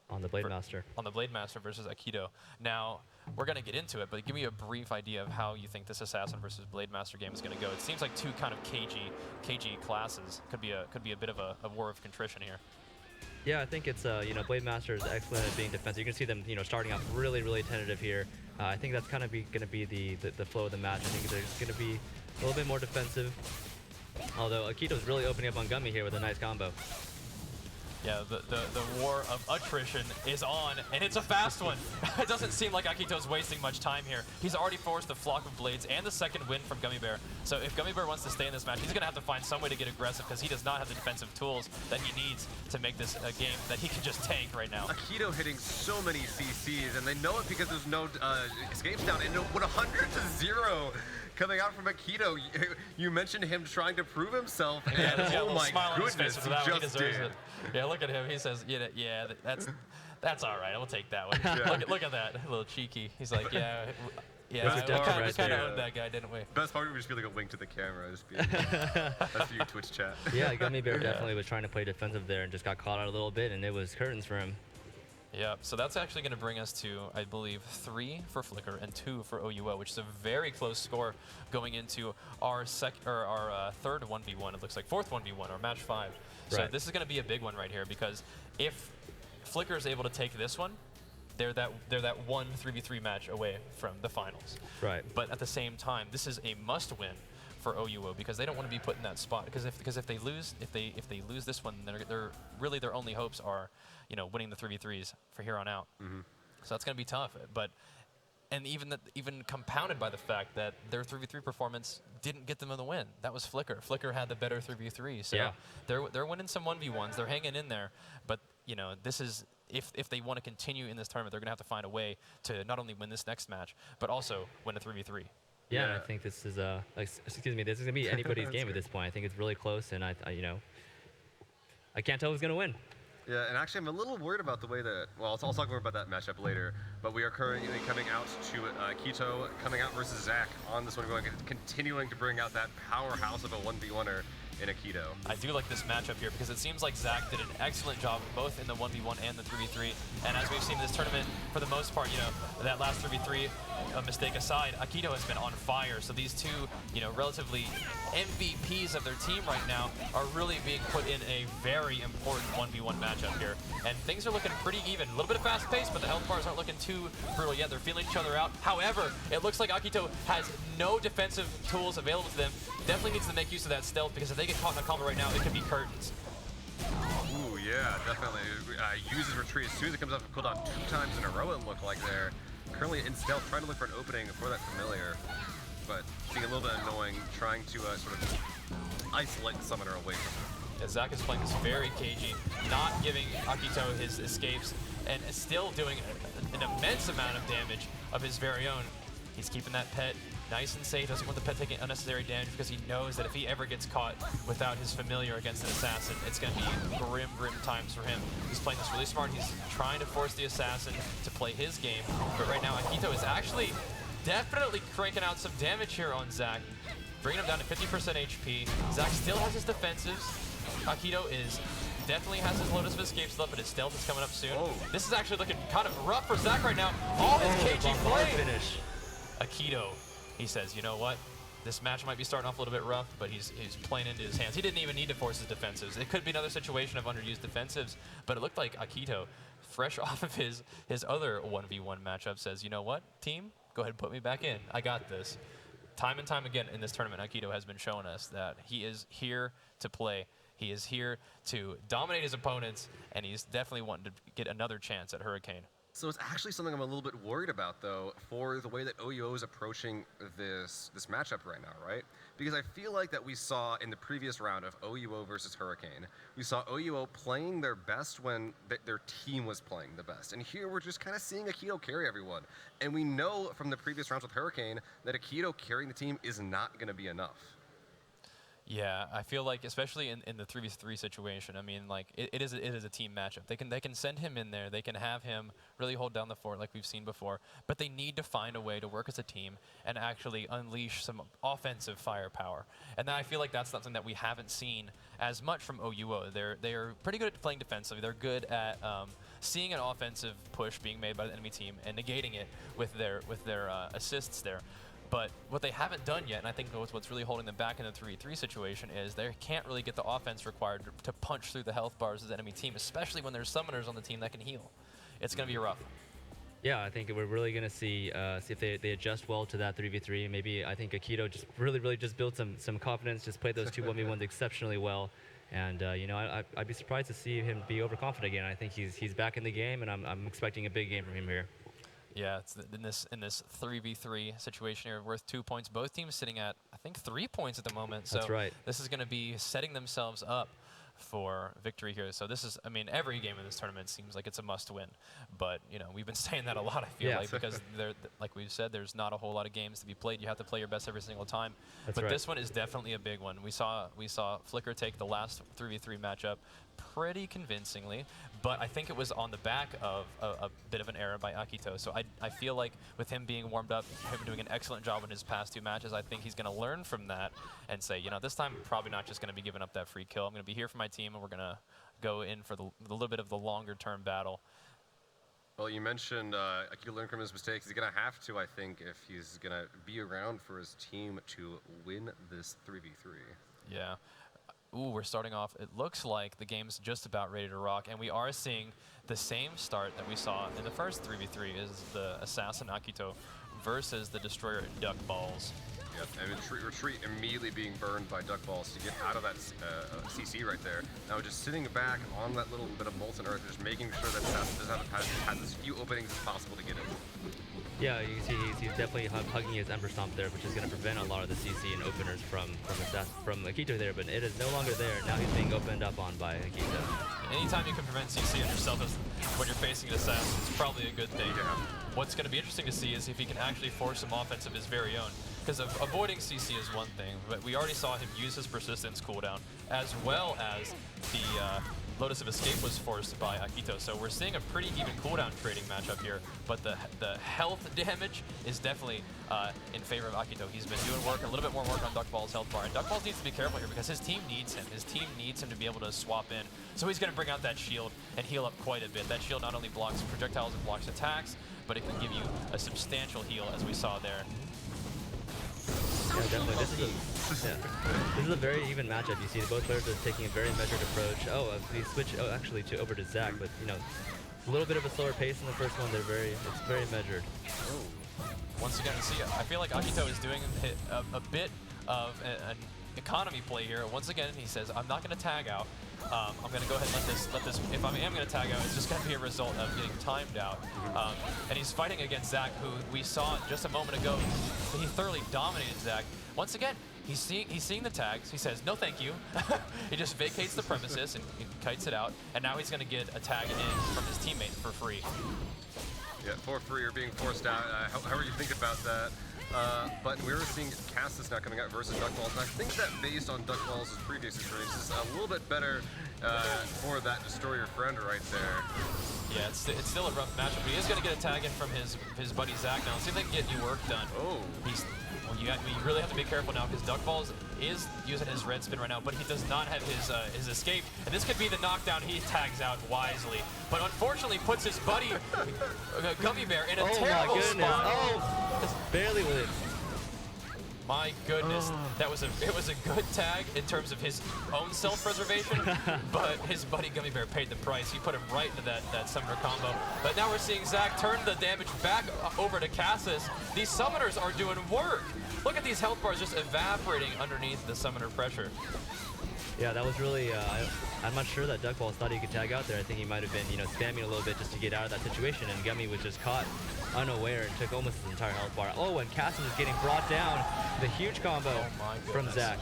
On the Blade Master. on the Blade Master versus Akito. Now, we're going to get into it, but give me a brief idea of how you think this Assassin versus Blade Master game is going to go. It seems like two kind of cagey classes. Could be a bit of a war of contrition here. Yeah, I think it's, Blade Master is excellent at being defensive. You can see them, starting off really, really tentative here. I think that's kind of going to be the flow of the match. I think they're just going to be a little bit more defensive. Although Akito's really opening up on Gummy here with a nice combo. Yeah, the war of attrition is on, and it's a fast one. It doesn't seem like Akito's wasting much time here. He's already forced the Flock of Blades and the second win from Gummy Bear. So if Gummy Bear wants to stay in this match, he's going to have to find some way to get aggressive because he does not have the defensive tools that he needs to make this a game that he can just tank right now. Akito hitting so many CCs, and they know it because there's no escapes down. And with 100-0 coming out from Akito, you mentioned him trying to prove himself, and Yeah, oh my smile on his goodness, face he for that one. He just deserves did. it. Yeah, look at him. He says, yeah, that's all right. I'll take that one. Yeah. Look at that, a little cheeky. He's like, yeah, That's we redemption kind right of there. owned that guy, didn't we? Best part would just be like a wink to the camera. Just be, that's for you, Twitch chat. Yeah, Gummy Bear definitely was trying to play defensive there and just got caught out a little bit, and it was curtains for him. Yeah, so that's actually going to bring us to, I believe, 3 for Flicker and 2 for OUO, which is a very close score going into our third 1v1. It looks like fourth 1v1 or match 5. So Right. this is going to be a big one right here because if Flicker is able to take this one, they're that one 3v3 match away from the finals. Right. But at the same time, this is a must-win for OUO because they don't want to be put in that spot. Because if they lose this one, they're really their only hopes are winning the 3v3s for here on out. So that's going to be tough. And even compounded by the fact that their 3v3 performance didn't get them the win. That was Flicker. Flicker had the better 3v3. So Yeah. they're winning some 1v1s. They're hanging in there. But this is if they want to continue in this tournament, they're going to have to find a way to not only win this next match, but also win a 3v3. Yeah, and Yeah. I think this is this is gonna be anybody's game at this point. I think it's really close, and I can't tell who's gonna win. Yeah, and actually I'm a little worried about the way that, well, I'll talk more about that matchup later, but we are currently coming out to Akito coming out versus Zach on this one, going continuing to bring out that powerhouse of a 1v1er in Akito. I do like this matchup here because it seems like Zach did an excellent job both in the 1v1 and the 3v3. And as we've seen in this tournament, for the most part, that last 3v3 mistake aside, Akito has been on fire. So these two, relatively MVPs of their team right now are really being put in a very important 1v1 matchup here. And things are looking pretty even. A little bit of fast pace, but the health bars aren't looking too brutal yet. They're feeling each other out. However, it looks like Akito has no defensive tools available to them. Definitely needs to make use of that stealth because if they get caught in a combo right now, it could be curtains. Ooh, yeah, definitely. Uses retreat as soon as it comes off of cooldown 2 times in a row, it looked like there. Currently in stealth, trying to look for an opening for that familiar, but being a little bit annoying, trying to sort of isolate the summoner away from him. Yeah, Zach is playing this very cagey, not giving Akito his escapes, and is still doing an immense amount of damage of his very own. He's keeping that pet nice and safe, doesn't want the pet taking unnecessary damage because he knows that if he ever gets caught without his familiar against an assassin, it's going to be grim times for him. He's playing this really smart. He's trying to force the assassin to play his game, but right now Akito is actually definitely cranking out some damage here on Zach, bringing him down to 50% HP. Zach still has his defensives. Akito definitely has his Lotus of Escape still up, but his stealth is coming up soon. Oh. This is actually looking kind of rough for Zach right now. All his cagey Bombard play. finish. Akito, he says, you know what? This match might be starting off a little bit rough, but he's playing into his hands. He didn't even need to force his defensives. It could be another situation of underused defensives, but it looked like Akito, fresh off of his other 1v1 matchup, says, you know what, team? Go ahead and put me back in. I got this. Time and time again in this tournament, Akito has been showing us that he is here to play. He is here to dominate his opponents, and he's definitely wanting to get another chance at Hurricane. So it's actually something I'm a little bit worried about, though, for the way that OUO is approaching this matchup right now, right? Because I feel like that we saw in the previous round of OUO versus Hurricane, we saw OUO playing their best when their team was playing the best. And here we're just kind of seeing Akito carry everyone. And we know from the previous rounds with Hurricane that Akito carrying the team is not going to be enough. Yeah, I feel like especially in the 3v3 situation, I mean, like it is a team matchup. They can send him in there. They can have him really hold down the fort like we've seen before. But they need to find a way to work as a team and actually unleash some offensive firepower. And I feel like that's something that we haven't seen as much from OUO. They are pretty good at playing defensively. They're good at seeing an offensive push being made by the enemy team and negating it with their assists there. But what they haven't done yet, and I think what's really holding them back in the 3v3 situation, is they can't really get the offense required to punch through the health bars of the enemy team, especially when there's summoners on the team that can heal. It's going to be rough. Yeah, I think we're really going to see if they adjust well to that 3v3. Maybe I think Akito just really just built some confidence, just played those two 1v1s exceptionally well. And you know, I'd be surprised to see him be overconfident again. I think he's back in the game, and I'm expecting a big game from him here. Yeah, it's in this 3v3 situation here, worth 2 points. Both teams sitting at, I think, 3 points at the moment. So That's right. This is going to be setting themselves up for victory here. So this is, I mean, every game in this tournament seems like it's a must-win. But you know, we've been saying that a lot. I feel like because like we've said, there's not a whole lot of games to be played. You have to play your best every single time. That's but right. this one is definitely a big one. We saw Flicker take the last 3v3 matchup pretty convincingly, but I think it was on the back of a bit of an error by Akito. So I feel like with him being warmed up, him doing an excellent job in his past 2 matches, I think he's going to learn from that and say, you know, this time I'm probably not just going to be giving up that free kill. I'm going to be here for my team, and we're going to go in for the little bit of the longer-term battle. Well, you mentioned Akito learned from his mistakes. He's going to have to, I think, if he's going to be around for his team to win this 3v3. Yeah. Ooh, we're starting off. It looks like the game's just about ready to rock, and we are seeing the same start that we saw in the first 3v3 is the Assassin Akito versus the Destroyer Duck Balls. Yep, and retreat immediately being burned by Duck Balls to get out of that CC right there. Now just sitting back on that little bit of molten earth, just making sure that Assassin doesn't have as few openings as possible to get in. Yeah, you can see he's definitely hugging his Ember Stomp there, which is going to prevent a lot of the CC and openers from Akito there, but it is no longer there. Now he's being opened up on by Akito. Anytime you can prevent CC on yourself when you're facing an assassin, it's probably a good thing. Yeah. What's going to be interesting to see is if he can actually force some offense of his very own. Because avoiding CC is one thing, but we already saw him use his persistence cooldown, as well as the Lotus of Escape was forced by Akito. So we're seeing a pretty even cooldown trading matchup here, but the health damage is definitely in favor of Akito. He's been doing work, a little bit more work on Duck Ball's health bar, and Duck Balls needs to be careful here because his team needs him. His team needs him to be able to swap in. So he's going to bring out that shield and heal up quite a bit. That shield not only blocks projectiles and blocks attacks, but it can give you a substantial heal, as we saw there. Yeah, definitely. This is a very even matchup. You see both players are taking a very measured approach. Oh, they switch actually over to Zach, but you know, a little bit of a slower pace in the first one. It's very measured. Oh. Once again, see, I feel like Akito is doing a bit of an economy play here. Once again, he says, I'm not going to tag out. I'm going to go ahead and let this, if I am going to tag out, it's just going to be a result of getting timed out. And he's fighting against Zach, who we saw just a moment ago. He thoroughly dominated Zach. Once again, he's seeing the tags. He says, no thank you. He just vacates the premises and kites it out. And now he's going to get a tag in from his teammate for free. Yeah, for free or being forced out. However you think about that. But we were seeing Cassis now coming out versus Duck Balls, and I think that based on Duck Balls' previous experience is a little bit better for that Destroyer friend right there. Yeah, it's still a rough matchup, but he is going to get a tag in from his buddy Zach now. Let's see if they can get new work done. Oh. You really have to be careful now because Duck Balls is using his red spin right now, but he does not have his escape. And this could be the knockdown he tags out wisely. But unfortunately puts his buddy Gummy Bear in a terrible spot. Oh, barely with it. My goodness, it was a good tag in terms of his own self-preservation, but his buddy Gummy Bear paid the price. He put him right into that summoner combo. But now we're seeing Zach turn the damage back over to Cassis. These summoners are doing work. Look at these health bars just evaporating underneath the summoner pressure. Yeah, that was really, I'm not sure that Duck Balls thought he could tag out there. I think he might have been, spamming a little bit just to get out of that situation, and Gummy was just caught unaware and took almost his entire health bar. Oh, and Cassis is getting brought down. The huge combo from Zach.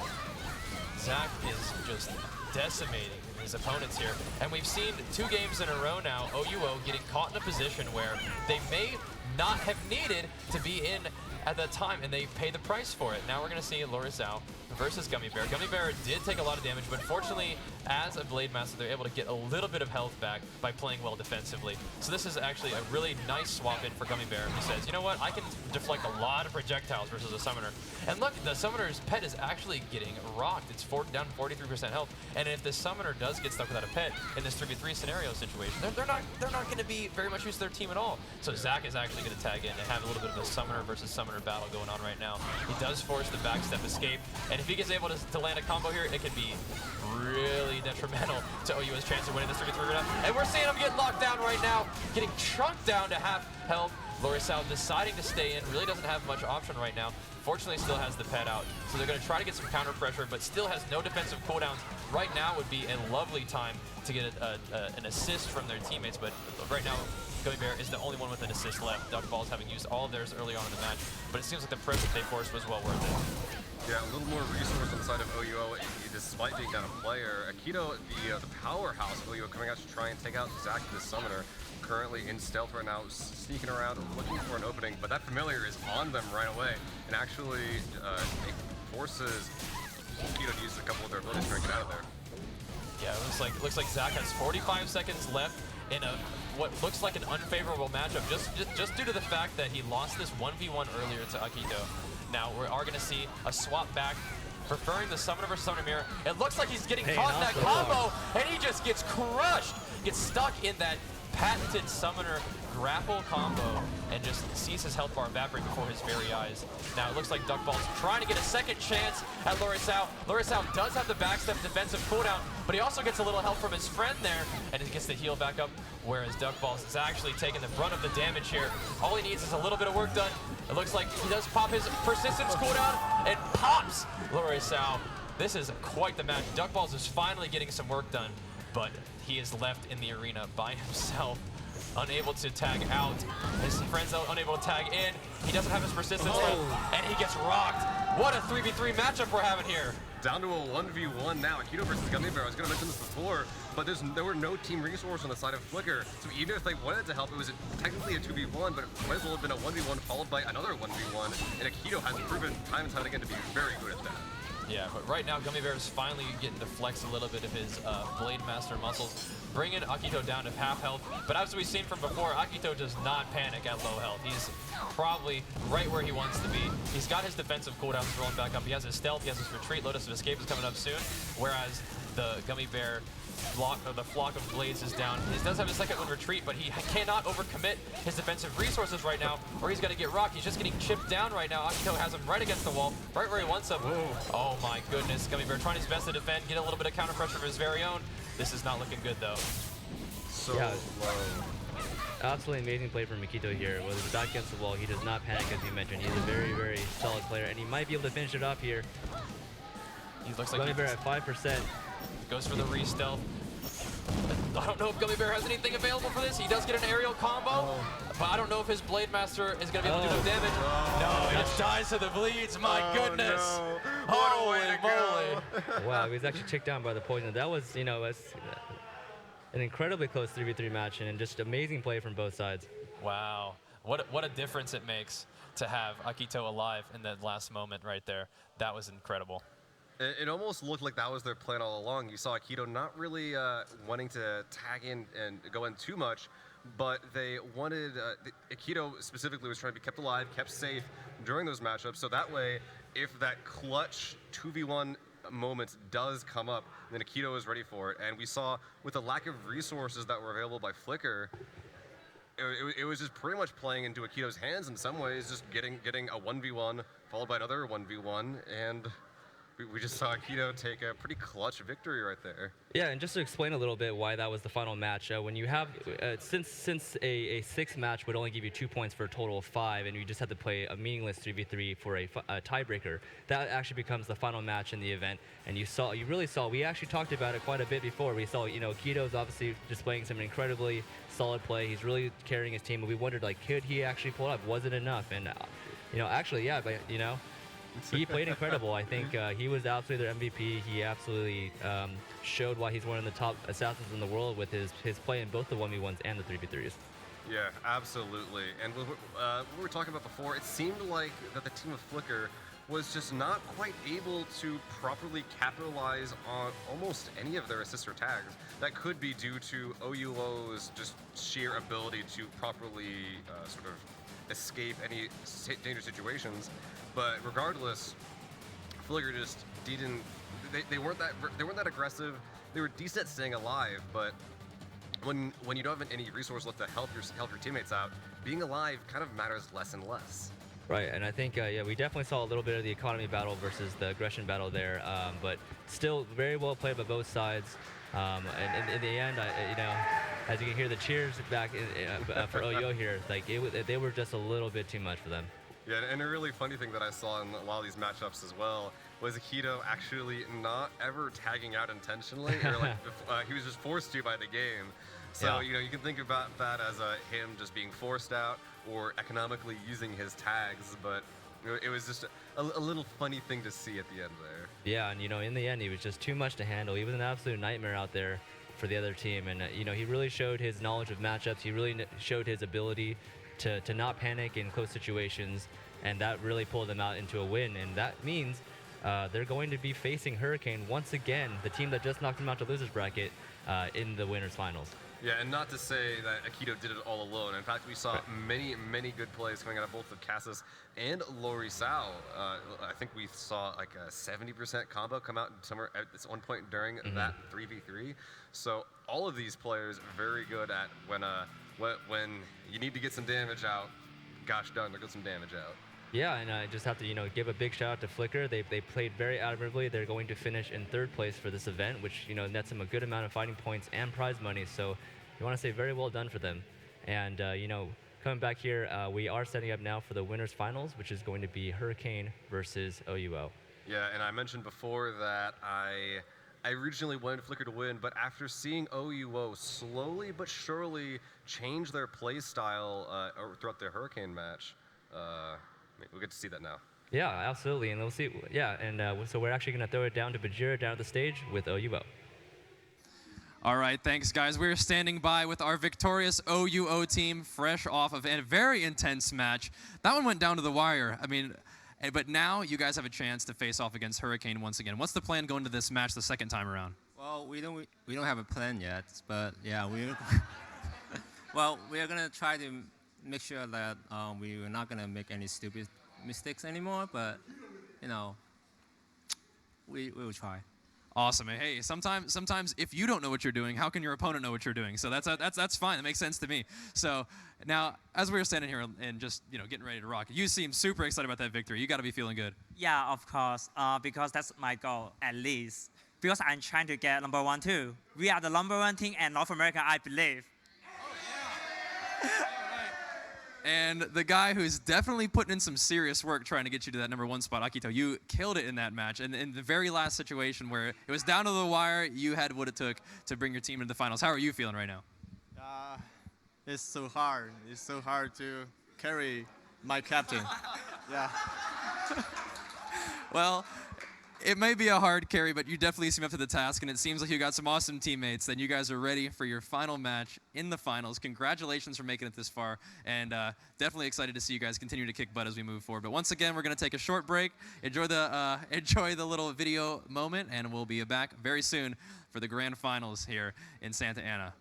Zach is just decimating his opponents here. And we've seen 2 games in a row now, OUO getting caught in a position where they may not have needed to be in at that time, and they pay the price for it. Now we're going to see Lorizao versus Gummy Bear. Gummy Bear did take a lot of damage, but fortunately, as a Blade Master, they're able to get a little bit of health back by playing well defensively. So this is actually a really nice swap in for Gummy Bear, who says, you know what, I can deflect a lot of projectiles versus a Summoner. And look, the Summoner's pet is actually getting rocked. It's down 43% health, and if the Summoner does get stuck without a pet in this 3v3 scenario situation, they're not going to be very much use to their team at all. So Zach is actually going to tag in and have a little bit of a Summoner versus Summoner battle going on right now. He does force the backstep escape, and if he gets able to land a combo here, it could be really detrimental to OU's chance of winning this 3v3 right now. And we're seeing him get locked down right now, getting chunked down to half health. Lorisao deciding to stay in, really doesn't have much option right now. Fortunately, still has the pet out, so they're going to try to get some counter pressure, but still has no defensive cooldowns. Right now would be a lovely time to get an assist from their teammates, but right now, Gummy Bear is the only one with an assist left. Duck Balls having used all of theirs early on in the match, but it seems like the pressure they forced was well worth it. Yeah, a little more resource on the side of OUO, despite being down a player. Akito, the powerhouse of OUO, coming out to try and take out Zach, the Summoner, currently in stealth right now, sneaking around, looking for an opening, but that Familiar is on them right away, and actually it forces Akito to use a couple of their abilities to try and get out of there. Yeah, it looks like Zach has 45 seconds left in what looks like an unfavorable matchup, just due to the fact that he lost this 1v1 earlier to Akito. Now we are going to see a swap back, preferring the Summoner versus Summoner mirror. It looks like he's getting caught in that combo, and he just gets crushed, gets stuck in that patented Summoner grapple combo, and just sees his health bar evaporate before his very eyes. Now it looks like Duck Ball's trying to get a second chance at Lorisao. Lorisao does have the backstep defensive cooldown, but he also gets a little help from his friend there, and he gets the heal back up, whereas Duck Balls is actually taking the brunt of the damage here. All he needs is a little bit of work done. It looks like he does pop his persistence cooldown and pops Lorisao. This is quite the match. Duck Balls is finally getting some work done, but he is left in the arena by himself, unable to tag out. His friends are unable to tag in. He doesn't have his persistence left, and he gets rocked. What a 3v3 matchup we're having here. Down to a 1v1 now. Akito versus Gummy Bear. I was going to mention this before, but there were no team resource on the side of Flicker. So even if they wanted to help, it was technically a 2v1, but it might as well have been a 1v1 followed by another 1v1. And Akito has proven time and time again to be very good at that. Yeah, but right now Gummy Bear is finally getting to flex a little bit of his Blade Master muscles, bringing Akito down to half health. But as we've seen from before, Akito does not panic at low health. He's probably right where he wants to be. He's got his defensive cooldowns rolling back up. He has his stealth, he has his retreat. Lotus of Escape is coming up soon, whereas the Gummy Bear the flock of blades is down. He does have his second one retreat, but he cannot overcommit his defensive resources right now, or he's going to get rocked. He's just getting chipped down right now. Akito has him right against the wall, right where he wants him. Whoa. Oh my goodness, Gummy Bear trying his best to defend, get a little bit of counter pressure of his very own. This is not looking good though. So low. Absolutely amazing play from Akito here. With his back against the wall, he does not panic, as you mentioned. He's a very, very solid player, and he might be able to finish it off here. He looks like Gummy Bear at 5%. Goes for the re-stealth. I don't know if Gummy Bear has anything available for this. He does get an aerial combo, but I don't know if his Blade Master is going to be able to do enough damage. No, he just dies to the bleeds. My goodness. No. Holy moly. Wow, he was actually checked down by the poison. That was, you know, an incredibly close 3v3 match, and just amazing play from both sides. Wow. What a difference it makes to have Akito alive in that last moment right there. That was incredible. It almost looked like that was their plan all along. You saw Akito not really wanting to tag in and go in too much, but they wanted, Akito specifically was trying to be kept alive, kept safe during those matchups, so that way, if that clutch 2v1 moment does come up, then Akito is ready for it. And we saw, with the lack of resources that were available by Flicker, it was just pretty much playing into Akito's hands in some ways, just getting a 1v1 followed by another 1v1, and we just saw Akito take a pretty clutch victory right there. Yeah, and just to explain a little bit why that was the final match, when you have, since a 6 match would only give you 2 points for a total of 5, and you just had to play a meaningless 3v3 for a tiebreaker, that actually becomes the final match in the event. And you really saw, we actually talked about it quite a bit before. We saw, you know, Akito's obviously displaying some incredibly solid play. He's really carrying his team, and we wondered, like, could he actually pull it up? Was it enough? And, you know, actually, yeah, but, you know, he played incredible. I think he was absolutely their MVP. He absolutely showed why he's one of the top assassins in the world with his play in both the 1v1s and the 3v3s. Yeah, absolutely. And what we were talking about before, it seemed like that the team of Flicker was just not quite able to properly capitalize on almost any of their assists or tags. That could be due to OUO's just sheer ability to properly sort of escape any dangerous situations. But regardless, Flicker just didn't. They weren't that aggressive. They were decent at staying alive, but when you don't have any resource left to help your teammates out, being alive kind of matters less and less. Right, and I think yeah, we definitely saw a little bit of the economy battle versus the aggression battle there, but still very well played by both sides. And in the end, as you can hear the cheers back for OUO here, like they were just a little bit too much for them. Yeah, and a really funny thing that I saw in a lot of these matchups as well was Akito actually not ever tagging out intentionally, or like he was just forced to by the game. So Yeah. you can think about that as him just being forced out or economically using his tags, but it was just a little funny thing to see at the end there. Yeah, and in the end, he was just too much to handle. He was an absolute nightmare out there for the other team, and he really showed his knowledge of matchups. He really showed his ability to not panic in close situations, and that really pulled them out into a win. And that means they're going to be facing Hurricane once again, the team that just knocked them out to losers bracket in the winners finals. Yeah, and not to say that Akito did it all alone. In fact, we saw many good plays coming out of both of Cassis and Lori Sao. I think we saw like a 70% combo come out somewhere at this one point during that 3v3. So all of these players very good at when you need to get some damage out. Gosh darn, they'll get some damage out. Yeah, and I just have to give a big shout out to Flicker. They played very admirably. They're going to finish in 3rd place for this event, which nets them a good amount of fighting points and prize money. So you want to say very well done for them. And coming back here, we are setting up now for the winners finals, which is going to be Hurricane versus OUO. Yeah, and I mentioned before that I originally wanted Flicker to win, but after seeing OUO slowly but surely change their play style throughout the Hurricane match, we'll get to see that now. Yeah, absolutely, and we'll see. Yeah, and so we're actually going to throw it down to Bajira down at the stage with OUO. All right, thanks, guys. We're standing by with our victorious OUO team, fresh off of a very intense match. That one went down to the wire. I mean, but now you guys have a chance to face off against Hurricane once again. What's the plan going to this match the second time around? Well, we don't have a plan yet, but yeah, we are gonna try to make sure that we are not gonna make any stupid mistakes anymore. But we will try. Awesome. And hey, sometimes if you don't know what you're doing, how can your opponent know what you're doing? So that's fine. That makes sense to me. So now, as we were standing here and just getting ready to rock, you seem super excited about that victory. You got to be feeling good. Yeah, of course. Because that's my goal, at least. Because I'm trying to get #1 too. We are the #1 team in North America, I believe. And the guy who's definitely putting in some serious work trying to get you to that #1 spot, Akito, you killed it in that match. And in the very last situation where it was down to the wire, you had what it took to bring your team into the finals. How are you feeling right now? It's so hard. It's so hard to carry my captain. Yeah. Well, it may be a hard carry, but you definitely seem up to the task, and it seems like you got some awesome teammates. Then you guys are ready for your final match in the finals. Congratulations for making it this far, and definitely excited to see you guys continue to kick butt as we move forward. But once again, we're going to take a short break. Enjoy the little video moment, and we'll be back very soon for the grand finals here in Santa Ana.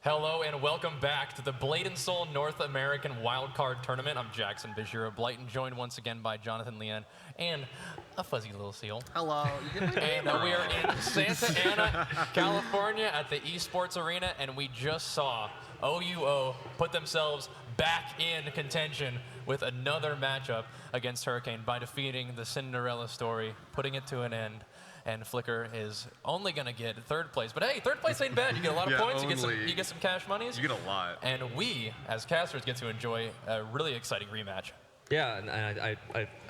Hello and welcome back to the Blade and Soul North American Wildcard Tournament. I'm Jackson Bajira Blighton, joined once again by Jonathan Leanne and a fuzzy little seal. Hello. And we are in Santa Ana, California at the Esports Arena, and we just saw OUO put themselves back in contention with another matchup against Hurricane by defeating the Cinderella story, putting it to an end. And Flicker is only going to get third place. But hey, third place ain't bad. You get a lot of points. You get some cash monies. You get a lot. And we, as casters, get to enjoy a really exciting rematch. Yeah, and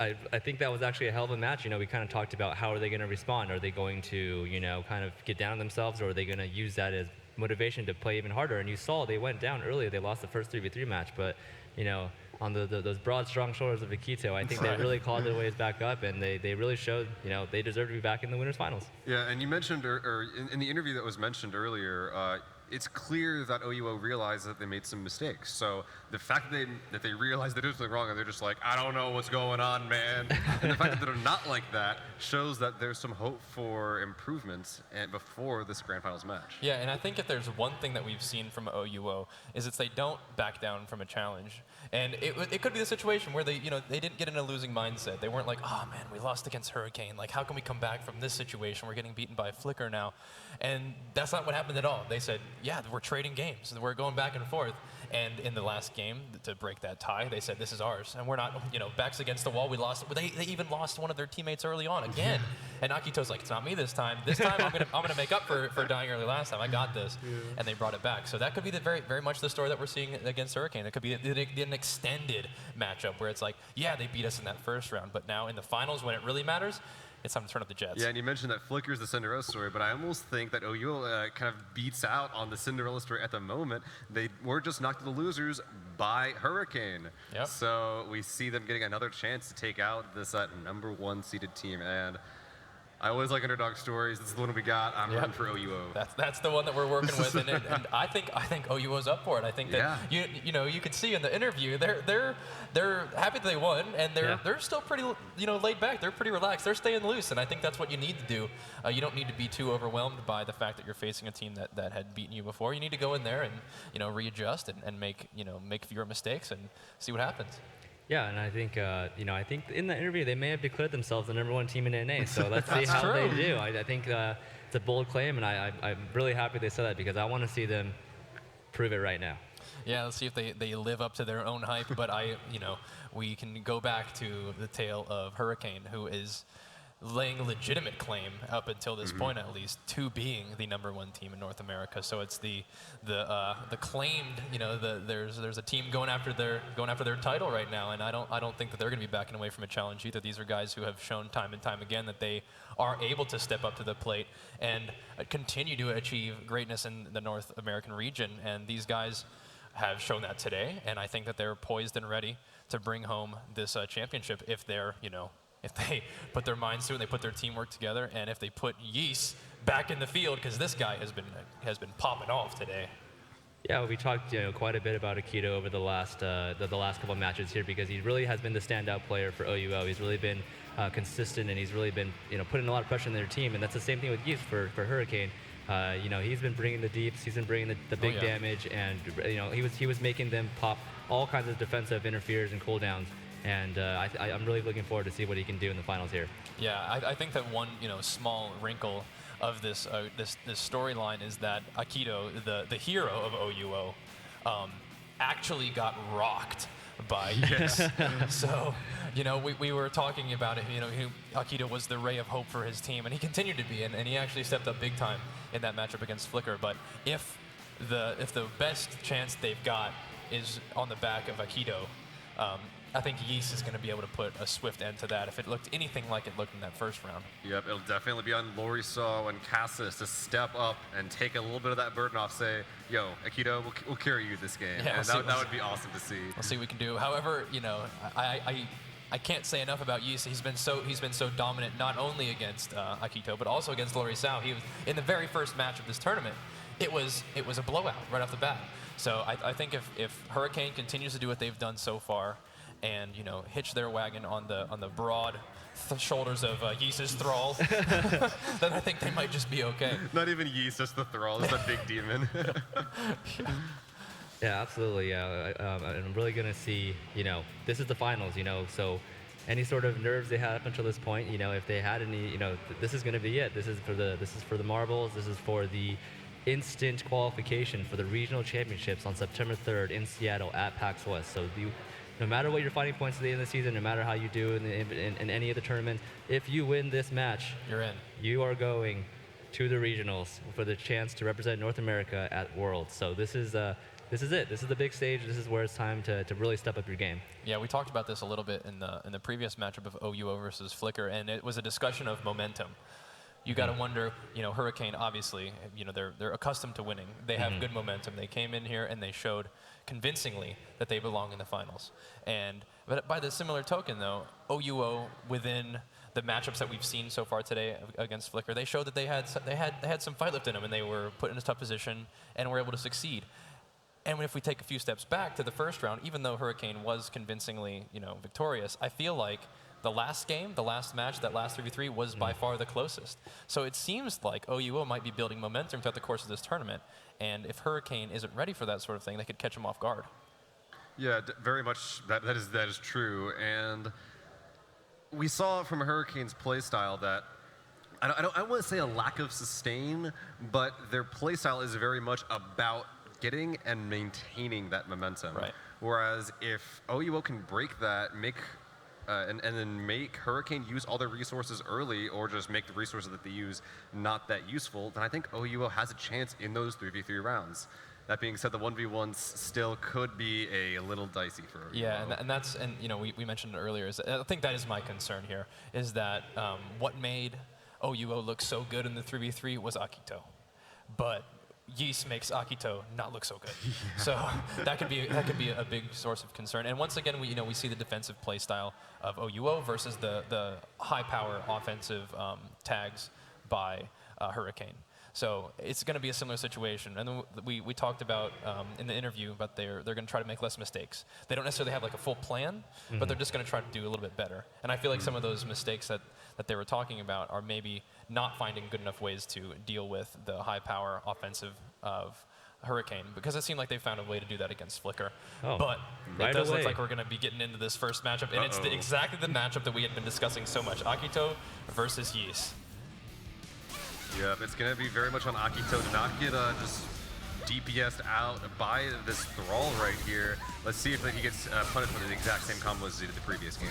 I think that was actually a hell of a match. We kind of talked about how are they going to respond. Are they going to, kind of get down on themselves, or are they going to use that as motivation to play even harder? And you saw they went down earlier. They lost the first 3v3 match, but, on those broad, strong shoulders of Akito, I think they really clawed their ways back up, and they really showed, they deserve to be back in the winners finals. Yeah, and you mentioned, or in the interview that was mentioned earlier, it's clear that OUO realized that they made some mistakes. So the fact that they realized they did something wrong and they're just like, I don't know what's going on, man. And the fact that they're not like that shows that there's some hope for improvements before this grand finals match. Yeah, and I think if there's one thing that we've seen from OUO is it's they don't back down from a challenge. And it could be the situation where they didn't get in a losing mindset. They weren't like, oh man, we lost against Hurricane. Like, how can we come back from this situation? We're getting beaten by Flicker now. And that's not what happened at all. They said, yeah, we're trading games. We're going back and forth. And in the last game, to break that tie, they said, this is ours. And we're not, backs against the wall. We lost. They even lost one of their teammates early on again. And Akito's like, it's not me this time. This time I'm gonna make up for dying early last time. I got this. Yeah. And they brought it back. So that could be the very much the story that we're seeing against Hurricane. It could be an extended matchup where it's like, yeah, they beat us in that first round, but now in the finals when it really matters, it's time to turn up the jets. Yeah, and you mentioned that Flicker's the Cinderella story, but I almost think that OUO kind of beats out on the Cinderella story at the moment. They were just knocked to the losers by Hurricane. Yep. So we see them getting another chance to take out this #1 seeded team. And I always like underdog stories. This is the one we got. I'm rooting for OUO. That's the one that we're working with, and I think OUO's up for it. I think that you could see in the interview they're happy that they won, and they're still pretty laid back. They're pretty relaxed. They're staying loose, and I think that's what you need to do. You don't need to be too overwhelmed by the fact that you're facing a team that had beaten you before. You need to go in there and readjust and make fewer mistakes and see what happens. Yeah, and I think I think in the interview they may have declared themselves the #1 team in NA. So let's see how they do. I think it's a bold claim, and I'm really happy they said that because I want to see them prove it right now. Yeah, let's see if they live up to their own hype. But we can go back to the tale of Hurricane, who is laying legitimate claim up until this point, at least, to being the #1 team in North America. So it's the claimed, there's a team going after their title right now, and I don't think that they're going to be backing away from a challenge either. These are guys who have shown time and time again that they are able to step up to the plate and continue to achieve greatness in the North American region, and these guys have shown that today, and I think that they're poised and ready to bring home this championship if they're, if they put their minds to it, they put their teamwork together, and if they put Yeast back in the field, because this guy has been popping off today. Yeah, we talked quite a bit about Akito over the last couple of matches here because he really has been the standout player for OUO. He's really been consistent, and he's really been putting a lot of pressure on their team, and that's the same thing with Yeast for Hurricane. He's been bringing the deeps, he's been bringing the big damage, and he was making them pop all kinds of defensive interferes and cooldowns. And I'm really looking forward to see what he can do in the finals here. Yeah, I think that one small wrinkle of this storyline is that Akito, the hero of OUO, actually got rocked by Yes. So we were talking about it. Akito was the ray of hope for his team, and he continued to be, and he actually stepped up big time in that matchup against Flicker. But if the best chance they've got is on the back of Akito, I think Yeast is going to be able to put a swift end to that if it looked anything like it looked in that first round. Yep, it'll definitely be on Lorisaw and Cassis to step up and take a little bit of that burden off, say, yo, Akito, we'll carry you this game. Yeah, and that would be awesome to see. We'll see what we can do. However, I can't say enough about Yeast. He's been so dominant, not only against Akito, but also against Lorisaw. He was in the very first match of this tournament. It was a blowout right off the bat. So I think if Hurricane continues to do what they've done so far, and hitch their wagon on the broad shoulders of Yeast's thrall, then I think they might just be okay. Not even Yeast, just the thrall, just a big demon. Yeah, absolutely. Yeah, I'm really gonna see. This is the finals. So any sort of nerves they had up until this point, if they had any, this is gonna be it. This is for the marbles. This is for the instant qualification for the regional championships on September 3rd in Seattle at PAX West. So no matter what your fighting points at the end of the season, no matter how you do in any of the tournament, if you win this match, you're in. You are going to the regionals for the chance to represent North America at Worlds. So this is it. This is the big stage. This is where it's time to really step up your game. Yeah, we talked about this a little bit in the previous matchup of OUO versus Flicker, and it was a discussion of momentum. You got to wonder, Hurricane, obviously, they're accustomed to winning. They have good momentum. They came in here and they showed convincingly that they belong in the finals. But by the similar token, though, OUO within the matchups that we've seen so far today against Flicker, they showed that they had some fight left in them, and they were put in a tough position and were able to succeed. And if we take a few steps back to the first round, even though Hurricane was convincingly, victorious, I feel like the last game, the last match, that last 3v3 was by far the closest. So it seems like OUO might be building momentum throughout the course of this tournament. And if Hurricane isn't ready for that sort of thing, they could catch him off guard. Yeah, very much that is true. And we saw from Hurricane's playstyle that I don't want to say a lack of sustain, but their playstyle is very much about getting and maintaining that momentum. Right. Whereas if OUO can break that, and then make Hurricane use all their resources early, or just make the resources that they use not that useful, then I think OUO has a chance in those 3v3 rounds. That being said, the 1v1s still could be a little dicey for OUO. Yeah, and we mentioned it earlier. I think that is my concern here, is that what made OUO look so good in the 3v3 was Akito. But Yeast makes Akito not look so good. Yeah. So that could be a big source of concern. And once again, we see the defensive play style of OUO versus the high power offensive tags by Hurricane. So it's going to be a similar situation. And then we talked about in the interview about they're going to try to make less mistakes. They don't necessarily have like a full plan, but they're just going to try to do a little bit better. And I feel like some of those mistakes that they were talking about are maybe not finding good enough ways to deal with the high power offensive of Hurricane, because it seemed like they found a way to do that against Flicker. But it does look like we're going to be getting into this first matchup, and it's exactly the matchup that we had been discussing so much, Akito versus Yeast. Yeah, it's going to be very much on Akito to not get just DPS'd out by this Thrall right here. Let's see if he gets punished for the exact same combo as he did the previous game.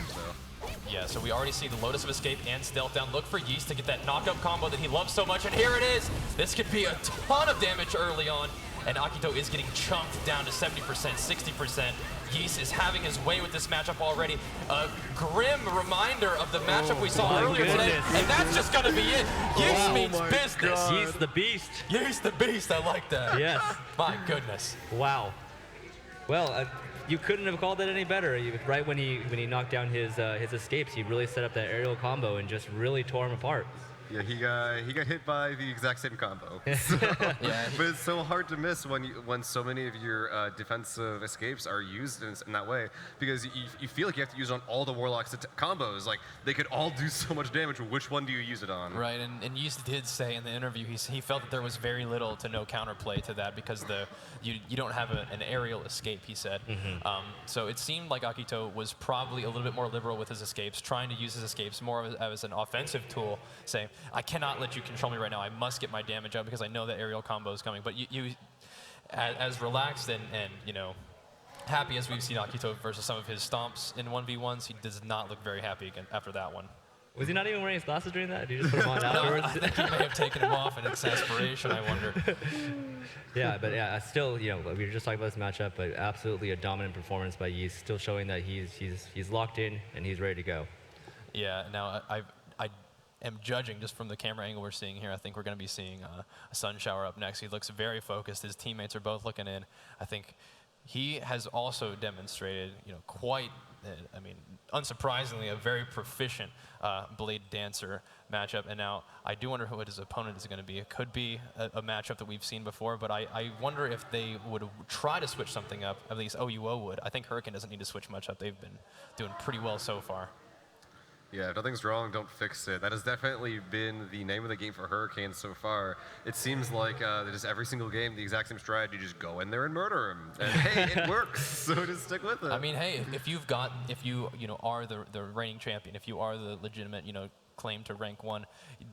Yeah, so we already see the Lotus of Escape and Stealth down. Look for Yeast to get that knockup combo that he loves so much, and here it is! This could be a ton of damage early on, and Akito is getting chunked down to 70%, 60%. Yeast is having his way with this matchup already. A grim reminder of the matchup we saw earlier today, and that's just gonna be it. Yeast means business. Yeast the beast. Yeast the beast, I like that. Yes. My goodness. Wow. Well, you couldn't have called it any better. Right when he knocked down his escapes, he really set up that aerial combo and just really tore him apart. Yeah, he got hit by the exact same combo. But it's so hard to miss when so many of your defensive escapes are used in that way, because you feel like you have to use it on all the Warlock's combos. Like, they could all do so much damage. Which one do you use it on? Right, and Yeast did say in the interview he felt that there was very little to no counterplay to that, because you don't have an aerial escape, he said. So it seemed like Akito was probably a little bit more liberal with his escapes, trying to use his escapes more as an offensive tool, saying, I cannot let you control me right now. I must get my damage up because I know that aerial combo is coming. But you as relaxed and happy as we've seen Akito versus some of his stomps in 1v1s, he does not look very happy again after that one. Was he not even wearing his glasses during that? Did you just put them on afterwards? I think he may have taken them off in exasperation, I wonder. Yeah, still, we were just talking about this matchup, but absolutely a dominant performance by Yeast, still showing that he's locked in and he's ready to go. Yeah, now I am judging just from the camera angle we're seeing here. I think we're going to be seeing a Sun Shower up next. He looks very focused. His teammates are both looking in. I think he has also demonstrated, quite, unsurprisingly, a very proficient blade dancer matchup. And now I do wonder what his opponent is going to be. It could be a matchup that we've seen before, but I wonder if they would try to switch something up. At least OUO would. I think Hurricane doesn't need to switch much up. They've been doing pretty well so far. Yeah, if nothing's wrong, don't fix it. That has definitely been the name of the game for Hurricane so far. It seems like just every single game, the exact same strategy, just go in there and murder him. And hey, it works, so just stick with it. I mean, hey, if you are the reigning champion, if you are the legitimate, claim to rank 1,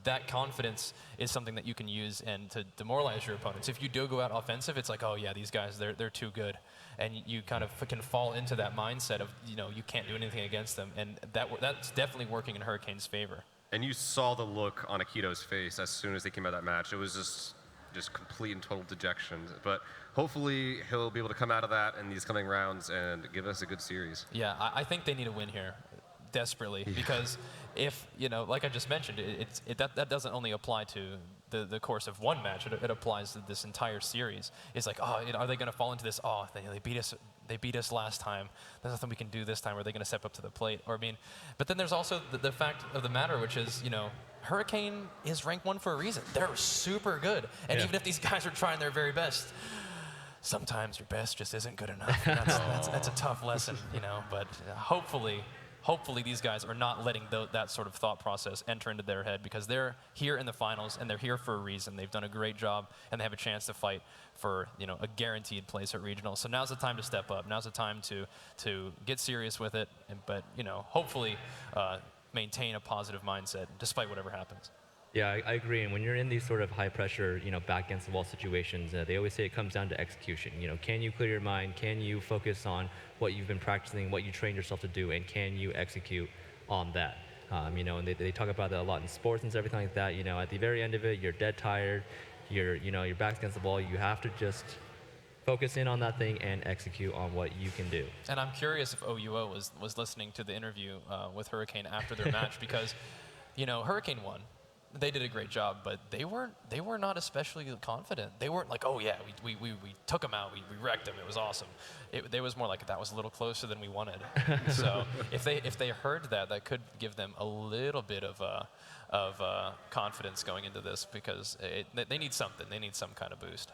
that confidence is something that you can use and to demoralize your opponents. If you do go out offensive, it's like, oh yeah, these guys, they're too good. And you kind of can fall into that mindset of, you can't do anything against them. And that's definitely working in Hurricane's favor. And you saw the look on Akito's face as soon as they came out of that match. It was just complete and total dejection. But hopefully he'll be able to come out of that in these coming rounds and give us a good series. Yeah, I think they need a win here desperately, because if, like I just mentioned, that doesn't only apply to the course of one match, it applies to this entire series. It's like, oh, are they going to fall into this, oh, they beat us last time, there's nothing we can do this time, are they going to step up to the plate? But then there's also the fact of the matter, which is, Hurricane is ranked 1 for a reason. They're super good, and even if these guys are trying their very best, sometimes your best just isn't good enough. That's a tough lesson, but hopefully these guys are not letting that sort of thought process enter into their head, because they're here in the finals and they're here for a reason. They've done a great job and they have a chance to fight for a guaranteed place at regional. So now's the time to step up. Now's the time to get serious with it, but hopefully maintain a positive mindset despite whatever happens. Yeah, I agree. And when you're in these sort of high pressure, back against the wall situations, they always say it comes down to execution. Can you clear your mind? Can you focus on what you've been practicing, what you trained yourself to do, and can you execute on that? And they talk about that a lot in sports and everything like that. At the very end of it, you're dead tired. Your back's against the wall. You have to just focus in on that thing and execute on what you can do. And I'm curious if OUO was listening to the interview with Hurricane after their match, because Hurricane won. They did a great job, but they were not especially confident. They weren't like, oh yeah, we took them out, we wrecked them, it was awesome. They was more like, that was a little closer than we wanted. So if they heard that could give them a little bit of confidence going into this, because they need something. They need some kind of boost.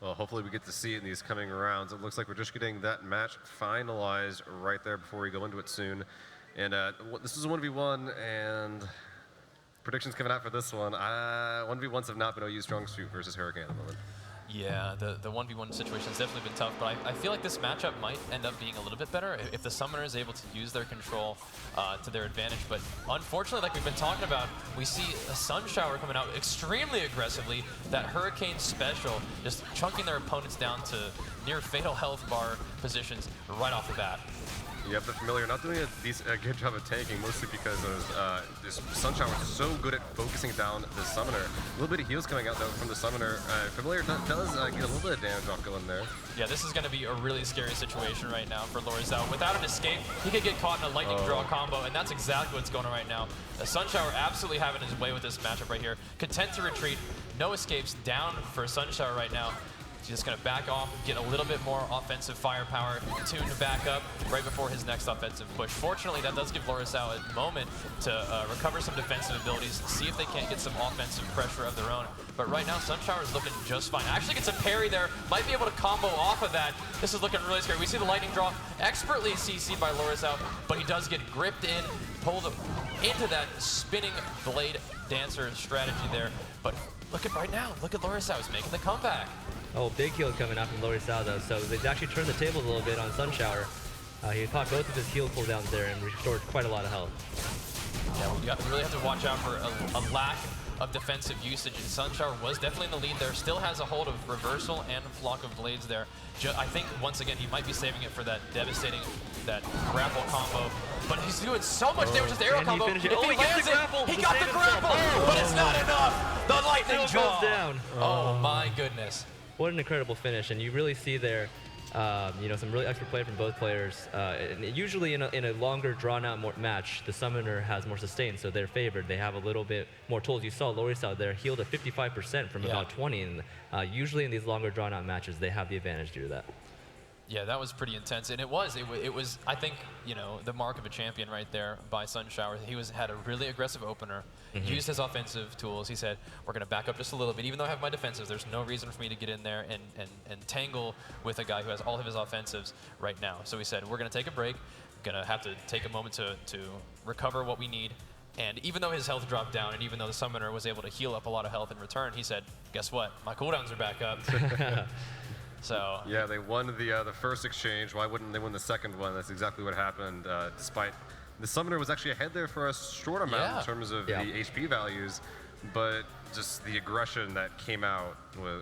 Well, hopefully we get to see it in these coming rounds. It looks like we're just getting that match finalized right there before we go into it soon. And this is a 1v1, and predictions coming out for this one. 1v1s have not been OU's strong suit versus Hurricane at the moment. Yeah, the 1v1 situation has definitely been tough, but I feel like this matchup might end up being a little bit better if the Summoner is able to use their control to their advantage. But unfortunately, like we've been talking about, we see a Sun Shower coming out extremely aggressively. That Hurricane special, just chunking their opponents down to near fatal health bar positions right off the bat. Yep, the Familiar not doing a good job of tanking, mostly because this Sun Shower is so good at focusing down the Summoner. A little bit of heals coming out though from the Summoner. Familiar does get a little bit of damage off going there. Yeah, this is going to be a really scary situation right now for Lorizao. Without an escape, he could get caught in a lightning draw combo, and that's exactly what's going on right now. The Sun Shower absolutely having his way with this matchup right here. Content to retreat, no escapes, down for Sun Shower right now. He's just going to back off, get a little bit more offensive firepower, tune back up right before his next offensive push. Fortunately, that does give Lorizao a moment to recover some defensive abilities, see if they can't get some offensive pressure of their own. But right now, Sun Shower is looking just fine. Actually gets a parry there, might be able to combo off of that. This is looking really scary. We see the lightning draw expertly CC'd by Lorizao, but he does get gripped in, pulled into that spinning blade dancer strategy there. But look at right now, look at Lorizao, he's making the comeback. Oh, big heal coming out from Lorizao though, so they've actually turned the tables a little bit on Sun Shower. He caught both of his heal cooldowns there and restored quite a lot of health. Yeah, we really have to watch out for a lack of defensive usage, and Sun Shower was definitely in the lead there, still has a hold of reversal and flock of blades there. I think, once again, he might be saving it for that devastating, that grapple combo, but he's doing so much damage with the arrow combo. If he lands it, he got the grapple, but it's not enough. The lightning draw. Down. Oh my goodness. What an incredible finish, and you really see there, some really expert play from both players. And usually in a longer, drawn-out match, the Summoner has more sustain, so they're favored. They have a little bit more tools. You saw Lorizao there healed at 55% from about 20, and usually in these longer, drawn-out matches, they have the advantage due to that. Yeah, that was pretty intense, and it was, I think, the mark of a champion right there by Sun Shower. He had a really aggressive opener, used his offensive tools. He said, we're going to back up just a little bit. Even though I have my defensives, there's no reason for me to get in there and tangle with a guy who has all of his offensives right now. So he said, we're going to take a break, gonna have to take a moment to recover what we need. And even though his health dropped down, and even though the summoner was able to heal up a lot of health in return, he said, guess what? My cooldowns are back up. So yeah, they won the first exchange. Why wouldn't they win the second one? That's exactly what happened, despite the summoner was actually ahead there for a short amount in terms of the HP values, but just the aggression that came out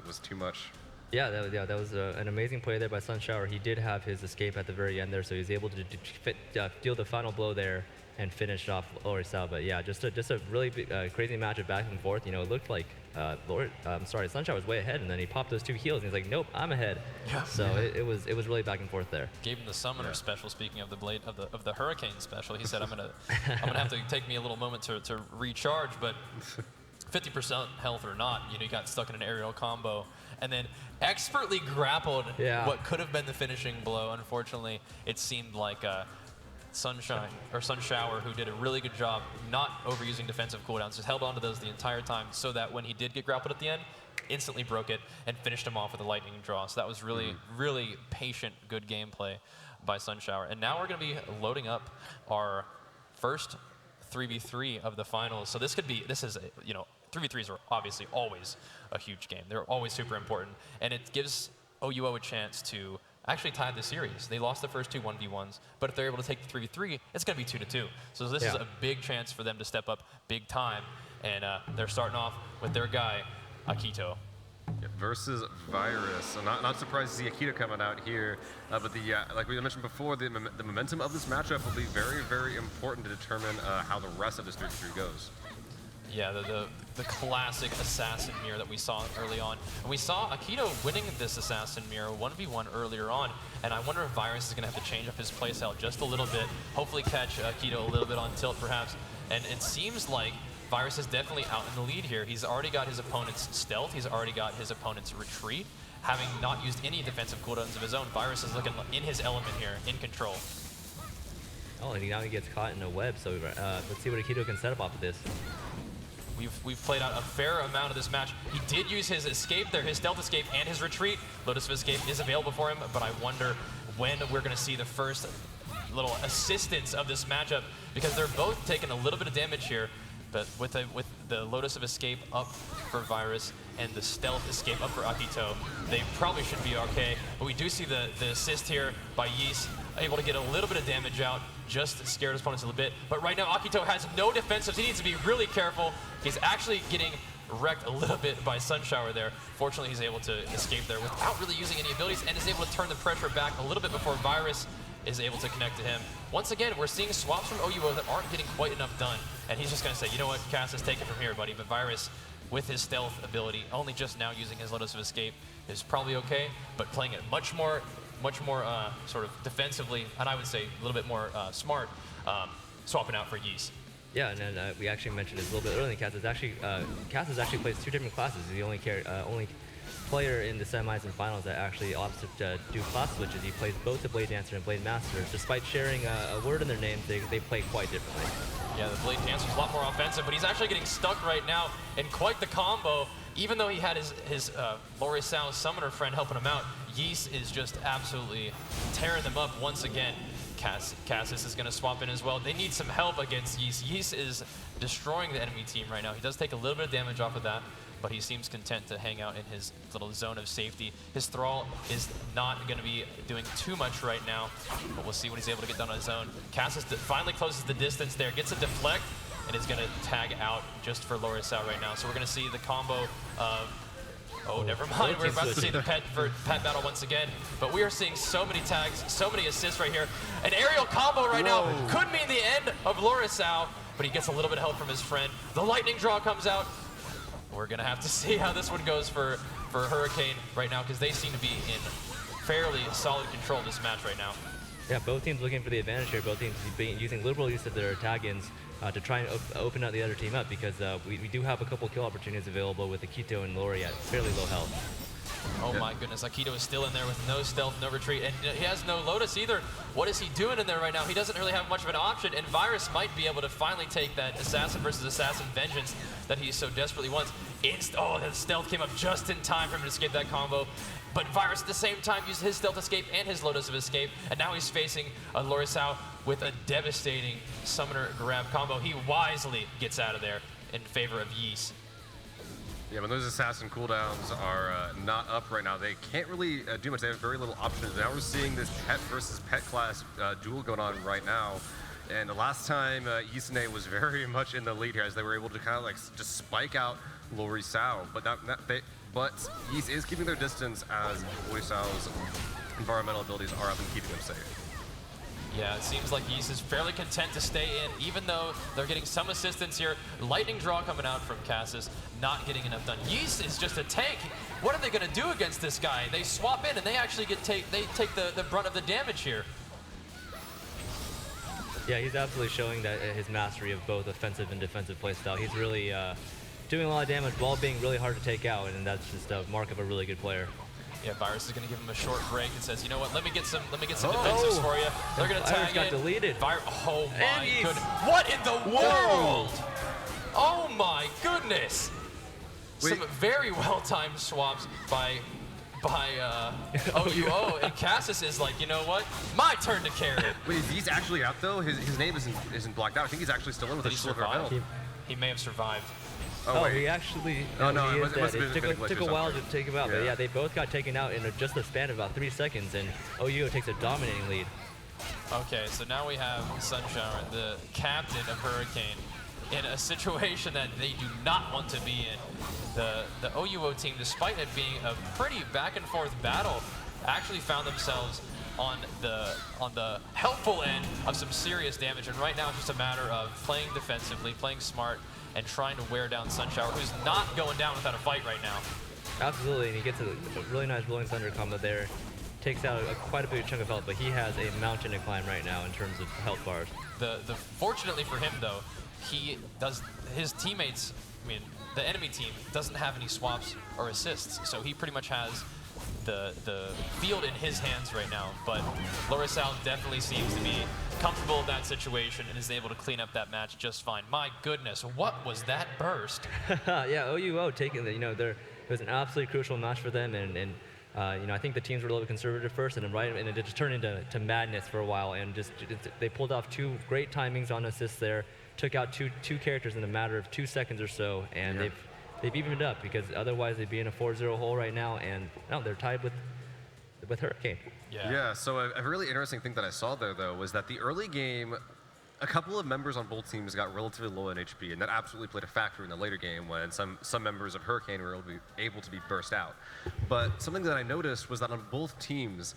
was too much. Yeah, that was an amazing play there by Sunshower. He did have his escape at the very end there, so he was able to deal the final blow there and finish off Lorisao. But yeah, just a really big, crazy matchup back and forth. You know, it looked like Sunshower was way ahead, and then he popped those 2 heals, and he's like, nope, I'm ahead. Yeah. So it was really back and forth there. Gave him the summoner special. Speaking of the blade of the Hurricane special, he said, I'm gonna have to take me a little moment to recharge, but 50% health or not, you know, he got stuck in an aerial combo, and then expertly grappled what could have been the finishing blow. Unfortunately, it seemed like Sunshower, who did a really good job not overusing defensive cooldowns, just held on to those the entire time, so that when he did get grappled at the end, instantly broke it and finished him off with a lightning draw. So that was really, really patient, good gameplay by Sunshower. And now we're going to be loading up our first 3v3 of the finals. So this is, you know, 3v3s are obviously always a huge game. They're always super important, and it gives OUO a chance to actually tie the series. They lost the first 2 1v1s, but if they're able to take the 3v3, it's going to be 2-2. So this is a big chance for them to step up big time, and they're starting off with their guy, Akito. Versus Virus. So not surprised to see Akito coming out here, but like we mentioned before, the momentum of this matchup will be very, very important to determine how the rest of this 3v3 goes. Yeah, the classic assassin mirror that we saw early on. And we saw Akito winning this assassin mirror 1v1 earlier on, and I wonder if Virus is going to have to change up his playstyle just a little bit, hopefully catch Akito a little bit on tilt perhaps. And it seems like Virus is definitely out in the lead here. He's already got his opponent's stealth, he's already got his opponent's retreat. Having not used any defensive cooldowns of his own, Virus is looking in his element here, in control. Oh, and now he gets caught in a web, so let's see what Akito can set up off of this. We've played out a fair amount of this match. He did use his escape there, his stealth escape and his retreat. Lotus of Escape is available for him, but I wonder when we're going to see the first little assistance of this matchup, because they're both taking a little bit of damage here. But with the Lotus of Escape up for Virus and the Stealth Escape up for Akito, they probably should be okay. But we do see the assist here by Yeast, able to get a little bit of damage out, just scared his opponents a little bit. But right now, Akito has no defensives. He needs to be really careful. He's actually getting wrecked a little bit by Sunshower there. Fortunately, he's able to escape there without really using any abilities, and is able to turn the pressure back a little bit before Virus is able to connect to him. Once again, we're seeing swaps from OUO that aren't getting quite enough done. And he's just going to say, you know what, Cassius, take it from here, buddy. But Virus, with his stealth ability, only just now using his Lotus of Escape, is probably okay, but playing it much more sort of defensively, and I would say a little bit more smart, swapping out for Yeast. Yeah, and then we actually mentioned it a little bit earlier. Cassius actually plays 2 different classes. He's the only player in the semis and finals that actually opts to do class switches. He plays both the Blade Dancer and Blade Master. Despite sharing a word in their names, they play quite differently. Yeah, the Blade Dancer's a lot more offensive, but he's actually getting stuck right now in quite the combo. Even though he had his Lorisao summoner friend helping him out, Yeast is just absolutely tearing them up once again. Cassius is going to swap in as well. They need some help against Yeast. Yeast is destroying the enemy team right now. He does take a little bit of damage off of that, but he seems content to hang out in his little zone of safety. His Thrall is not going to be doing too much right now, but we'll see what he's able to get done on his own. Cassius finally closes the distance there, gets a deflect, and is going to tag out just for Lorisao right now. So we're going to see the combo of... Oh, never mind. We're about to see the pet battle once again. But we are seeing so many tags, so many assists right here. An aerial combo right now could mean the end of Lorisao, but he gets a little bit of help from his friend. The lightning draw comes out. We're going to have to see how this one goes for Hurricane right now, because they seem to be in fairly solid control of this match right now. Yeah, both teams looking for the advantage here. Both teams using liberal use of their tag-ins to try and open up the other team up, because we do have a couple kill opportunities available with Akito and Lori at fairly low health. Oh my goodness, Akito is still in there with no stealth, no retreat, and he has no Lotus either. What is he doing in there right now? He doesn't really have much of an option, and Virus might be able to finally take that assassin versus assassin vengeance that he so desperately wants. Oh, the stealth came up just in time for him to escape that combo. But Virus at the same time used his stealth escape and his Lotus of escape, and now he's facing a Lorisao with a devastating summoner grab combo. He wisely gets out of there in favor of Yeast. Yeah, when those assassin cooldowns are not up right now, they can't really do much. They have very little options. Now we're seeing this pet versus pet class duel going on right now. And the last time, Yisune was very much in the lead here as they were able to kind of like just spike out Lorisao. But Yeast is keeping their distance as Lorisao's environmental abilities are up and keeping them safe. Yeah, it seems like Yeast is fairly content to stay in, even though they're getting some assistance here. Lightning draw coming out from Cassis, not getting enough done. Yeast is just a tank. What are they going to do against this guy? They swap in and they actually take the brunt of the damage here. Yeah, he's absolutely showing that his mastery of both offensive and defensive playstyle. He's really doing a lot of damage while being really hard to take out, and that's just a mark of a really good player. Yeah, Virus is going to give him a short break and says, you know what, let me get some defensives for you. They're going to tag got in. deleted. Oh my goodness. What in the world? Oh my goodness. Wait. Some very well-timed swaps by OUO, and Cassis is like, you know what? My turn to carry. Wait, is he's actually out though? His name isn't blocked out. I think he's actually still in with a silver medal. He may have survived. Oh, he actually. Oh, no, he it is must dead. have been It took a while to take him out, but Yeah. yeah, they both got taken out in just the span of about 3 seconds, and OUO takes a dominating lead. Okay, so now we have Sunshower, the captain of Hurricane, in a situation that they do not want to be in. The OUO team, despite it being a pretty back and forth battle, actually found themselves on the helpful end of some serious damage, and right now it's just a matter of playing defensively, playing smart, and trying to wear down Sunshower, who's not going down without a fight right now. Absolutely, and he gets a really nice Rolling Thunder combo there. Takes out quite a big chunk of health, but he has a mountain to climb right now in terms of health bars. Fortunately for him, though, his teammates, the enemy team doesn't have any swaps or assists, so he pretty much has the field in his hands right now. But Lorisao definitely seems to be comfortable in that situation and is able to clean up that match just fine. My goodness, what was that burst? Yeah, OUO taking the, it was an absolutely crucial match for them, and I think the teams were a little bit conservative first, and it just turned into madness for a while, and they pulled off 2 great timings on assists there, took out two characters in a matter of 2 seconds or so, and they've evened it up, because otherwise they'd be in a 4-0 hole right now, and no, they're tied with Hurricane. Yeah, so a really interesting thing that I saw there, though, was that the early game, a couple of members on both teams got relatively low in HP, and that absolutely played a factor in the later game when some members of Hurricane were able to be burst out. But something that I noticed was that on both teams,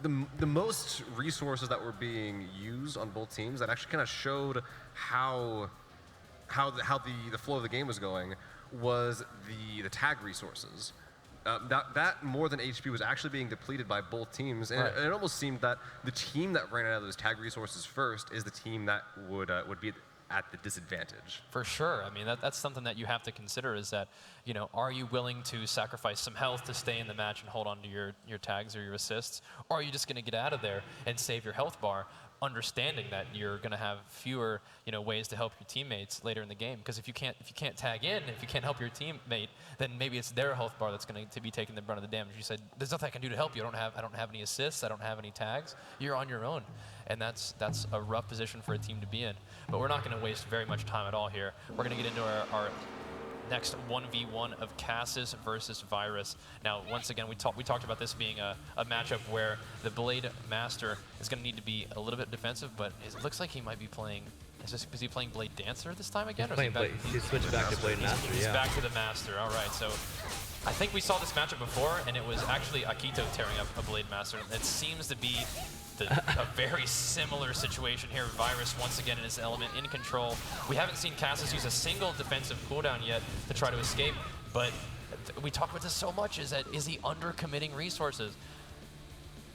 the most resources that were being used on both teams, that actually kind of showed how the flow of the game was going, was the tag resources. That more than HP was actually being depleted by both teams, and it almost seemed that the team that ran out of those tag resources first is the team that would be at the disadvantage. For sure. That's something that you have to consider, is that, are you willing to sacrifice some health to stay in the match and hold on to your tags or your assists, or are you just going to get out of there and save your health bar, understanding that you're going to have fewer ways to help your teammates later in the game? Because if you can't tag in, if you can't help your teammate, then maybe it's their health bar that's going to be taking the brunt of the damage. You said, there's nothing I can do to help you. I don't have any assists, I don't have any tags. You're on your own, and that's a rough position for a team to be in. But we're not going to waste very much time at all here. We're going to get into our next 1v1 of Cassis versus Virus. Now, once again, we talked about this being a matchup where the Blade Master is going to need to be a little bit defensive, but it looks like he might be playing. Is he playing Blade Dancer this time again? He's switched back to Blade Master. He's back to the Master. All right, so I think we saw this matchup before, and it was actually Akito tearing up a Blade Master. It seems to be a very similar situation here. Virus once again in his element, in control. We haven't seen Cassis use a single defensive cooldown yet to try to escape, but we talk about this so much, is he undercommitting resources?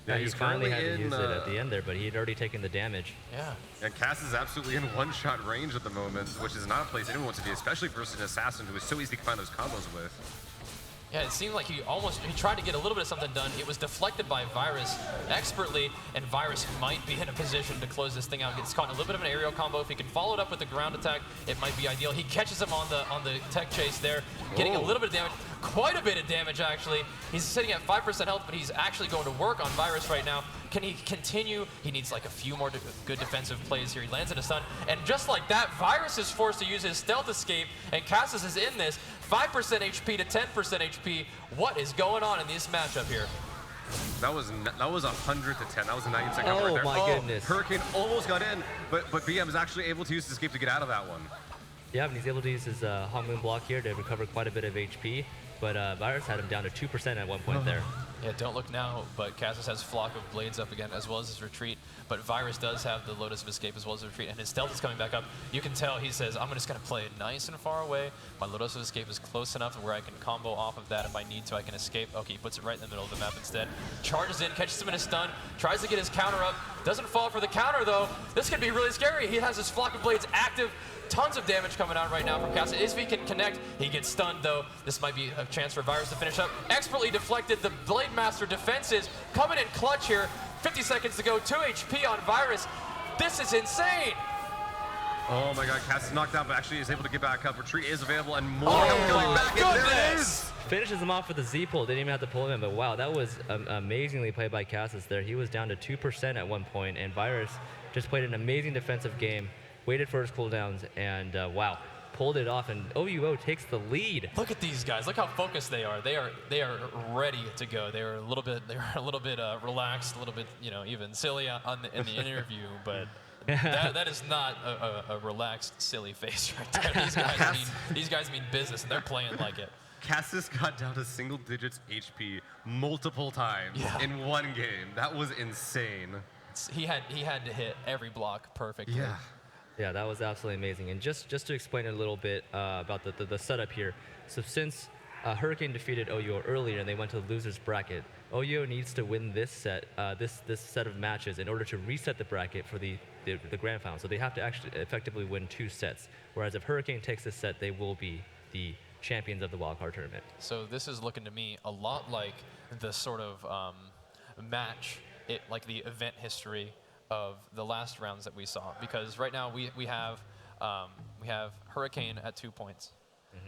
Yeah, he finally had to use it at the end there, but he had already taken the damage. Yeah. And Cass is absolutely in one-shot range at the moment, which is not a place anyone wants to be, especially versus an assassin who is so easy to find those combos with. Yeah, it seemed like he tried to get a little bit of something done. It was deflected by Virus expertly, and Virus might be in a position to close this thing out. Gets caught in a little bit of an aerial combo. If he can follow it up with the ground attack, it might be ideal. He catches him on the tech chase there, getting a little bit of damage, quite a bit of damage actually. He's sitting at 5% health, but he's actually going to work on Virus right now. Can he continue? He needs like a few more good defensive plays here. He lands in a stun, and just like that, Virus is forced to use his stealth escape, and Cassis is in this. 5% HP to 10% HP. What is going on in this matchup here? That was 100 to 10. That was a 9-second Oh right there. my goodness. Hurricane almost got in, but BM is actually able to use his escape to get out of that one. Yeah, and he's able to use his Hong Moon block here to recover quite a bit of HP, but Virus had him down to 2% at one point there. Yeah, don't look now, but Cassis has Flock of Blades up again, as well as his retreat. But Virus does have the Lotus of Escape as well as the retreat, and his stealth is coming back up. You can tell he says, I'm just going to play it nice and far away. My Lotus of Escape is close enough where I can combo off of that if I need to. I can escape. Okay, he puts it right in the middle of the map instead. Charges in, catches him in a stun, tries to get his counter up. Doesn't fall for the counter, though. This could be really scary. He has his Flock of Blades active. Tons of damage coming out right now from Cassis. If he can connect, he gets stunned though. This might be a chance for Virus to finish up. Expertly deflected. The Blade Master defenses coming in clutch here. 50 seconds to go, 2 HP on Virus. This is insane. Oh my god, Cassis knocked out, but actually is able to get back up. Retreat is available, and more coming back, and there it is! Finishes him off with a Z pull, didn't even have to pull him in, but wow, that was amazingly played by Cassis there. He was down to 2% at one point, and Virus just played an amazing defensive game. Waited for his cooldowns, and wow, pulled it off, and OUO takes the lead. Look at these guys. Look how focused they are. They are ready to go. They were a little bit relaxed, a little bit even silly in the interview, but that is not a relaxed, silly face right there. These guys mean business, and they're playing like it. Cassis got down to single digits HP multiple times in one game. That was insane. He had to hit every block perfectly. Yeah. Yeah, that was absolutely amazing. And just to explain a little bit about the setup here. So since Hurricane defeated OUO earlier and they went to the loser's bracket, OUO needs to win this set, this set of matches in order to reset the bracket for the grand final. So they have to actually effectively win 2 sets. Whereas if Hurricane takes this set, they will be the champions of the Wildcard tournament. So this is looking to me a lot like the sort of match, like the event history of the last rounds that we saw, because right now we have Hurricane at 2 points,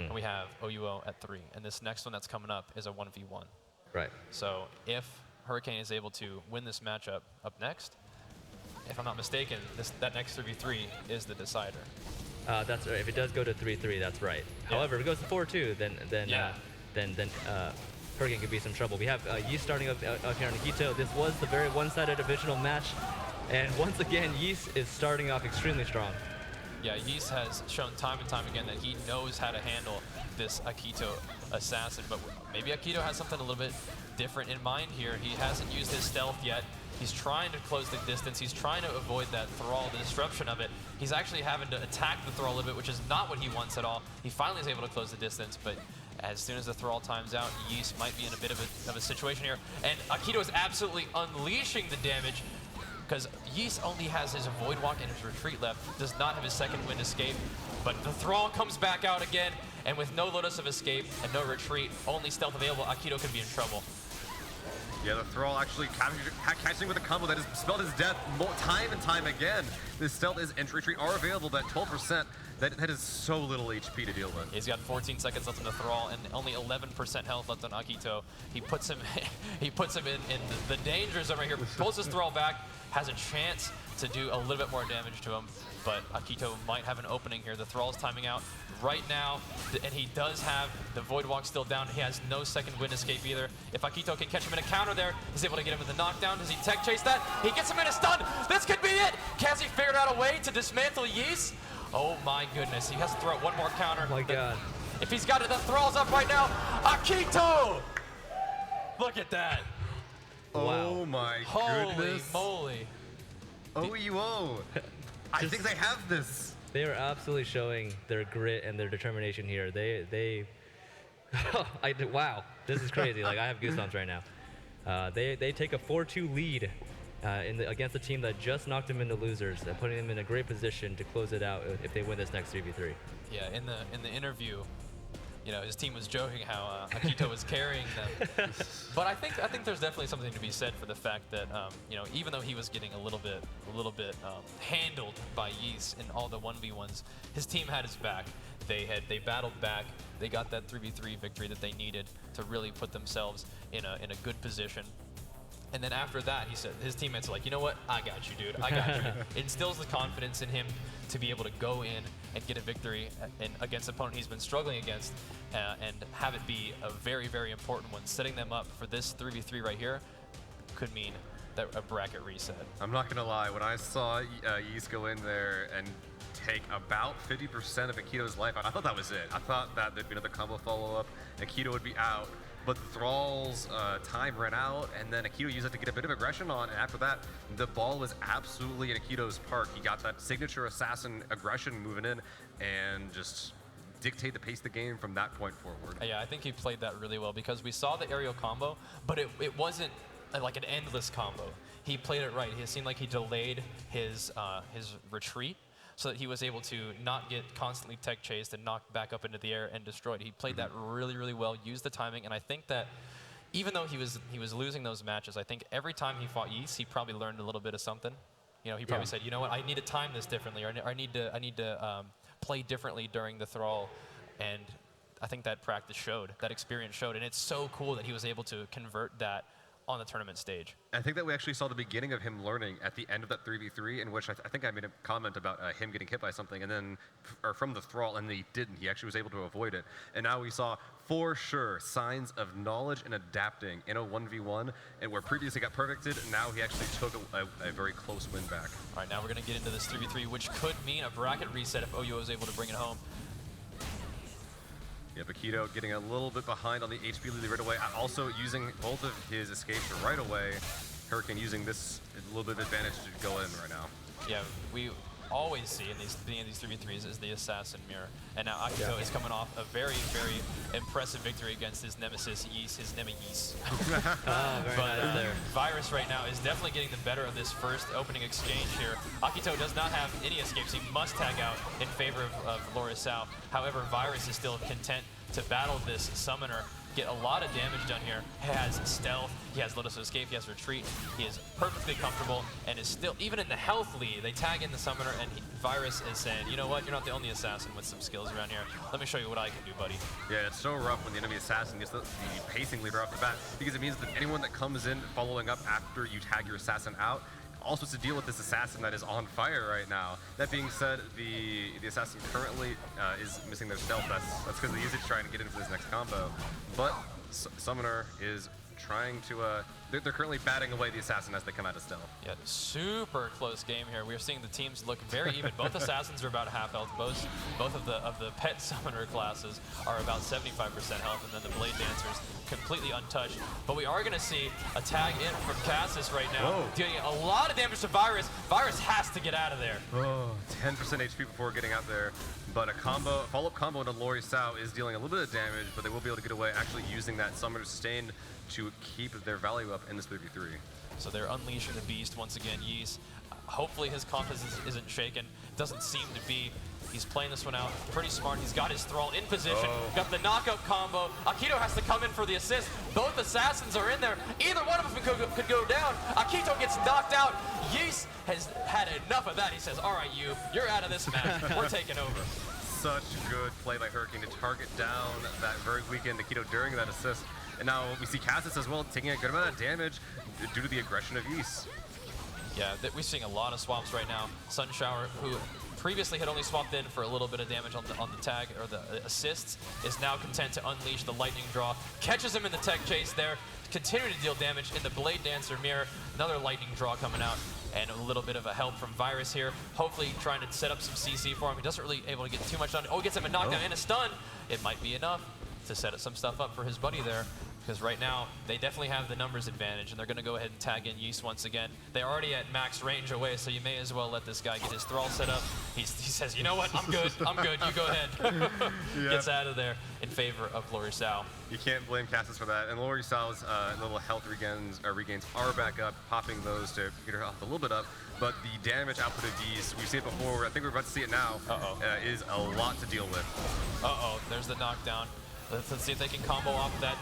and we have OUO at 3, and this next one that's coming up is a 1v1. Right. So if Hurricane is able to win this matchup up next, if I'm not mistaken, that next 3v3 is the decider. That's right. If it does go to 3-3, that's right. Yeah. However, if it goes to 4-2, then Hurricane could be some trouble. We have Yeast starting up here on Akito. This was the very one-sided divisional match. And once again, Yeast is starting off extremely strong. Yeah, Yeast has shown time and time again that he knows how to handle this Akito assassin, but maybe Akito has something a little bit different in mind here. He hasn't used his stealth yet. He's trying to close the distance. He's trying to avoid that thrall, the disruption of it. He's actually having to attack the thrall a little bit, which is not what he wants at all. He finally is able to close the distance, but as soon as the thrall times out, Yeast might be in a bit of a situation here. And Akito is absolutely unleashing the damage, because Yeast only has his Void Walk and his retreat left, does not have his second wind escape, but the thrall comes back out again, and with no Lotus of Escape and no retreat, only stealth available, Akito could be in trouble. Yeah, the Thrall actually catching with a combo that has spelled his death time and time again. The stealth and retreat are available, but 12%, that is so little HP to deal with. He's got 14 seconds left on the Thrall and only 11% health left on Akito. He puts him in the danger zone right here, pulls his Thrall back, has a chance to do a little bit more damage to him, but Akito might have an opening here. The Thrall's timing out right now, and he does have the Void Walk still down. He has no second wind escape either. If Akito can catch him in a counter there, he's able to get him with the knockdown. Does he tech chase that? He gets him in a stun. This could be it. Cassie figured out a way to dismantle Yeast. Oh my goodness, he has to throw out one more counter. Oh my god. If he's got it, the Thrall's up right now. Akito! Look at that. Oh my goodness. Holy moly. OUO. I think they have this. They are absolutely showing their grit and their determination here. Wow, this is crazy. Like, I have goosebumps right now. They take a 4-2 lead against a team that just knocked them into losers and putting them in a great position to close it out if they win this next 3v3. Yeah, in the interview his team was joking how Akito was carrying them. But I think there's definitely something to be said for the fact that even though he was getting a little bit handled by Yeast in all the 1v1s, his team had his back. They battled back. They got that 3v3 victory that they needed to really put themselves in a good position. And then after that, he said his teammates are like, you know what? I got you, dude. I got you. It instills the confidence in him to be able to go in and get a victory against an opponent he's been struggling against, and have it be a very, very important one. Setting them up for this 3v3 right here could mean that a bracket reset. I'm not gonna lie. When I saw Yeast go in there and take about 50% of Akito's life out, I thought that was it. I thought that there'd be another combo follow-up, Akito would be out. But the Thrall's time ran out, and then Akito used it to get a bit of aggression on, and after that, the ball was absolutely in Akito's park. He got that signature assassin aggression moving in, and just dictate the pace of the game from that point forward. Yeah, I think he played that really well, because we saw the aerial combo, but it wasn't like an endless combo. He played it right. It seemed like he delayed his retreat, so that he was able to not get constantly tech chased and knocked back up into the air and destroyed. He played that really, really well, used the timing, and I think that even though he was losing those matches, I think every time he fought Yeast, he probably learned a little bit of something. He probably said, you know what, I need to time this differently, or I need to play differently during the Thrall, and I think that practice showed, that experience showed, and it's so cool that he was able to convert that on the tournament stage. I think that we actually saw the beginning of him learning at the end of that 3v3, in which I think I made a comment about him getting hit by something, and then, or from the Thrall, and then he didn't. He actually was able to avoid it. And now we saw, for sure, signs of knowledge and adapting in a 1v1, and where previously got perfected, now he actually took a very close win back. All right, now we're going to get into this 3v3, which could mean a bracket reset if OUO is able to bring it home. Yeah, Akito getting a little bit behind on the HP lead right away. Also using both of his escapes right away. Hurricane using this a little bit of advantage to go in right now. Yeah, we always see in these 3v3s is the assassin mirror. And now Akito is coming off a very, very impressive victory against his nemesis, Yeast, his Yeast. But Virus right now is definitely getting the better of this first opening exchange here. Akito does not have any escapes. He must tag out in favor of Lorisao. However, Virus is still content to battle this summoner, get a lot of damage done here. He has stealth, he has Lotus of Escape, he has retreat, he is perfectly comfortable, and is still, even in the health lead, they tag in the summoner, and Virus is saying, you know what, you're not the only assassin with some skills around here. Let me show you what I can do, buddy. Yeah, it's so rough when the enemy assassin gets the pacing leader off the bat, because it means that anyone that comes in following up after you tag your assassin out also has to deal with this assassin that is on fire right now. That being said, the assassin currently is missing their stealth. That's because they use it to try and get into this next combo. But Summoner is trying to, they're currently batting away the assassin as they come out of stealth. Yeah, super close game here. We're seeing the teams look very even. Both assassins are about half health. Both of the pet summoner classes are about 75% health, and then the blade dancers completely untouched. But we are going to see a tag in from Cassis right now, dealing a lot of damage to Virus. Virus has to get out of there. 10% HP before getting out there. But a follow-up combo into Lorisao is dealing a little bit of damage, but they will be able to get away actually using that Summoner Sustain to keep their value up in this 3v3. So they're unleashing the beast once again, Yeast. Hopefully his confidence isn't shaken. Doesn't seem to be. He's playing this one out pretty smart. He's got his Thrall in position, got the knockout combo. Akito has to come in for the assist. Both assassins are in there. Either one of them could go down. Akito gets knocked out. Yeast has had enough of that. He says, all right, you're out of this match. We're taking over. Such good play by Hurricane to target down that very weakened Akito during that assist. And now we see Cassis as well taking a good amount of damage due to the aggression of Yeast. Yeah, we're seeing a lot of swaps right now. Sunshower, who previously had only swapped in for a little bit of damage on the tag or the assists, is now content to unleash the lightning draw. Catches him in the tech chase there, continuing to deal damage in the Blade Dancer mirror. Another lightning draw coming out, and a little bit of a help from Virus here. Hopefully trying to set up some CC for him. He doesn't really able to get too much done. Oh, gets him a knockdown and a stun. It might be enough to set some stuff up for his buddy there. Because right now, they definitely have the numbers advantage, and they're going to go ahead and tag in Yeast once again. They're already at max range away, so you may as well let this guy get his Thrall set up. He says, you know what, I'm good, you go ahead. Gets out of there in favor of Lorisao. You can't blame Cassis for that, and Lorisao's little health regains are back up, popping those to get her health a little bit up. But the damage output of Yeast, we've seen it before, I think we're about to see it now, is a lot to deal with. There's the knockdown. Let's see if they can combo off that.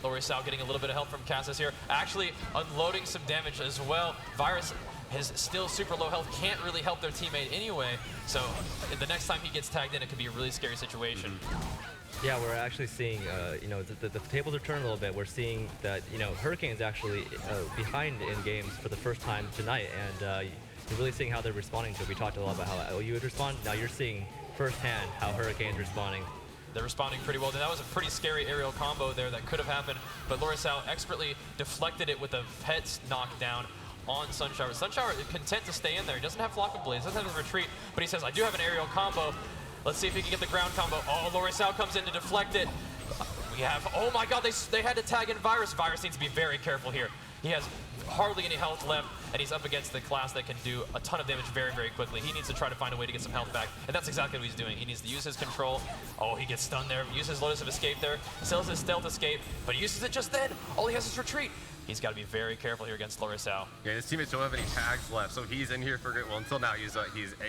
Lower Sal getting a little bit of help from Cassis here. Actually unloading some damage as well. Virus is still super low health, can't really help their teammate anyway. So the next time he gets tagged in, it could be a really scary situation. Yeah, we're actually seeing, the tables are turned a little bit. We're seeing that, Hurricane is actually behind in games for the first time tonight, and you're really seeing how they're responding to it. We talked a lot about how OU would respond. Now you're seeing firsthand how Hurricane's responding. They're responding pretty well. That was a pretty scary aerial combo there that could have happened, but Lorisao expertly deflected it with a Pet's knockdown on Sunshower. Sunshower is content to stay in there. He doesn't have Flock of Blades, doesn't have his retreat, but he says, I do have an aerial combo. Let's see if he can get the ground combo. Oh, Lorisao comes in to deflect it. We have, oh my god, they had to tag in Virus. Virus needs to be very careful here. He has hardly any health left, and he's up against the class that can do a ton of damage very, very quickly. He needs to try to find a way to get some health back, and that's exactly what he's doing. He needs to use his control. Oh, he gets stunned there, uses Lotus of Escape there, sells his stealth escape, but he uses it just then. All he has is retreat. He's got to be very careful here against Lorisao. Yeah, his teammates don't have any tags left, so he's in here for good. Well, until now, he's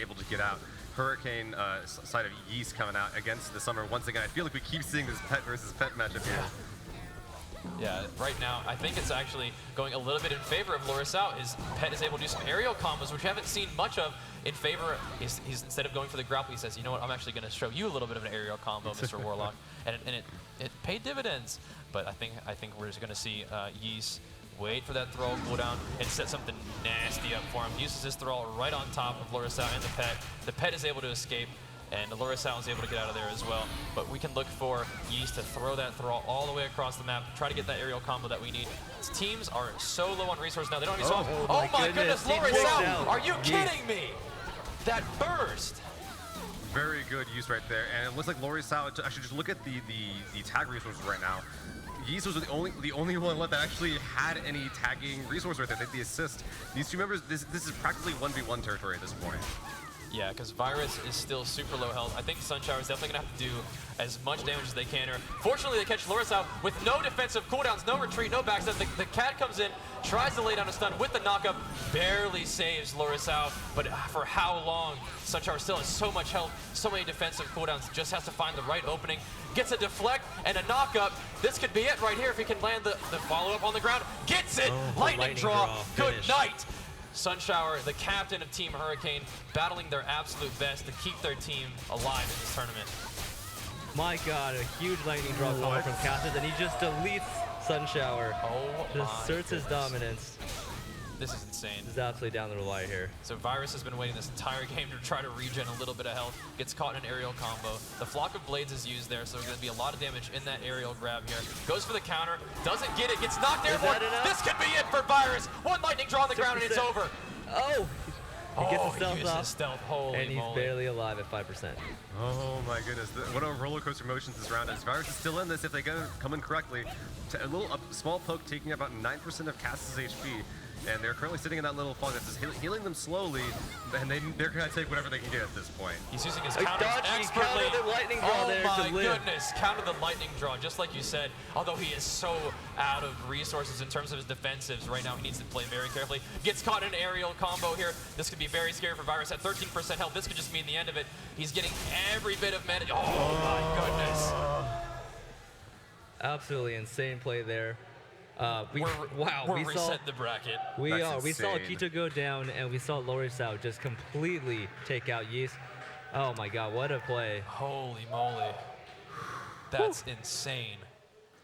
able to get out. Hurricane side of Yeast coming out against the Summer. Once again, I feel like we keep seeing this Pet versus Pet matchup here. Yeah, right now, I think it's actually going a little bit in favor of Lorisao. His Pet is able to do some aerial combos, which we haven't seen much of in favor. He's instead of going for the grapple, he says, you know what, I'm actually going to show you a little bit of an aerial combo, Mr. Warlock. And it paid dividends. But I think we're just going to see Yeast wait for that throw cooldown and set something nasty up for him. Uses his throw right on top of Lorisao and the Pet. The Pet is able to escape, and Lorisao is able to get out of there as well. But we can look for Yeast to throw that throw all the way across the map, try to get that aerial combo that we need. His teams are so low on resources now, they don't have any song. Oh my goodness, Lorisao! Are you kidding me? That burst! Very good use right there, and it looks like Lorisao, actually just look at the tag resources right now. Yeast was the only one left that actually had any tagging resource right there, the assist. These two members, this is practically 1v1 territory at this point. Yeah, because Virus is still super low health. I think Sunshower is definitely going to have to do as much damage as they can here. Fortunately, they catch Lorisao with no defensive cooldowns, no retreat, no backstab. The cat comes in, tries to lay down a stun with the knockup, barely saves Lorisao. But for how long? Sunshower still has so much health, so many defensive cooldowns, just has to find the right opening. Gets a deflect and a knockup. This could be it right here if he can land the follow-up on the ground. Gets it! Lightning draw. Good night! Sunshower, the captain of Team Hurricane, battling their absolute best to keep their team alive in this tournament. My god, a huge lightning draw coming from Cassis, and he just deletes Sunshower. Oh, just asserts his dominance. This is insane. This is absolutely down the wire here. So Virus has been waiting this entire game to try to regen a little bit of health. Gets caught in an aerial combo. The Flock of Blades is used there, so there's going to be a lot of damage in that aerial grab here. Goes for the counter, doesn't get it, gets knocked airborne. This could be it for Virus. One lightning draw on the ground and it's over. Oh! He gets his stealth off, and he's barely alive at 5%. Oh my goodness, what a roller coaster motions this round is. Virus is still in this if they come in correctly. A small poke taking about 9% of Cassis' HP. And they're currently sitting in that little fog that's just healing them slowly, and they're going to take whatever they can get at this point. He's using his counters expertly. The lightning draw oh there my to live. goodness, counter the lightning draw, just like you said. Although he is so out of resources in terms of his defensives right now, he needs to play very carefully. Gets caught in an aerial combo here. This could be very scary for Virus at 13% health. This could just mean the end of it. He's getting every bit of mana. Oh my goodness. Absolutely insane play there. We reset saw the bracket. We saw Akito go down, and we saw Lorisao just completely take out Yeast. Oh my god, what a play. Holy moly. That's insane.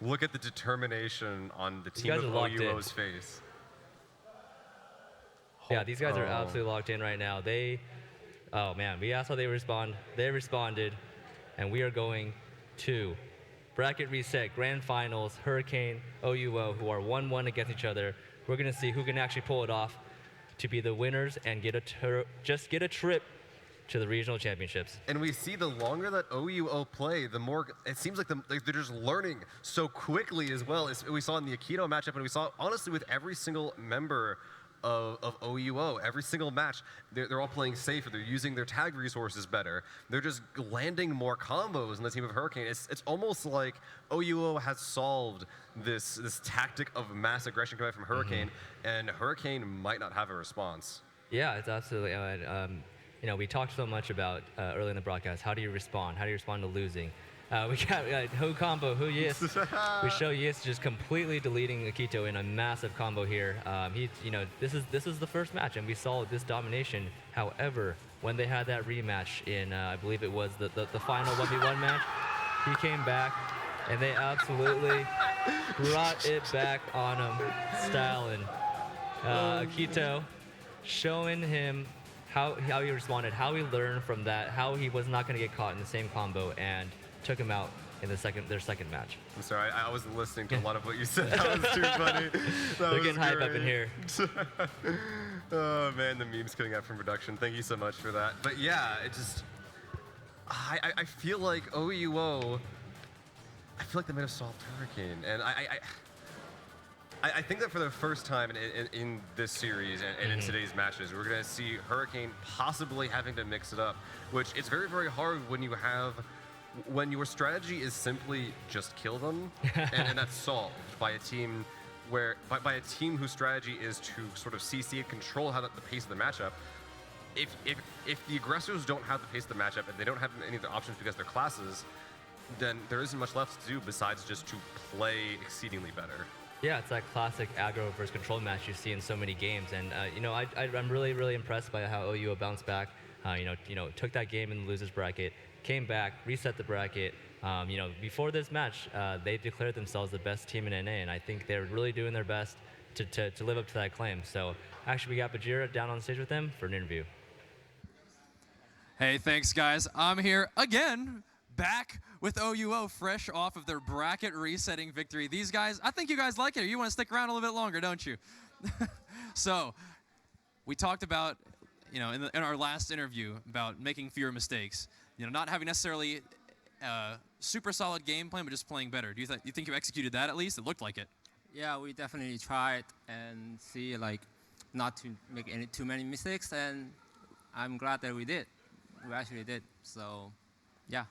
Look at the determination on the team of OUO's face. Yeah, these guys are absolutely locked in right now. Oh man, we asked how they respond. They responded, and we are going to bracket reset, grand finals, Hurricane, OUO, who are 1-1 against each other. We're going to see who can actually pull it off to be the winners and get a trip to the regional championships. And we see the longer that OUO play, the more it seems like they're just learning so quickly as well. As we saw in the Akito matchup, and we saw honestly with every single member of OUO, every single match, they're all playing safer. They're using their tag resources better. They're just landing more combos in the team of Hurricane. It's almost like OUO has solved this tactic of mass aggression coming from Hurricane, and Hurricane might not have a response. Yeah, it's absolutely. We talked so much about early in the broadcast. How do you respond? How do you respond to losing? We got Ho combo, Ho Yes. We show Yes just completely deleting Akito in a massive combo here. This is the first match, and we saw this domination. However, when they had that rematch in, I believe it was the final 1v1 match, he came back, and they absolutely brought it back on him, styling. Akito showing him how he responded, how he learned from that, how he was not going to get caught in the same combo, and took him out in their second match. I'm sorry, I wasn't listening to a lot of what you said. That was too funny. They're getting hype up in here. Oh man, the memes coming out from production. Thank you so much for that. But yeah, it just, I feel like OUO, I feel like they might have solved Hurricane, and I think that for the first time in this series and in today's matches, we're going to see Hurricane possibly having to mix it up, which it's very, very hard when your strategy is simply just kill them, and that's solved by a team by a team whose strategy is to sort of CC and control the pace of the matchup. If the aggressors don't have the pace of the matchup and they don't have any other options because they're classes, then there isn't much left to do besides just to play exceedingly better. Yeah, it's that classic aggro versus control match you see in so many games, and I'm really, really impressed by how OUO bounced back. Took that game in the losers bracket, came back, reset the bracket. Before this match, they declared themselves the best team in NA, and I think they're really doing their best to live up to that claim. So actually, we got Bajira down on stage with them for an interview. Hey, thanks, guys. I'm here again, back with OUO, fresh off of their bracket resetting victory. These guys, I think you guys like it. You want to stick around a little bit longer, don't you? So, we talked about, in our last interview about making fewer mistakes. Not having necessarily super solid game plan, but just playing better. Do you think you executed that at least? It looked like it. Yeah, we definitely tried and see not to make too many mistakes, and I'm glad that we did. We actually did. So, yeah.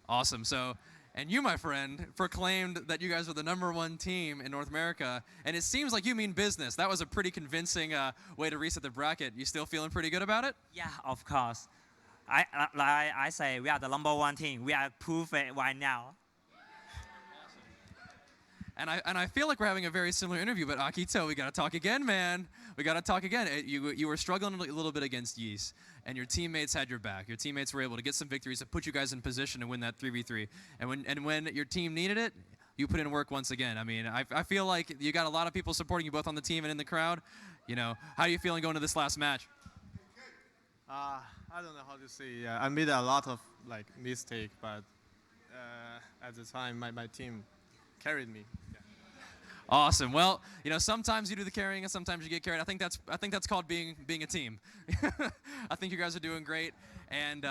Awesome. So, and you, my friend, proclaimed that you guys were the #1 team in North America, and it seems like you mean business. That was a pretty convincing way to reset the bracket. You still feeling pretty good about it? Yeah, of course. I say we are the #1 team. We are proof it right now. And I feel like we're having a very similar interview, but Akito, we gotta talk again, man. We gotta talk again. You were struggling a little bit against Yeast, and your teammates had your back. Your teammates were able to get some victories that put you guys in position to win that 3v3. And when your team needed it, you put in work once again. I mean, I feel like you got a lot of people supporting you both on the team and in the crowd. How are you feeling going to this last match? I don't know how to say. I made a lot of mistake, but at the time my team carried me. Awesome. Well, sometimes you do the carrying and sometimes you get carried. I think that's called being a team. I think you guys are doing great. And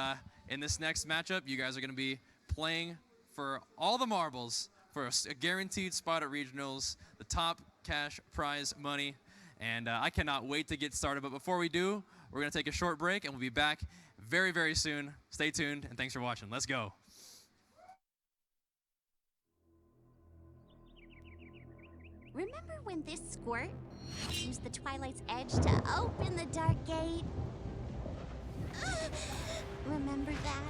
in this next matchup, you guys are going to be playing for all the marbles for a guaranteed spot at regionals, the top cash prize money. And I cannot wait to get started. But before we do, we're going to take a short break and we'll be back very, very soon. Stay tuned and thanks for watching. Let's go. Remember when this squirt used the Twilight's edge to open the dark gate? Remember that?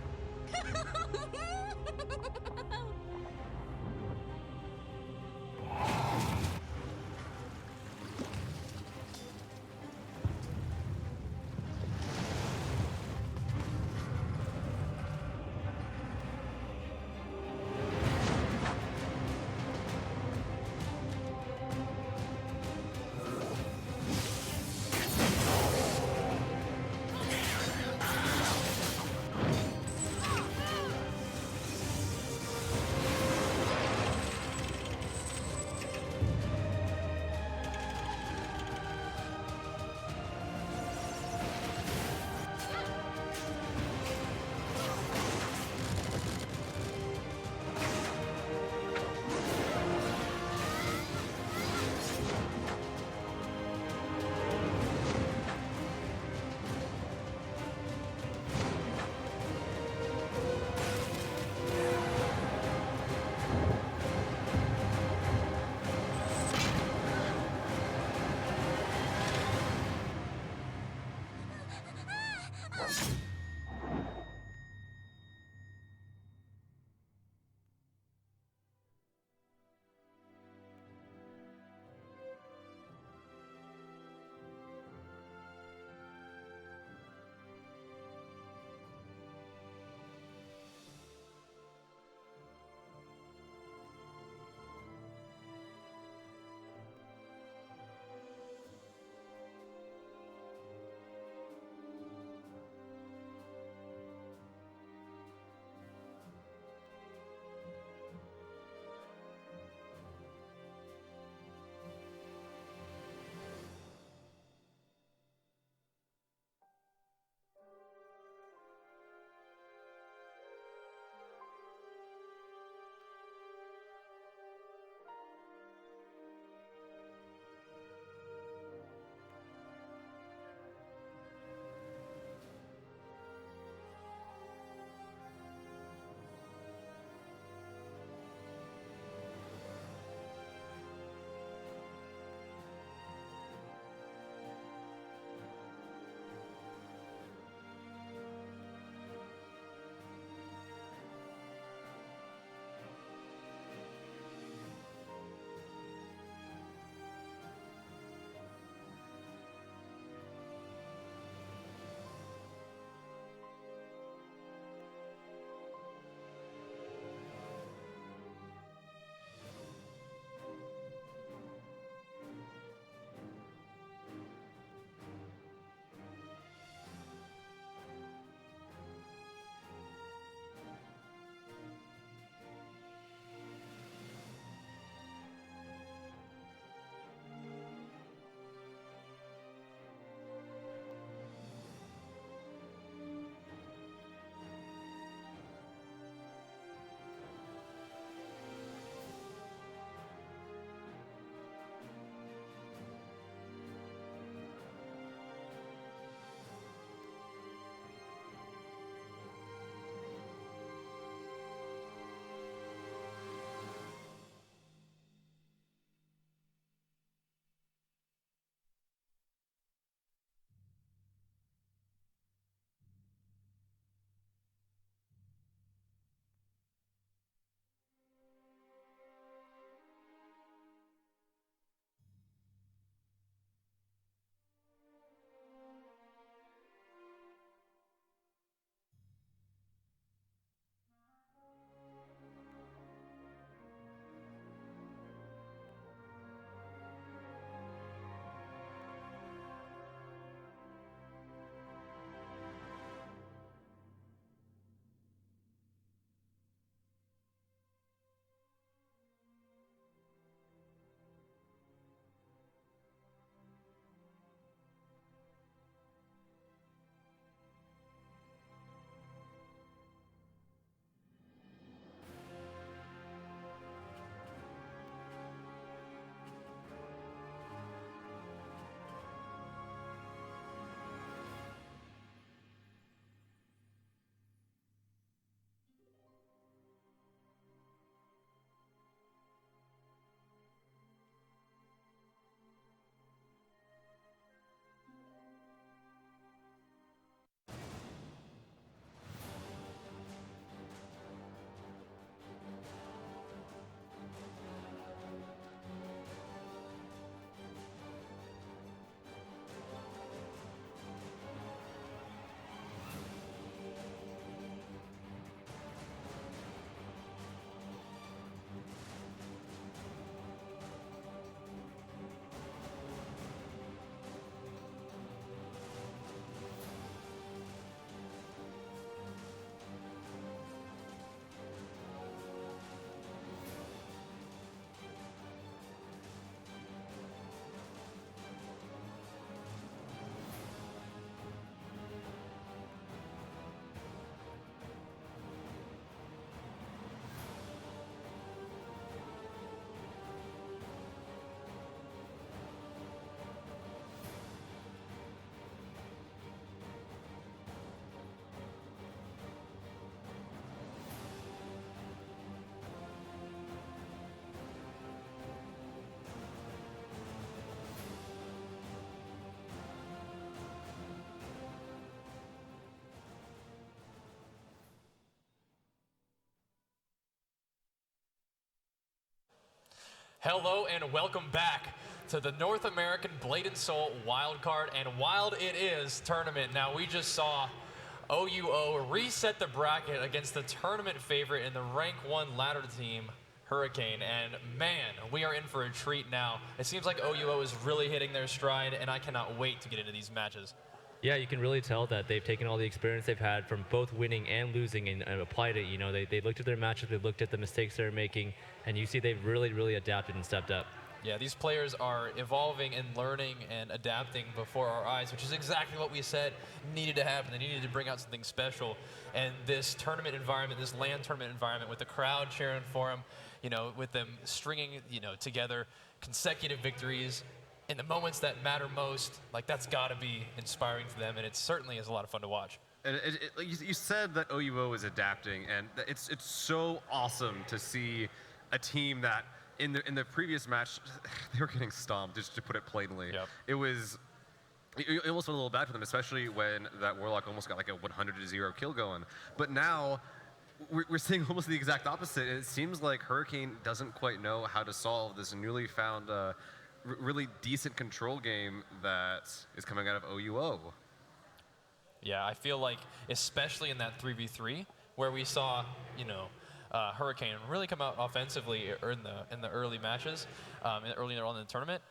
Hello and welcome back to the North American Blade & Soul Wildcard and Wild It Is tournament. Now we just saw OUO reset the bracket against the tournament favorite in the rank 1 ladder team, Hurricane, and man, we are in for a treat now. It seems like OUO is really hitting their stride, and I cannot wait to get into these matches. Yeah, you can really tell that they've taken all the experience they've had from both winning and losing and applied it. You know, they looked at their matches, they looked at the mistakes they're making, and you see they've really adapted and stepped up. Yeah, these players are evolving and learning and adapting before our eyes, which is exactly what we said needed to happen. They needed to bring out something special. And this tournament environment, this LAN tournament environment with the crowd cheering for them, you know, with them stringing, you know, together consecutive victories in the moments that matter most, like that's got to be inspiring to them, and it certainly is a lot of fun to watch. And you said that OUO is adapting, and it's so awesome to see a team that in the previous match they were getting stomped, just to put it plainly. Yep. It almost went a little bad for them, especially when that Warlock almost got like a 100-0 kill going. But now we're seeing almost the exact opposite. And it seems like Hurricane doesn't quite know how to solve this newly found really decent control game that is coming out of OUO. Yeah, I feel like, especially in that 3v3, where we saw, you know, Hurricane really come out offensively in the early matches, earlier on in the tournament,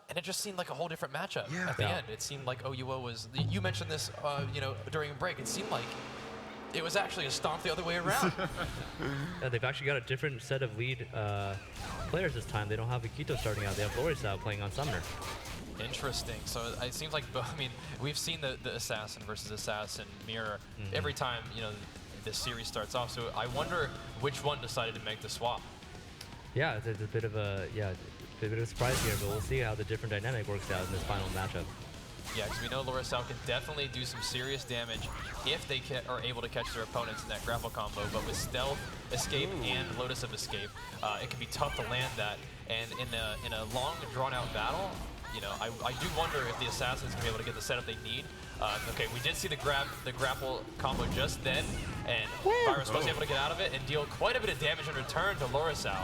and it just seemed like a whole different matchup at the end. It seemed like OUO was, you mentioned this, you know, during a break, it seemed like it was actually a stomp the other way around. Yeah, they've actually got a different set of lead players this time. They don't have Akito starting out. They have Lorisao playing on Summoner. Interesting. So it seems like, I mean, we've seen the Assassin versus Assassin mirror every time, you know, this series starts off. So I wonder which one decided to make the swap. Yeah, it's a bit of a surprise here, but we'll see how the different dynamic works out in this final matchup. Yeah, because we know Lorisao can definitely do some serious damage if they are able to catch their opponents in that grapple combo. But with Stealth Escape and Lotus of Escape, it can be tough to land that. And in a long, drawn-out battle, you know, I do wonder if the Assassins can be able to get the setup they need. Okay, we did see the grapple combo just then, and Virus was able to get out of it and deal quite a bit of damage in return to Lorisao.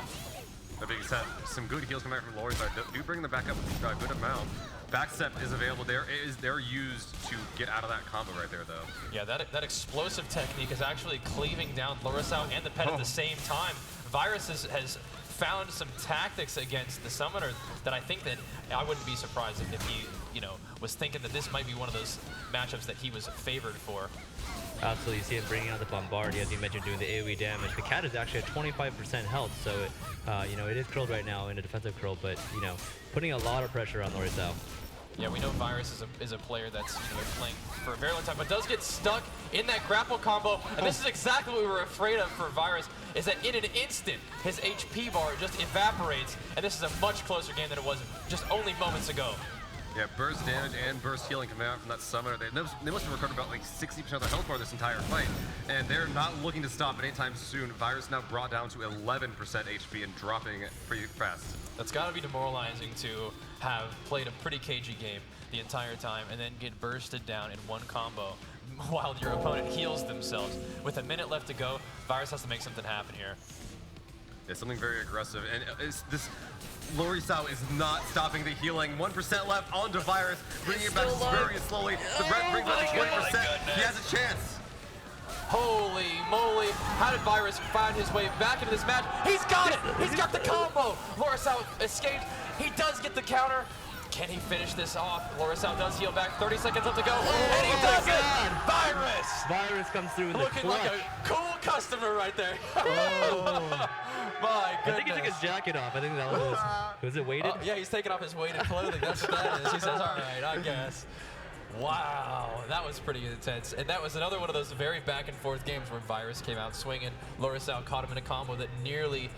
That being said, some good heals coming out from Lorisao do bring them back up a good amount. Backstep is available. They're used to get out of that combo right there, though. Yeah, that explosive technique is actually cleaving down Lorisao and the pet at the same time. Virus has found some tactics against the Summoner that I think that I wouldn't be surprised if he, you know, was thinking that this might be one of those matchups that he was favored for. Absolutely, you see him bringing out the Bombardier, as you mentioned, doing the AoE damage. The cat is actually at 25% health, so it, you know, it is curled right now in a defensive curl, but you know, putting a lot of pressure on Lorisao. Yeah, we know Virus is a player that's, you know, playing for a very long time, but does get stuck in that grapple combo. And this is exactly what we were afraid of for Virus, is that in an instant, his HP bar just evaporates, and this is a much closer game than it was just only moments ago. Yeah, burst damage and burst healing coming out from that Summoner. They must have recovered about like 60% of their health bar this entire fight, and they're not looking to stop anytime soon. Virus now brought down to 11% HP and dropping it pretty fast. That's got to be demoralizing to have played a pretty cagey game the entire time and then get bursted down in one combo while your opponent heals themselves. With a minute left to go, Virus has to make something happen here. Yeah, something very aggressive, and this Lorisao is not stopping the healing. 1% left onto Virus, bringing it back very slowly. The Brett brings back 20%. He has a chance. Holy moly, how did Virus find his way back into this match? He's got it! He's got the combo! Lorisao escapes. He does get the counter. Can he finish this off? Lorisao does heal back. 30 seconds left to go. And he does it! Virus! Virus comes through in the Looking clutch. like a cool customer right there. My goodness. I think he took his jacket off. I think that was it weighted? Yeah, he's taking off his weighted clothing. That's what that is. He says, all right, I guess. Wow, that was pretty intense. And that was another one of those very back and forth games where Virus came out swinging. Lorisao caught him in a combo that nearly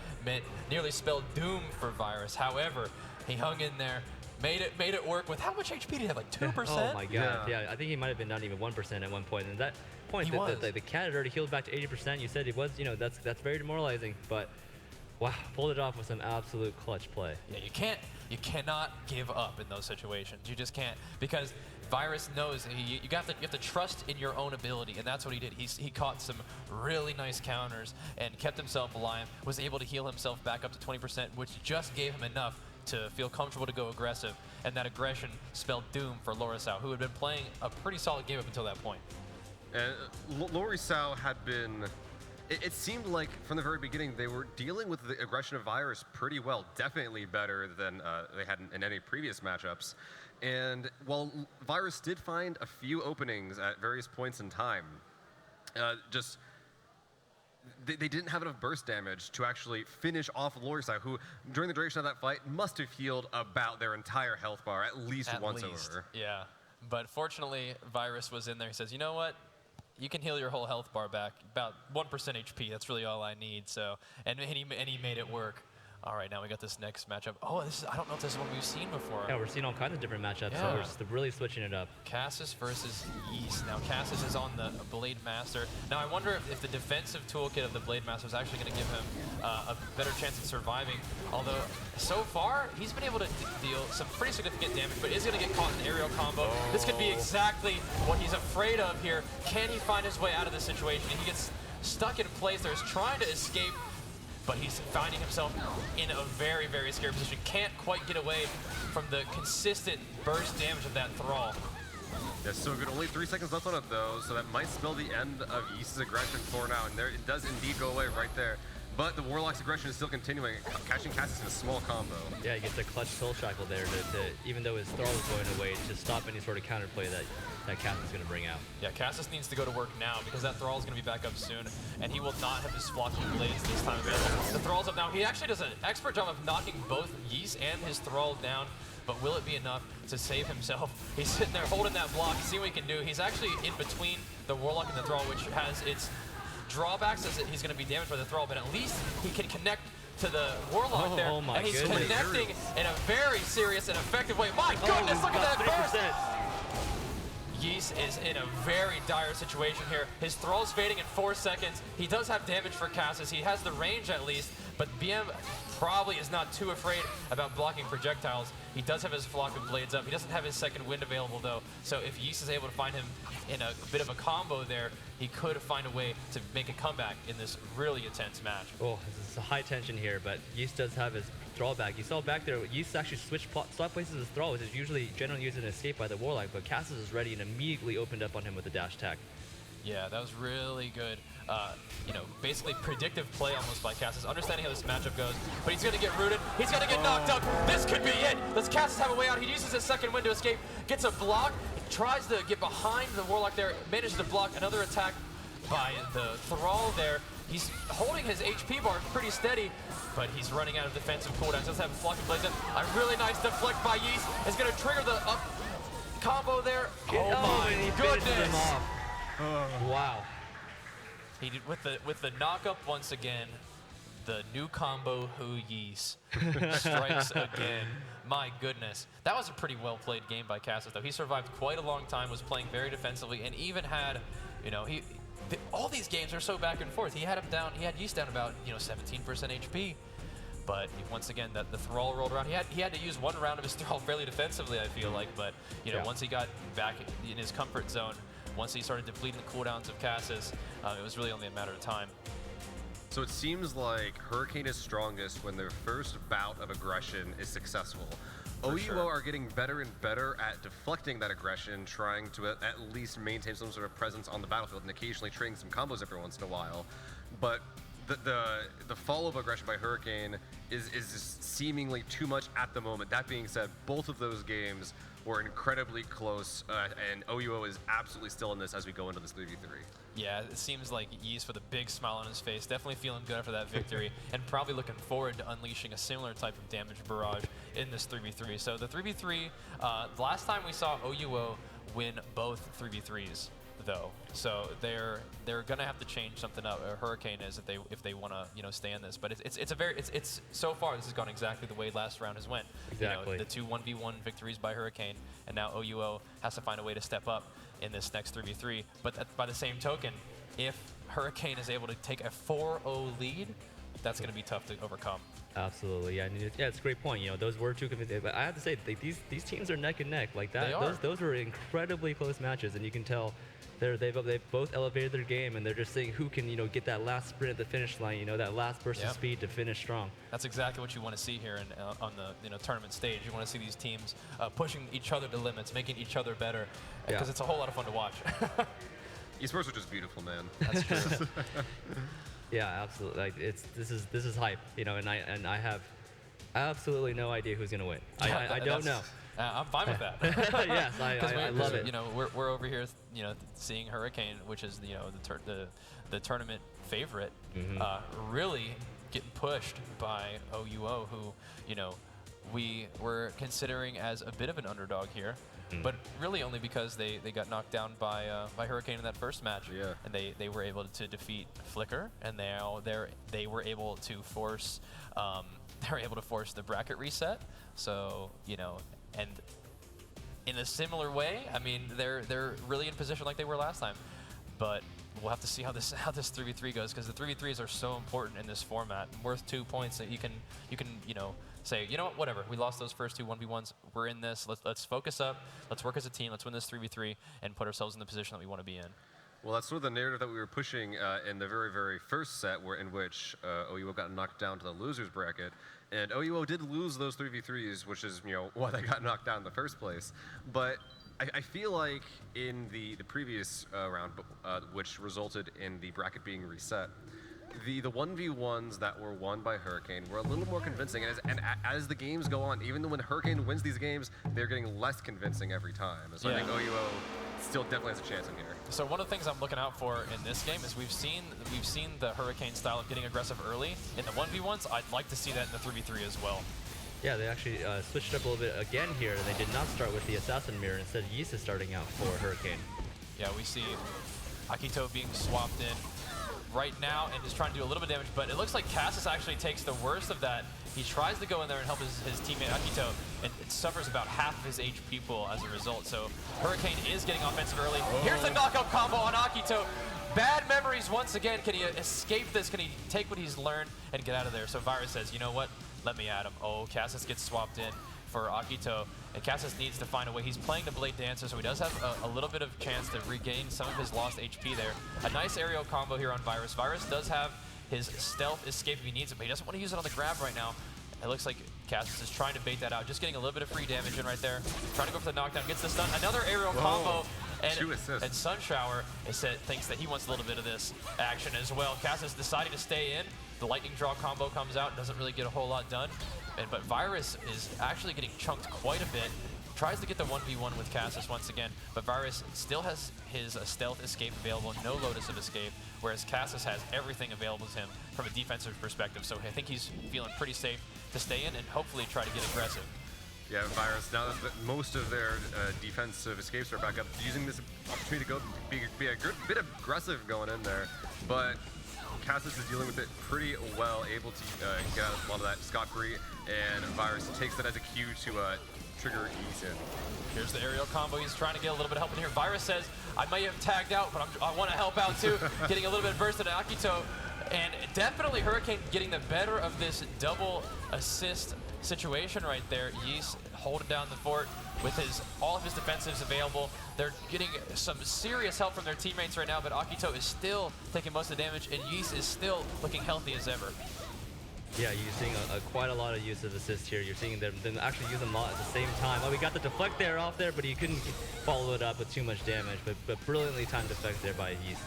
spelled doom for Virus. However, he hung in there, made it work with how much HP did he have, like 2%? Oh my god, yeah. I think he might have been not even 1% at one point. And at that point, the cat had already healed back to 80%. You said it was, you know, that's very demoralizing, but wow, pulled it off with some absolute clutch play. Yeah, you cannot give up in those situations. You just can't, because Virus knows that you have to trust in your own ability, and that's what he did. He caught some really nice counters and kept himself alive, was able to heal himself back up to 20%, which just gave him enough to feel comfortable to go aggressive, and that aggression spelled doom for Lorisao, who had been playing a pretty solid game up until that point. And Lorisao had been, it seemed like from the very beginning they were dealing with the aggression of Virus pretty well, definitely better than they had in any previous matchups. And while Virus did find a few openings at various points in time, they didn't have enough burst damage to actually finish off Lorisao, who during the duration of that fight must have healed about their entire health bar at least once over. Yeah, but fortunately Virus was in there. He says, you know what? You can heal your whole health bar back, about 1% HP. That's really all I need. So, and he made it work. All right, now we got this next matchup. Oh, I don't know if this is one we've seen before. Yeah, we're seeing all kinds of different matchups, Yeah. so we're just really switching it up. Cassis versus Yeast. Now, Cassis is on the Blade Master. Now, I wonder if the defensive toolkit of the Blade Master is actually going to give him a better chance of surviving. Although, so far, he's been able to deal some pretty significant damage, but is going to get caught in the aerial combo. This could be exactly what he's afraid of here. Can he find his way out of this situation? He gets stuck in place there. He's trying to escape, but he's finding himself in a very, very scary position. Can't quite get away from the consistent burst damage of that Thrall. Yeah, so good. Only 3 seconds left on it, though, so that might spell the end of Yeast's aggression for now. And there, it does indeed go away right there. But the Warlock's aggression is still continuing, catching Cassis in a small combo. Yeah, he gets a clutch soul shackle there, even though his Thrall is going away, to stop any sort of counterplay that Cassis is going to bring out. Yeah, Cassis needs to go to work now because that Thrall is going to be back up soon, and he will not have his flocking blades this time available. The Thrall's up now. He actually does an expert job of knocking both Yeast and his Thrall down, but will it be enough to save himself? He's sitting there holding that block, see what he can do. He's actually in between the Warlock and the Thrall, which has its drawbacks as he's going to be damaged by the Thrall, but at least he can connect to the Warlock there, and he's connecting in a very serious and effective way. My goodness, look at that burst! Yeast is in a very dire situation here. His Thrall's fading in 4 seconds. He does have damage for Cassis. He has the range at least, but BM probably is not too afraid about blocking projectiles. He does have his flock of blades up. He doesn't have his second wind available though, so if Yeast is able to find him in a bit of a combo there, he could find a way to make a comeback in this really intense match. Oh, this is a high tension here, but Yeast does have his Thrall back. You saw back there, Yeast actually switched swap places his Thrall, which is usually generally used in escape by the Warlock, but Cassis is ready and immediately opened up on him with the dash attack. Yeah, that was really good. You know, basically predictive play almost by Cassis, understanding how this matchup goes, but he's gonna get rooted, he's gonna get knocked out. This could be it. Does Cassis have a way out? He uses his second wind to escape, gets a block, tries to get behind the Warlock there, manages to block another attack by the Thrall there. He's holding his HP bar pretty steady, but he's running out of defensive cooldowns. Does have a flocking blades in. A really nice deflect by Yeast is gonna trigger the up combo there. Oh my goodness! Wow. He did with the knockup once again. The new combo Who Yeast strikes again. My goodness. That was a pretty well played game by Cassis though. He survived quite a long time, was playing very defensively, and even had, you know, all these games are so back and forth. He had him down, he had Yeast down about, you know, 17% HP. But once again, the Thrall rolled around. He had to use one round of his Thrall fairly defensively, I feel like. But you know, once he got back in his comfort zone, once he started depleting the cooldowns of Cassis, it was really only a matter of time. So it seems like Hurricane is strongest when their first bout of aggression is successful. OUO are getting better and better at deflecting that aggression, trying to at least maintain some sort of presence on the battlefield and occasionally trading some combos every once in a while. But the follow-up aggression by Hurricane is seemingly too much at the moment. That being said, both of those games were incredibly close, and OUO is absolutely still in this as we go into this 3v3. Yeah, it seems like Yeast with a big smile on his face, definitely feeling good after that victory, and probably looking forward to unleashing a similar type of damage barrage in this 3v3. So the 3v3, the last time we saw OUO win both 3v3s, though, so they're gonna have to change something up. Hurricane is if they want to stay in this, but it's so far this has gone exactly the way last round has went. Exactly. The two 1v1 victories by Hurricane, and now OUO has to find a way to step up in this next 3v3. But by the same token, if Hurricane is able to take a 4-0 lead that's going to be tough to overcome. Absolutely, yeah. It's a great point. Those were two convincing. But I have to say, these teams are neck and neck. Like that, They are. those were incredibly close matches, and you can tell they've both elevated their game, and they're just seeing who can get that last sprint at the finish line. That last burst of speed to finish strong. That's exactly what you want to see here on the tournament stage. You want to see these teams pushing each other to limits, making each other better, because it's a whole lot of fun to watch. Esports are just beautiful, man. That's true. Yeah, absolutely. Like this is hype, and I have absolutely no idea who's gonna win. I don't know. I'm fine with that. Yes, I love it. We're over here, seeing Hurricane, which is the tournament favorite, really getting pushed by OUO, who we were considering as a bit of an underdog here. But really only because they got knocked down by Hurricane in that first match, and they were able to defeat Flicker, and now they were able to force the bracket reset. So and in a similar way, I mean they're really in position like they were last time, but we'll have to see how this 3v3 goes, because the 3v3s are so important in this format, worth 2 points that you can say, what, whatever, we lost those first two 1v1s, we're in this, let's focus up, let's work as a team, let's win this 3v3 and put ourselves in the position that we want to be in. Well, that's sort of the narrative that we were pushing in the very, very first set, in which OUO got knocked down to the losers bracket. And OUO did lose those 3v3s, which is why they got knocked down in the first place. But I feel like in the previous round, which resulted in the bracket being reset, the 1v1s that were won by Hurricane were a little more convincing, and as the games go on, even though when Hurricane wins these games, they're getting less convincing every time. So I think OUO still definitely has a chance in here. So one of the things I'm looking out for in this game is we've seen the Hurricane style of getting aggressive early in the 1v1s. I'd like to see that in the 3v3 as well. Yeah, they actually switched up a little bit again here. They did not start with the Assassin Mirror. Instead, Yeast is starting out for Hurricane. Yeah, we see Akito being swapped in right now and is trying to do a little bit of damage, but it looks like Cassis actually takes the worst of that. He tries to go in there and help his teammate Akito, and it suffers about half of his HP pool as a result. So Hurricane is getting offensive early. Here's the knockout combo on Akito. Bad memories once again. Can he escape this? Can he take what he's learned and get out of there? So Virus says, you know what? Let me at him. Oh, Cassis gets swapped in for Akito, and Cassis needs to find a way. He's playing the Blade Dancer, so he does have a little bit of chance to regain some of his lost HP there. A nice aerial combo here on Virus. Virus does have his stealth escape if he needs it, but he doesn't want to use it on the grab right now. It looks like Cassis is trying to bait that out, just getting a little bit of free damage in right there. Trying to go for the knockdown, gets the stun. Another aerial combo. And Sunshower thinks that he wants a little bit of this action as well. Cassis deciding to stay in. The lightning draw combo comes out, doesn't really get a whole lot done. But Virus is actually getting chunked quite a bit. Tries to get the 1v1 with Cassis once again, but Virus still has his stealth escape available, no Lotus of escape, whereas Cassis has everything available to him from a defensive perspective. So I think he's feeling pretty safe to stay in and hopefully try to get aggressive. Yeah, Virus, now that most of their defensive escapes are back up, using this opportunity to go be a good bit aggressive going in there, but Cassis is dealing with it pretty well, able to get out a lot of that scot-free, and Virus takes that as a cue to trigger Yeast in. Here's the aerial combo. He's trying to get a little bit of help in here. Virus says, I may have tagged out, but I want to help out too. Getting a little bit of burst into Akito, and definitely Hurricane getting the better of this double assist situation right there. Yeast holding down the fort with all of his defensives available. They're getting some serious help from their teammates right now, but Akito is still taking most of the damage, and Yeast is still looking healthy as ever. Yeah, you're seeing quite a lot of use of assist here. You're seeing them actually use them all at the same time. Oh, we got the deflect there off there, but he couldn't follow it up with too much damage. But brilliantly timed deflect there by Yeast.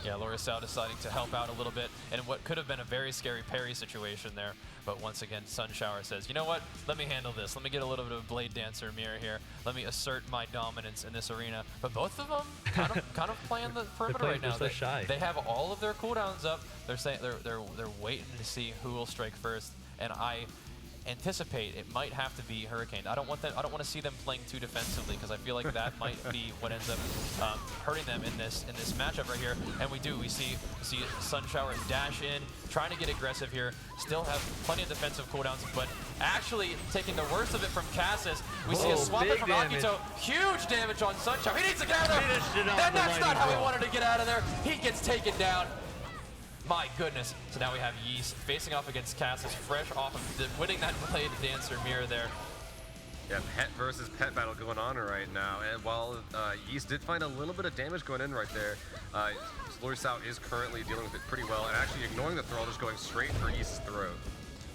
Yeah, Lorisal deciding to help out a little bit in what could have been a very scary parry situation there. But once again, Sunshower says, you know what? Let me handle this. Let me get a little bit of Blade Dancer mirror here. Let me assert my dominance in this arena. But both of them kind of playing the perimeter right now. They're so shy. They have all of their cooldowns up. They're saying they're waiting to see who will strike first. And I anticipate it might have to be Hurricane. I don't want to see them playing too defensively, because I feel like that might be what ends up hurting them in this matchup right here. And we see Sunshower dash in, trying to get aggressive here. Still have plenty of defensive cooldowns, but actually taking the worst of it from Cassis. We see a swap in from Akito. Huge damage on Sunshower. He needs to get out of there. And that's not how he wanted to get out of there. He gets taken down. My goodness. So now we have Yeast facing off against Cassis, fresh off of winning that Blade Dancer mirror there. Yeah, pet versus pet battle going on right now. And while Yeast did find a little bit of damage going in right there, Lorisao is currently dealing with it pretty well and actually ignoring the throw, just going straight for Yeast's throat.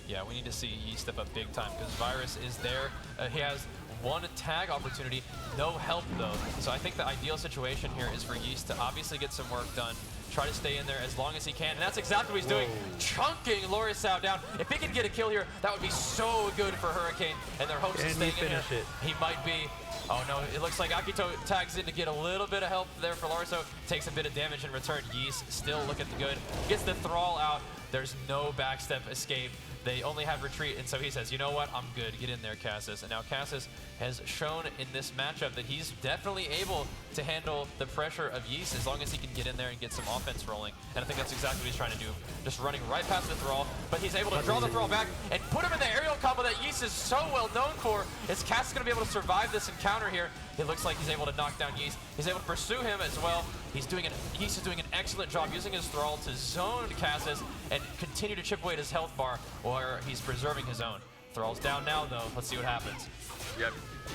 Yeah, we need to see Yeast step up big time because Virus is there. He has one tag opportunity, no help though. So I think the ideal situation here is for Yeast to obviously get some work done, try to stay in there as long as he can, and that's exactly what he's doing, chunking Lorisao down. If he can get a kill here, that would be so good for Hurricane and their hopes of staying in here. He might be. Oh no, it looks like Akito tags in to get a little bit of help there for Lorisao, takes a bit of damage in return. Yeast still looking good, gets the Thrall out. There's no backstep escape. They only have retreat, and so he says, you know what, I'm good, get in there, Cassis. And now Cassis has shown in this matchup that he's definitely able to handle the pressure of Yeast as long as he can get in there and get some offense rolling. And I think that's exactly what he's trying to do, just running right past the Thrall, but he's able to draw the Thrall back and put him in the aerial combo that Yeast is so well known for. Is Cassis going to be able to survive this encounter here? It looks like he's able to knock down Yeast. He's able to pursue him as well. Yeast is doing an excellent job using his Thrall to zone Cassis and continue to chip away at his health bar where he's preserving his own. Thrall's down now though. Let's see what happens. Yep.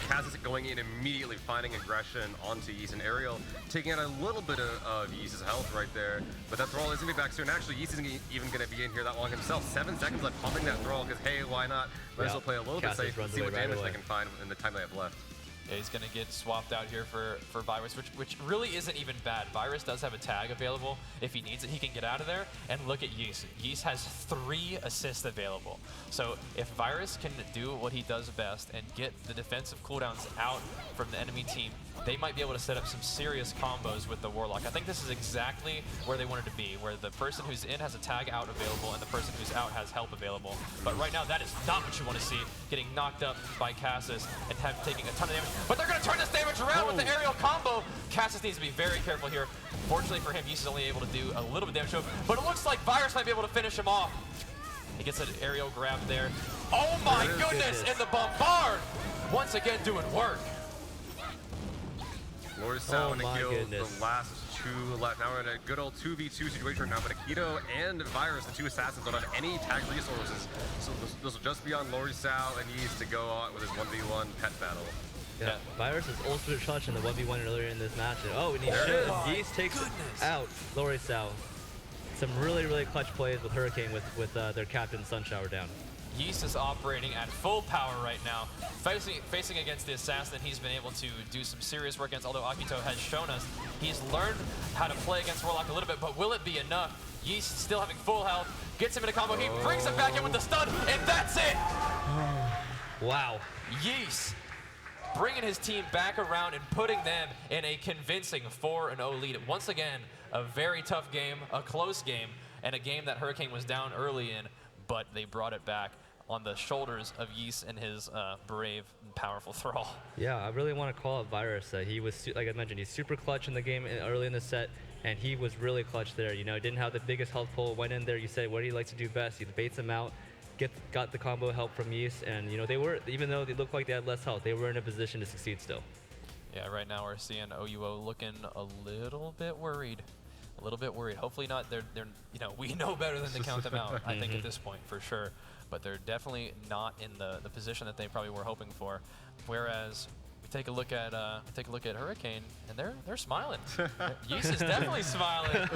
Cassis going in immediately, finding aggression onto Yeast, and Ariel taking out a little bit of Yeast's health right there. But that Thrall is going to be back soon. Actually, Yeast isn't even going to be in here that long himself. 7 seconds left pumping that Thrall because, hey, why not? Might as well play a little bit safe and see what damage they can find in the time they have left. Yeah, he's going to get swapped out here for Virus, which really isn't even bad. Virus does have a tag available. If he needs it, he can get out of there. And look at Yeast. Yeast has 3 assists available. So if Virus can do what he does best and get the defensive cooldowns out from the enemy team, they might be able to set up some serious combos with the Warlock. I think this is exactly where they wanted to be, where the person who's in has a tag out available and the person who's out has help available. But right now, that is not what you want to see, getting knocked up by Cassis and taking a ton of damage. But they're going to turn this damage around with the aerial combo. Cassis needs to be very careful here. Fortunately for him, Yeast is only able to do a little bit of damage to him, but it looks like Virus might be able to finish him off. He gets an aerial grab there. Oh my goodness, and the Bombard once again doing work. Lorisao and Akito, the last 2 left. Now we're in a good old 2v2 situation now, but Akito and Virus, the 2 assassins, don't have any tag resources. So this will just be on Lorisao and Yeast to go on with his 1v1 pet battle. Yeah, Virus is ultimate clutch in the 1v1 earlier in this match. Oh, and Yeast takes out Lorisao. Some really, really clutch plays with Hurricane with their captain Sunshower down. Yeast is operating at full power right now. Facing against the assassin, he's been able to do some serious work against, although Akito has shown us he's learned how to play against Warlock a little bit, but will it be enough? Yeast still having full health, gets him in a combo, he brings him back in with the stun, and that's it! Wow. Yeast bringing his team back around and putting them in a convincing 4-0 lead. Once again, a very tough game, a close game, and a game that Hurricane was down early in, but they brought it back on the shoulders of Yeast and his brave and powerful Thrall. Yeah, I really want to call out Virus. He was, like I mentioned, he's super clutch in the game early in the set, and he was really clutch there. You know, didn't have the biggest health pool, went in there, you said, what do you like to do best? He baits him out, got the combo help from Yeast, and you know, they were, even though they looked like they had less health, they were in a position to succeed still. Yeah, right now we're seeing OUO looking a little bit worried. A little bit worried. Hopefully not. They're you know, we know better than to count them out, I think, at this point, for sure. But they're definitely not in the position that they probably were hoping for. Whereas we take a look at Hurricane, and they're smiling. Yeast is definitely smiling.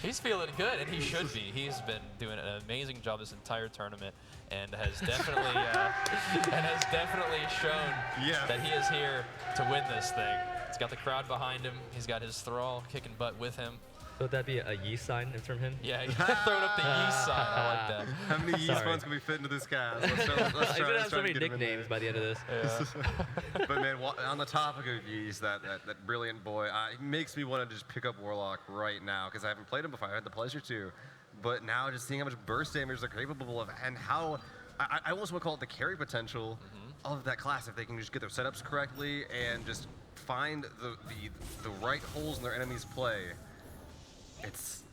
He's feeling good, and he should be. He's been doing an amazing job this entire tournament, and has definitely shown that he is here to win this thing. He's got the crowd behind him. He's got his Thrall kicking butt with him. So would that be a Yeast sign from him? Yeah, throwing up the Yeast sign. I like that. How many Yeast ones can we fit into this cast? Let's He's going to have so many nicknames by the end of this. Yeah. But man, on the topic of Yeast, that brilliant boy, it makes me want to just pick up Warlock right now, because I haven't played him before. I had the pleasure to. But now just seeing how much burst damage they're capable of, and how, I almost want to call it the carry potential of that class, if they can just get their setups correctly and just find the right holes in their enemy's play. It's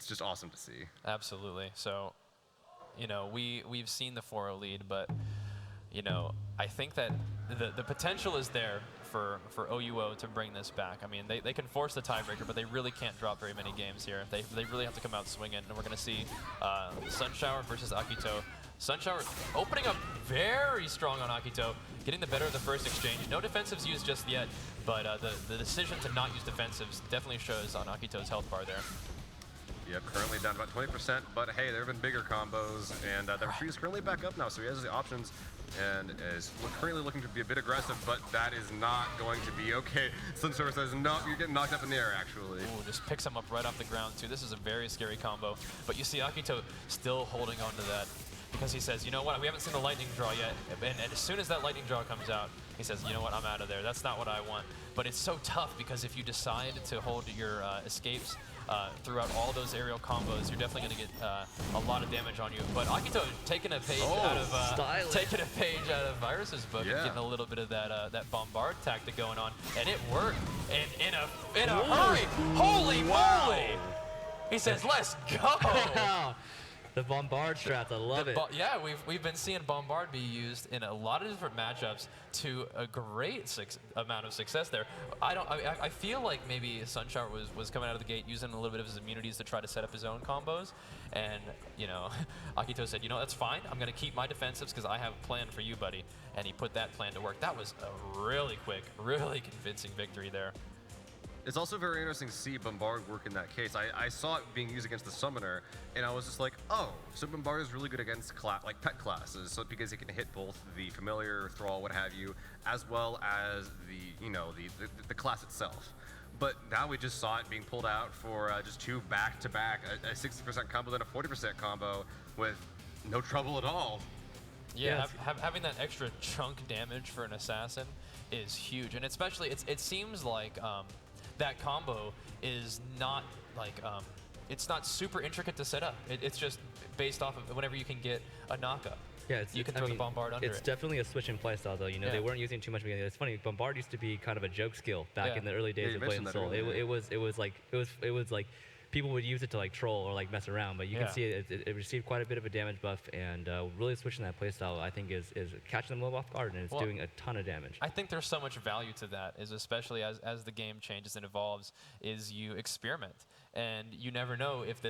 just awesome to see. Absolutely. So, you know, we've seen the 4-0 lead, but you know, I think that the potential is there for OUO to bring this back. I mean, they can force the tiebreaker, but they really can't drop very many games here. They really have to come out swinging, and we're going to see Sunshower versus Akito. Sunshower opening up very strong on Akito, getting the better of the first exchange. No defensives used just yet, but the decision to not use defensives definitely shows on Akito's health bar there. Yep, currently down about 20%, but hey, there have been bigger combos, and the tree is currently back up now, so he has the options, and is currently looking to be a bit aggressive, but that is not going to be okay. Sunshower says, no, you're getting knocked up in the air, actually. Ooh, just picks him up right off the ground, too. This is a very scary combo, but you see Akito still holding on to that, because he says, you know what, we haven't seen the lightning draw yet, and as soon as that lightning draw comes out, he says, you know what, I'm out of there. That's not what I want. But it's so tough, because if you decide to hold your escapes throughout all those aerial combos, you're definitely going to get a lot of damage on you. But Akito taking a page out of Virus's book and getting a little bit of that bombard tactic going on, and it worked. And in a hurry, holy moly! He says, "Let's go." The Bombard strats, I love it. Yeah, we've been seeing Bombard be used in a lot of different matchups to a great amount of success there. I feel like maybe Sunshower was coming out of the gate using a little bit of his immunities to try to set up his own combos, and you know, Akito said, you know, that's fine. I'm gonna keep my defensives because I have a plan for you, buddy. And he put that plan to work. That was a really quick, really convincing victory there. It's also very interesting to see Bombard work in that case. I saw it being used against the Summoner, and I was just like, oh, so Bombard is really good against like pet classes, so because it can hit both the Familiar, Thrall, what have you, as well as the class itself. But now we just saw it being pulled out for just two back-to-back, a 60% combo, then a 40% combo with no trouble at all. Yeah, having that extra chunk damage for an assassin is huge, and especially it seems like that combo is not like it's not super intricate to set up. It's just based off of whenever you can get a knockup. Yeah, you can throw the Bombard under It's it. definitely a switch in playstyle, though. You know, they weren't using too much. It's funny. Bombard used to be kind of a joke skill back in the early days of Blade and Soul. It was like people would use it to like troll or like mess around, but you can see it received quite a bit of a damage buff, and really switching that playstyle, I think, is catching them a little off guard, and it's doing a ton of damage. I think there's so much value to that, is especially as the game changes and evolves, is you experiment, and you never know if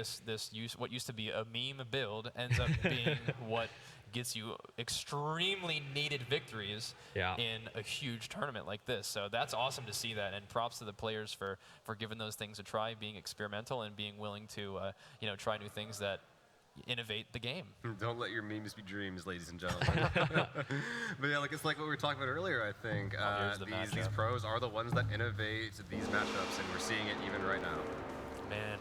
what used to be a meme build ends up being what gets you extremely needed victories in a huge tournament like this. So that's awesome to see that, and props to the players for giving those things a try, being experimental and being willing to try new things that innovate the game. Don't let your memes be dreams, ladies and gentlemen. But yeah, it's like what we were talking about earlier, I think. These pros are the ones that innovate these matchups, and we're seeing it even right now. Man,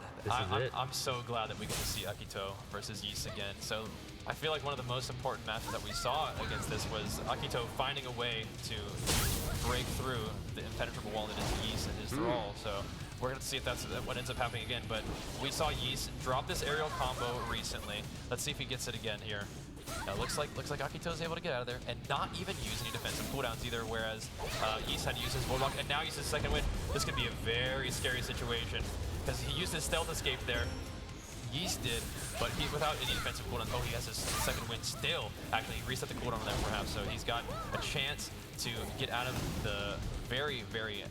I'm so glad that we get to see Akito versus Yeast again. So I feel like one of the most important matches that we saw against this was Akito finding a way to break through the impenetrable wall that is Yeast and his Thrall. So we're going to see if that's what ends up happening again. But we saw Yeast drop this aerial combo recently. Let's see if he gets it again here. Looks like Akito's able to get out of there and not even use any defensive cooldowns either, whereas Yeast had to use his Warlock and now uses his second wind. This could be a very scary situation because he used his stealth escape there. Yeast did, but without any defensive cooldown. Oh, he has his second wind still. Actually, he reset the cooldown on that perhaps, so he's got a chance to get out of the very, very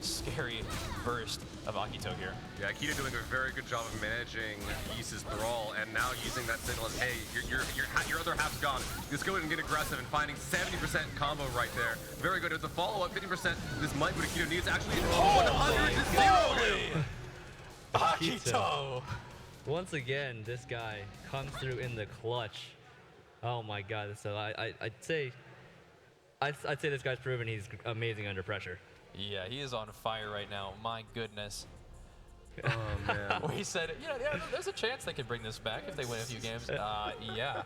scary burst of Akito here. Yeah, Akito doing a very good job of managing Yeast's Thrall, and now using that signal as, hey, your other half's gone. Just go ahead and get aggressive, and finding 70% combo right there. Very good. With the follow-up, 50%. This might what Akito needs. Actually, 100 to 0. Akito! Once again, this guy comes through in the clutch. Oh my God! So I'd say this guy's proven he's amazing under pressure. Yeah, he is on fire right now. My goodness. Oh man. We said, there's a chance they could bring this back if they win a few games. Yeah.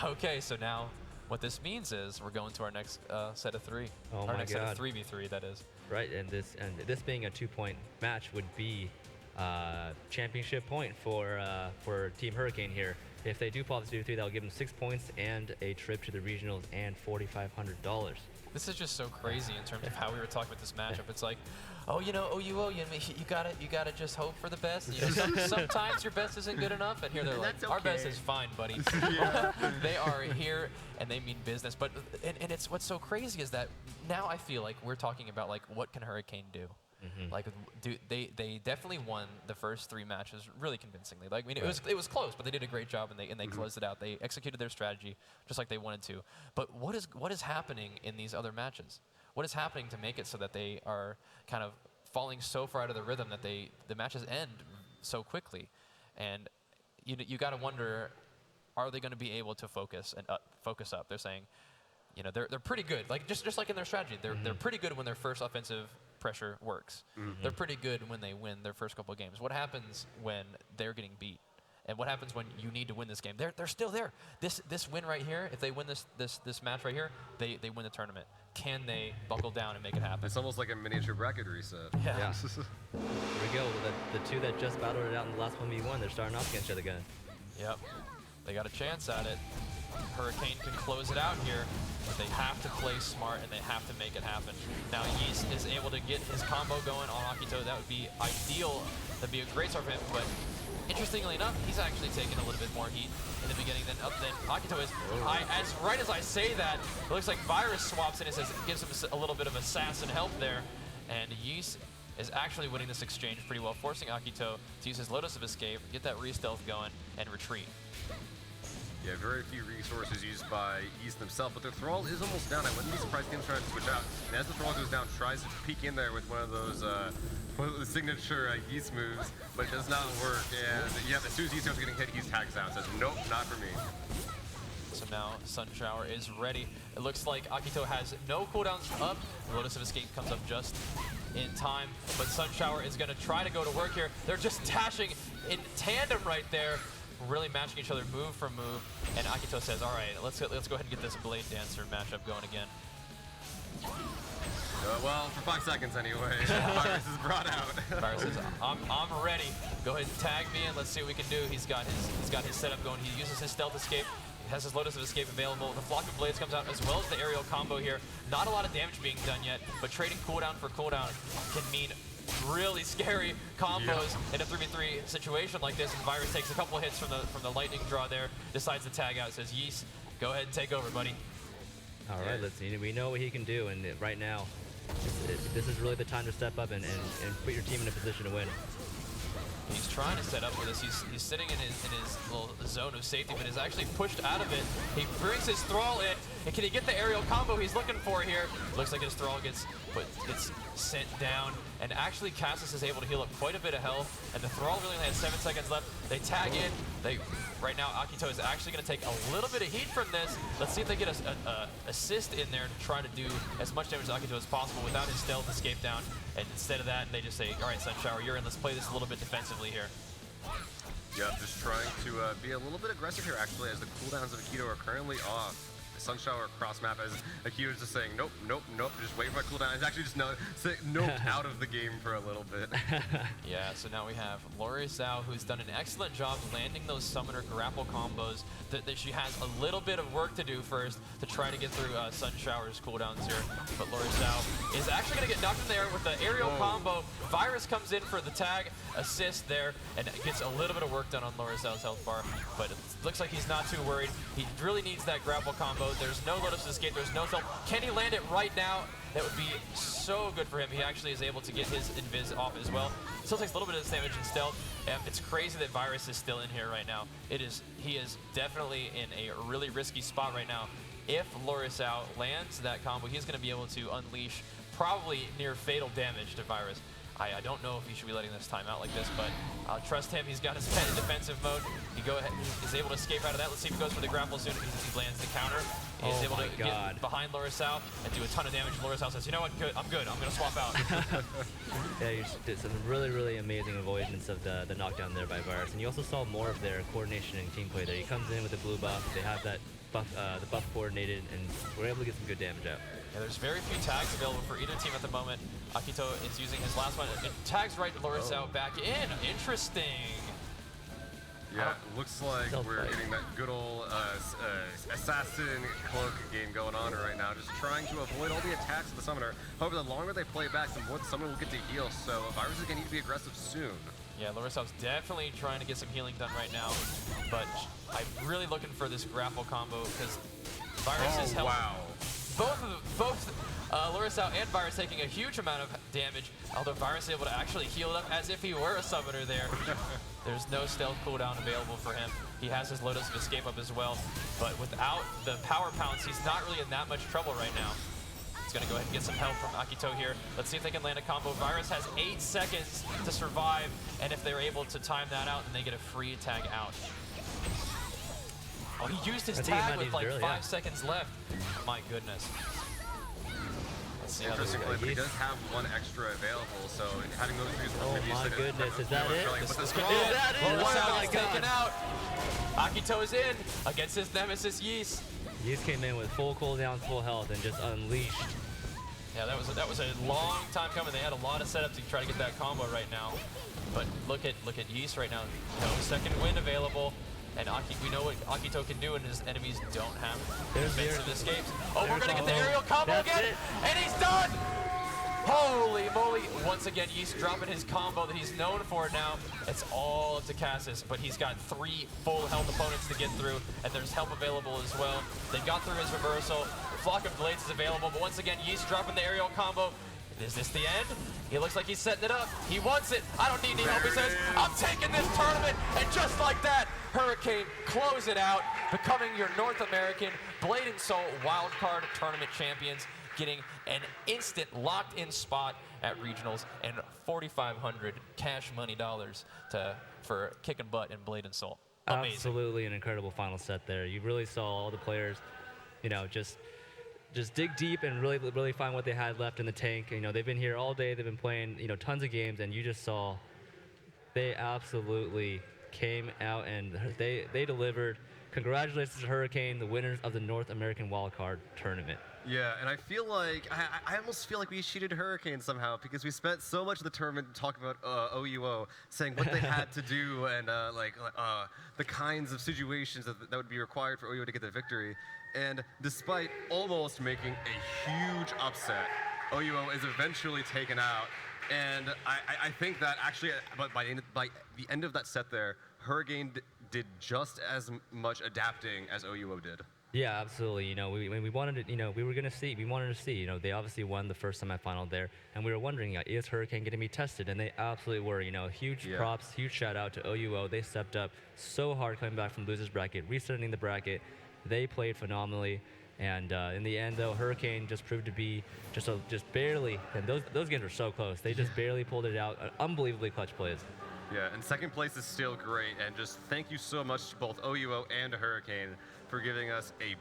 Okay, so now what this means is we're going to our next set of three. Oh our my next God. set of 3v3, that is. Right, and this being a 2-point match would be championship point for Team Hurricane here. If they do pull off the 2-3, that'll give them 6 points and a trip to the regionals and $4,500. This is just so crazy in terms of how we were talking about this matchup. It's like, oh, you gotta just hope for the best. You know, sometimes your best isn't good enough, and here they're like, our best is fine, buddy. They are here and they mean business. But and it's what's so crazy is that now I feel like we're talking about like what can Hurricane do. Like, they definitely won the first 3 matches really convincingly. Like, I mean, it was close, but they did a great job and they closed it out. They executed their strategy just like they wanted to. But what is happening in these other matches? What is happening to make it so that they are kind of falling so far out of the rhythm that the matches end so quickly? And you got to wonder, are they going to be able to focus up? They're saying, you know, they're pretty good. Like just like in their strategy, they're pretty good when their first offensive pressure works. They're pretty good when they win their first couple of games. What happens when they're getting beat? And what happens when you need to win this game? They're still there. This win right here, if they win this match right here, they win the tournament. Can they buckle down and make it happen? It's almost like a miniature bracket reset. Yeah. Here we go. The 2 that just battled it out in the last 1v1, they're starting off against each other again. Yep. They got a chance at it. Hurricane can close it out here, but they have to play smart and they have to make it happen. Now Yeast is able to get his combo going on Akito. That would be ideal. That'd be a great start for him, but interestingly enough, he's actually taken a little bit more heat in the beginning than Akito is. Right as I say that, it looks like Virus swaps in and gives him a little bit of a sass and help there, and Yeast is actually winning this exchange pretty well, forcing Akito to use his Lotus of Escape, get that re-stealth going, and retreat. Yeah, very few resources used by Yeast themselves, but their Thrall is almost down. I wouldn't be surprised if Tim's trying to switch out. And as the Thrall goes down, tries to peek in there with one of those signature Yeast moves, but it does not work. And yeah, as soon as Yeast starts getting hit, Yeast tags out and says, nope, not for me. So now Sun Shower is ready. It looks like Akito has no cooldowns up. Lotus of Escape comes up just in time, but Sun Shower is going to try to go to work here. They're just dashing in tandem right there, really matching each other move for move. And Akito says, all right, let's go ahead and get this Blade Dancer matchup going again. Well, for 5 seconds anyway, Virus is brought out. Virus says, I'm ready. Go ahead and tag me and let's see what we can do. He's got his setup going. He uses his Stealth Escape. He has his Lotus of Escape available. The Flock of Blades comes out as well as the aerial combo here. Not a lot of damage being done yet, but trading cooldown for cooldown can mean really scary combos in a 3v3 situation like this. And Virus takes a couple of hits from the lightning draw there, decides to tag out, says, Yeast, go ahead and take over, buddy. All right, let's see. We know what he can do, and right now, this is really the time to step up and put your team in a position to win. He's trying to set up for this. He's sitting in his little zone of safety, but is actually pushed out of it. He brings his Thrall in, and can he get the aerial combo he's looking for here? Looks like his Thrall gets sent down, and actually Cassis is able to heal up quite a bit of health, and the Thrall really only has 7 seconds left. They tag in. Right now, Akito is actually going to take a little bit of heat from this. Let's see if they get an assist in there to try to do as much damage to Akito as possible without his Stealth Escape down. And instead of that, they just say, all right, Sun Shower, you're in. Let's play this a little bit defensively here. Yeah, just trying to be a little bit aggressive here, actually, as the cooldowns of Akito are currently off. Sun Shower cross map as Akito is just saying, nope, nope, nope, just wait for my cooldown. He's actually just noped out of the game for a little bit. Yeah, so now we have Lori Zhao, who's done an excellent job landing those summoner grapple combos. That she has a little bit of work to do first to try to get through Sun Shower's cooldowns here. But Lori Zhao is actually going to get knocked in the air with the aerial combo. Virus comes in for the tag assist there and gets a little bit of work done on Lori Zhao's health bar. But it looks like he's not too worried. He really needs that grapple combo. There's no Lotus Escape, there's no stealth. Can he land it right now? That would be so good for him. He actually is able to get his Invis off as well. Still takes a little bit of this damage in stealth. It's crazy that Virus is still in here right now. He is definitely in a really risky spot right now. If Lori Zhao lands that combo, he's going to be able to unleash probably near fatal damage to Virus. I don't know if he should be letting this time out like this, but I'll trust him. He's got his pet in defensive mode. He is able to escape out of that. Let's see if he goes for the grapple soon. He lands the counter. He's able to get behind Lori Zhao and do a ton of damage. Lori Zhao says, you know what, good. I'm good. I'm going to swap out. Yeah, you did some really, really amazing avoidance of the knockdown there by Virus. And you also saw more of their coordination and team play there. He comes in with the blue buff. They have that buff, the buff coordinated, and we're able to get some good damage out. Yeah, there's very few tags available for either team at the moment. Akito is using his last one. It tags right to Lori Zhao back in. Interesting. Yeah, looks like we're getting that good old assassin cloak game going on right now, just trying to avoid all the attacks of the summoner. However, the longer they play back, the more the summoner will get to heal, so Virus is going to need to be aggressive soon. Yeah, Larissa's definitely trying to get some healing done right now, but I'm really looking for this grapple combo because Virus is helping. Wow. Both Larissa and Virus taking a huge amount of damage, although Virus is able to actually heal it up as if he were a summoner there. There's no stealth cooldown available for him. He has his Lotus of Escape up as well, but without the power pounce, he's not really in that much trouble right now. He's gonna go ahead and get some help from Akito here. Let's see if they can land a combo. Virus has 8 seconds to survive, and if they're able to time that out, then they get a free tag out. Oh, he used his tag with like 5 seconds left. My goodness. Let's see how this goes. But he does have 1 extra available, so having those used oh my goodness, is that it? This could be it. Larissa is taken out. Akito's in against his nemesis Yeast. Yeast came in with full cooldown, full health, and just unleashed. Yeah, that was a long time coming. They had a lot of setup to try to get that combo right now. But look at Yeast right now. No second wind available. And we know what Akito can do, and his enemies don't have defensive escapes. Oh, we're gonna get the aerial combo again, and he's done! Holy moly! Once again, Yeast dropping his combo that he's known for now. It's all up to Cassis, but he's got 3 full health opponents to get through, and there's help available as well. They got through his reversal. Flock of Blades is available, but once again, Yeast dropping the aerial combo. Is this the end? He looks like he's setting it up. He wants it. I don't need any help. He says, I'm taking this tournament. And just like that, Hurricane close it out, becoming your North American Blade and Soul Wildcard Tournament champions, getting an instant locked-in spot at regionals and 4,500 cash money dollars for kicking butt in Blade and Soul. Amazing. Absolutely an incredible final set there. You really saw all the players, just dig deep and really find what they had left in the tank. They've been here all day. They've been playing, tons of games, and you just saw they absolutely came out and they delivered. Congratulations to Hurricane, the winners of the North American Wildcard Tournament. Yeah, and I feel like, I almost feel like we cheated Hurricane somehow because we spent so much of the tournament talking about OUO, saying what they had to do and the kinds of situations that would be required for OUO to get the victory. And despite almost making a huge upset, OUO is eventually taken out. And I think that actually, by the end of that set there, Hurricane did just as much adapting as OUO did. Yeah, absolutely. We wanted to, we wanted to see, they obviously won the first semifinal there, and we were wondering, is Hurricane going to be tested? And they absolutely were. Huge props, huge shout out to OUO. They stepped up so hard coming back from losers bracket, resetting the bracket. They played phenomenally, and in the end, though, Hurricane just proved to be just barely. And those games were so close. They just barely pulled it out. Unbelievably clutch plays. Yeah, and second place is still great. And just thank you so much to both OUO and Hurricane for giving us a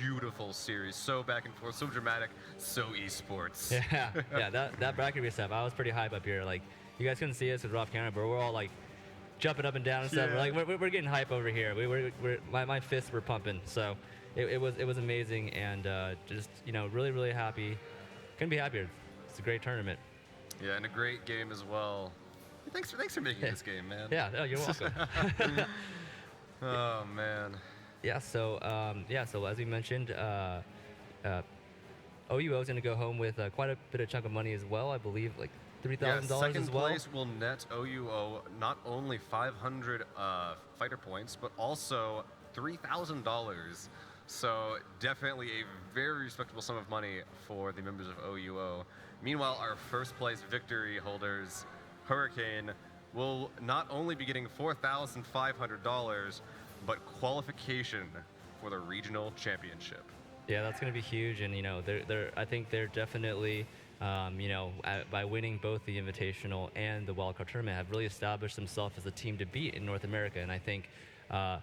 beautiful series. So back and forth, so dramatic, so esports. Yeah, that bracket reset, I was pretty hype up here. Like, you guys couldn't see us with off camera, but we're all like jumping up and down and stuff. We're getting hype over here. My fists were pumping. So it was amazing, and just really happy. Couldn't be happier. It's a great tournament. Yeah, and a great game as well. Thanks for making this game, man. Yeah, no, you're welcome. Oh man. Yeah. So as we mentioned, OUO is going to go home with quite a bit of chunk of money as well. I believe like $3,000 as well. Second place will net OUO not only 500 fighter points, but also $3,000. So definitely a very respectable sum of money for the members of OUO. Meanwhile, our first place victory holders, Hurricane, will not only be getting $4,500, but qualification for the regional championship. Yeah, that's going to be huge, and I think they're definitely, by winning both the Invitational and the Wildcard Tournament, have really established themselves as a team to beat in North America. And I think, they're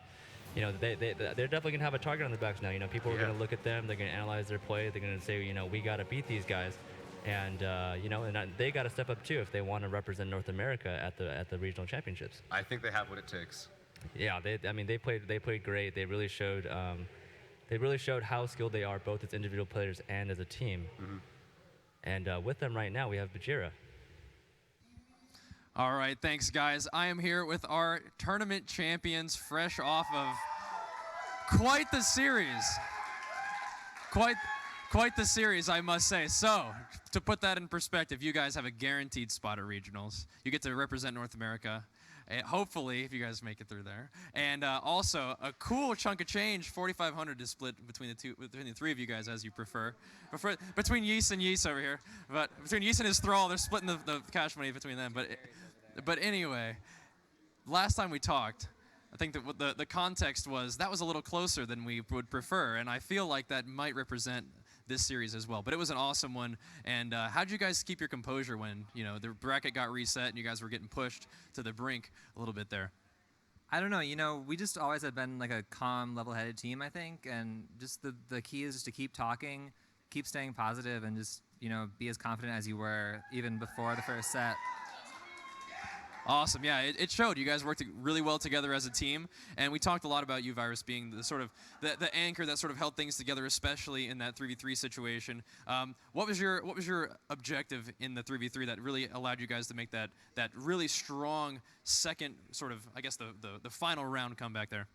definitely going to have a target on their backs now. People are going to look at them, they're going to analyze their play, they're going to say, we got to beat these guys, and and they got to step up too if they want to represent North America at the regional championships. I think they have what it takes. Yeah, they played great. They really showed how skilled they are, both as individual players and as a team. Mm-hmm. And with them right now, we have Bajira. All right, thanks, guys. I am here with our tournament champions, fresh off of quite the series. Quite the series, I must say. So, to put that in perspective, you guys have a guaranteed spot at regionals. You get to represent North America, hopefully, if you guys make it through there. And also, a cool chunk of change, 4,500 to split between the three of you guys, as you prefer. Between Yeast and Yeast over here, but between Yeast and his thrall, they're splitting the cash money between them. But anyway, last time we talked, I think that the context was that was a little closer than we would prefer, and I feel like that might represent this series as well. But it was an awesome one. And how did you guys keep your composure when the bracket got reset and you guys were getting pushed to the brink a little bit there? I don't know. We just always have been like a calm, level-headed team, I think. And just the key is just to keep talking, keep staying positive, and just be as confident as you were even before the first set. Awesome. Yeah, it showed. You guys worked really well together as a team, and we talked a lot about you, Virus, being the sort of the anchor that sort of held things together, especially in that 3v3 situation. What was your objective in the 3v3 that really allowed you guys to make that really strong second sort of, I guess, the final round comeback there?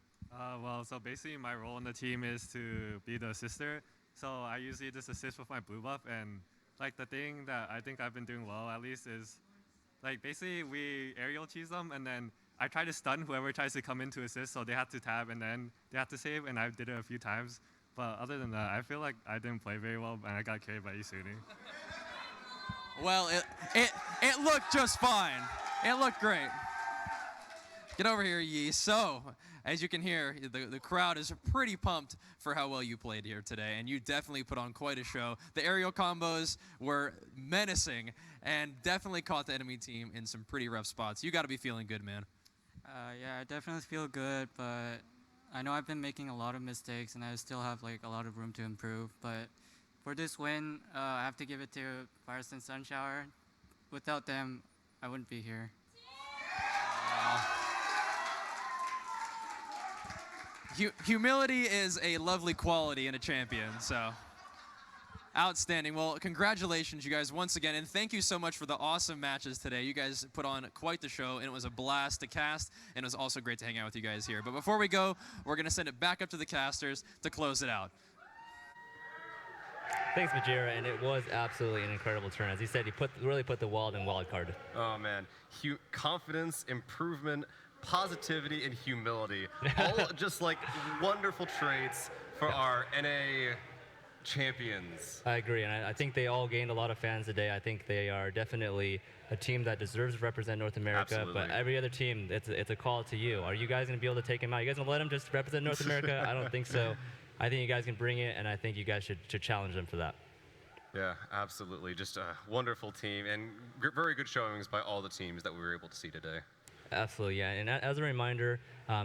Well, so basically my role on the team is to be the assister. So I usually just assist with my blue buff, and like the thing that I think I've been doing well at least is like basically we aerial cheese them, and then I try to stun whoever tries to come in to assist, so they have to tab and then they have to save, and I did it a few times. But other than that, I feel like I didn't play very well, and I got carried by Isuni. Well, it looked just fine. It looked great. Get over here, Yi. So, as you can hear, the crowd is pretty pumped for how well you played here today, and you definitely put on quite a show. The aerial combos were menacing and definitely caught the enemy team in some pretty rough spots. You got to be feeling good, man. Yeah, I definitely feel good, but I know I've been making a lot of mistakes, and I still have like a lot of room to improve. But for this win, I have to give it to Virus and Sunshower. Without them, I wouldn't be here. Humility is a lovely quality in a champion, so outstanding. Well, congratulations, you guys, once again, and thank you so much for the awesome matches today. You guys put on quite the show, and it was a blast to cast, and it was also great to hang out with you guys here. But before we go, we're going to send it back up to the casters to close it out. Thanks, Majira, and it was absolutely an incredible turn. As he said, he really put the Wild in Wildcard. Oh, man. Confidence, improvement, positivity, and humility. All just like wonderful traits for our NA champions. I agree, and I think they all gained a lot of fans today. I think they are definitely a team that deserves to represent North America. Absolutely. But every other team, it's a call to you. Are you guys going to be able to take him out? You guys going to let him just represent North America? I don't think so. I think you guys can bring it, and I think you guys should challenge them for that. Yeah, absolutely. Just a wonderful team, and very good showings by all the teams that we were able to see today. Absolutely, yeah. And as a reminder,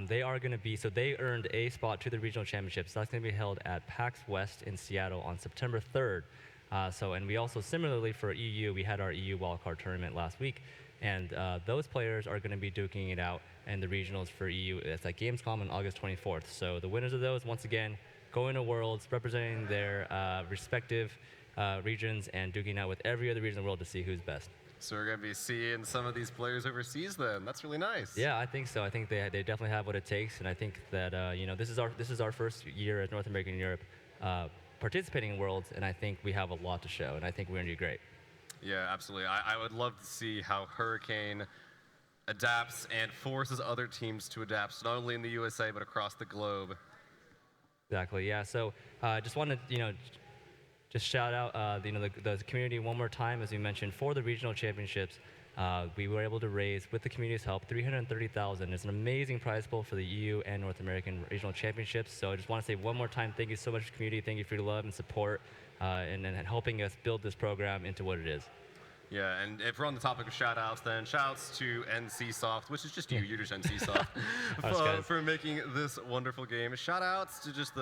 they are going to be, so they earned a spot to the regional championships. That's going to be held at PAX West in Seattle on September 3rd. And we also, similarly for EU, we had our EU wildcard tournament last week. And those players are going to be duking it out in the regionals for EU. It's at Gamescom on August 24th. So the winners of those, once again, going to Worlds, representing their respective regions and duking out with every other region in the world to see who's best. So we're going to be seeing some of these players overseas then. That's really nice. Yeah, I think so. I think they definitely have what it takes, and I think that this is our first year as North America and Europe participating in Worlds, and I think we have a lot to show, and I think we're going to do great. Yeah, absolutely. I would love to see how Hurricane adapts and forces other teams to adapt, not only in the USA but across the globe. Exactly. Yeah. So just want to just shout out the community one more time, as we mentioned, for the regional championships. We were able to raise, with the community's help, $330,000. It's an amazing prize pool for the EU and North American regional championships. So I just want to say one more time, thank you so much, community. Thank you for your love and support and helping us build this program into what it is. Yeah, and if we're on the topic of shout-outs, then shout-outs to NCSoft, which is just you, you're just NCSoft, for making this wonderful game. Shout-outs to just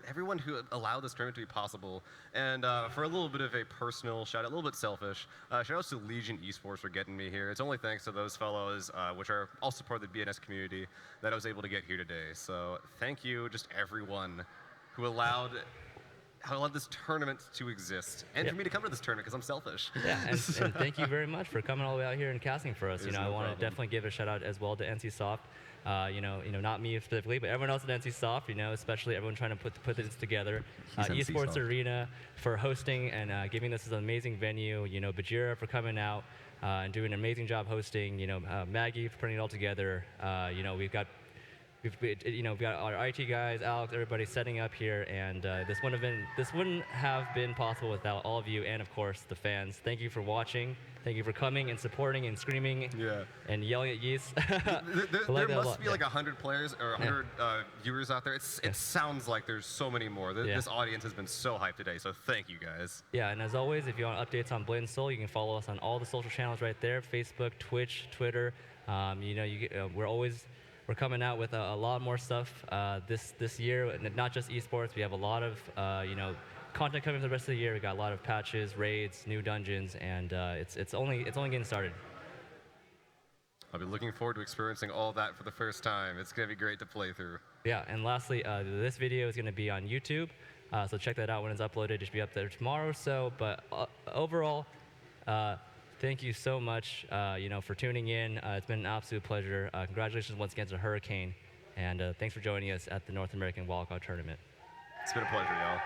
everyone who allowed this tournament to be possible. And for a little bit of a personal shout-out, a little bit selfish, shout-outs to Legion Esports for getting me here. It's only thanks to those fellows, which are also part of the BNS community, that I was able to get here today. So thank you, just everyone who allowed allowed this tournament to exist, and for me to come to this tournament because I'm selfish. Yeah, and thank you very much for coming all the way out here and casting for us. You know, I want to definitely give a shout out as well to NCSoft. You know, not me specifically, but everyone else at NCSoft. You know, especially everyone trying to put this together. Esports Arena for hosting and giving this an amazing venue. You know, Bajira for coming out and doing an amazing job hosting. You know, Maggie for putting it all together. You know, we've got our IT guys, Alex, everybody setting up here, and this wouldn't have been possible without all of you, and of course the fans. Thank you for watching. Thank you for coming and supporting and screaming and yelling at Yeast. There must be like 100 players or 100 viewers out there. It sounds like there's so many more. This audience has been so hyped today, so thank you guys. Yeah, and as always, if you want updates on Blade and Soul, you can follow us on all the social channels right there: Facebook, Twitch, Twitter. You know, we're coming out with a lot more stuff this year, and not just esports. We have a lot of content coming for the rest of the year. We got a lot of patches, raids, new dungeons, and it's only getting started. I'll be looking forward to experiencing all that for the first time. It's gonna be great to play through. Yeah, and lastly, this video is gonna be on YouTube, so check that out when it's uploaded. It should be up there tomorrow or so. But overall, thank you so much, for tuning in. It's been an absolute pleasure. Congratulations once again to Hurricane, and thanks for joining us at the North American Wildcard Tournament. It's been a pleasure, y'all.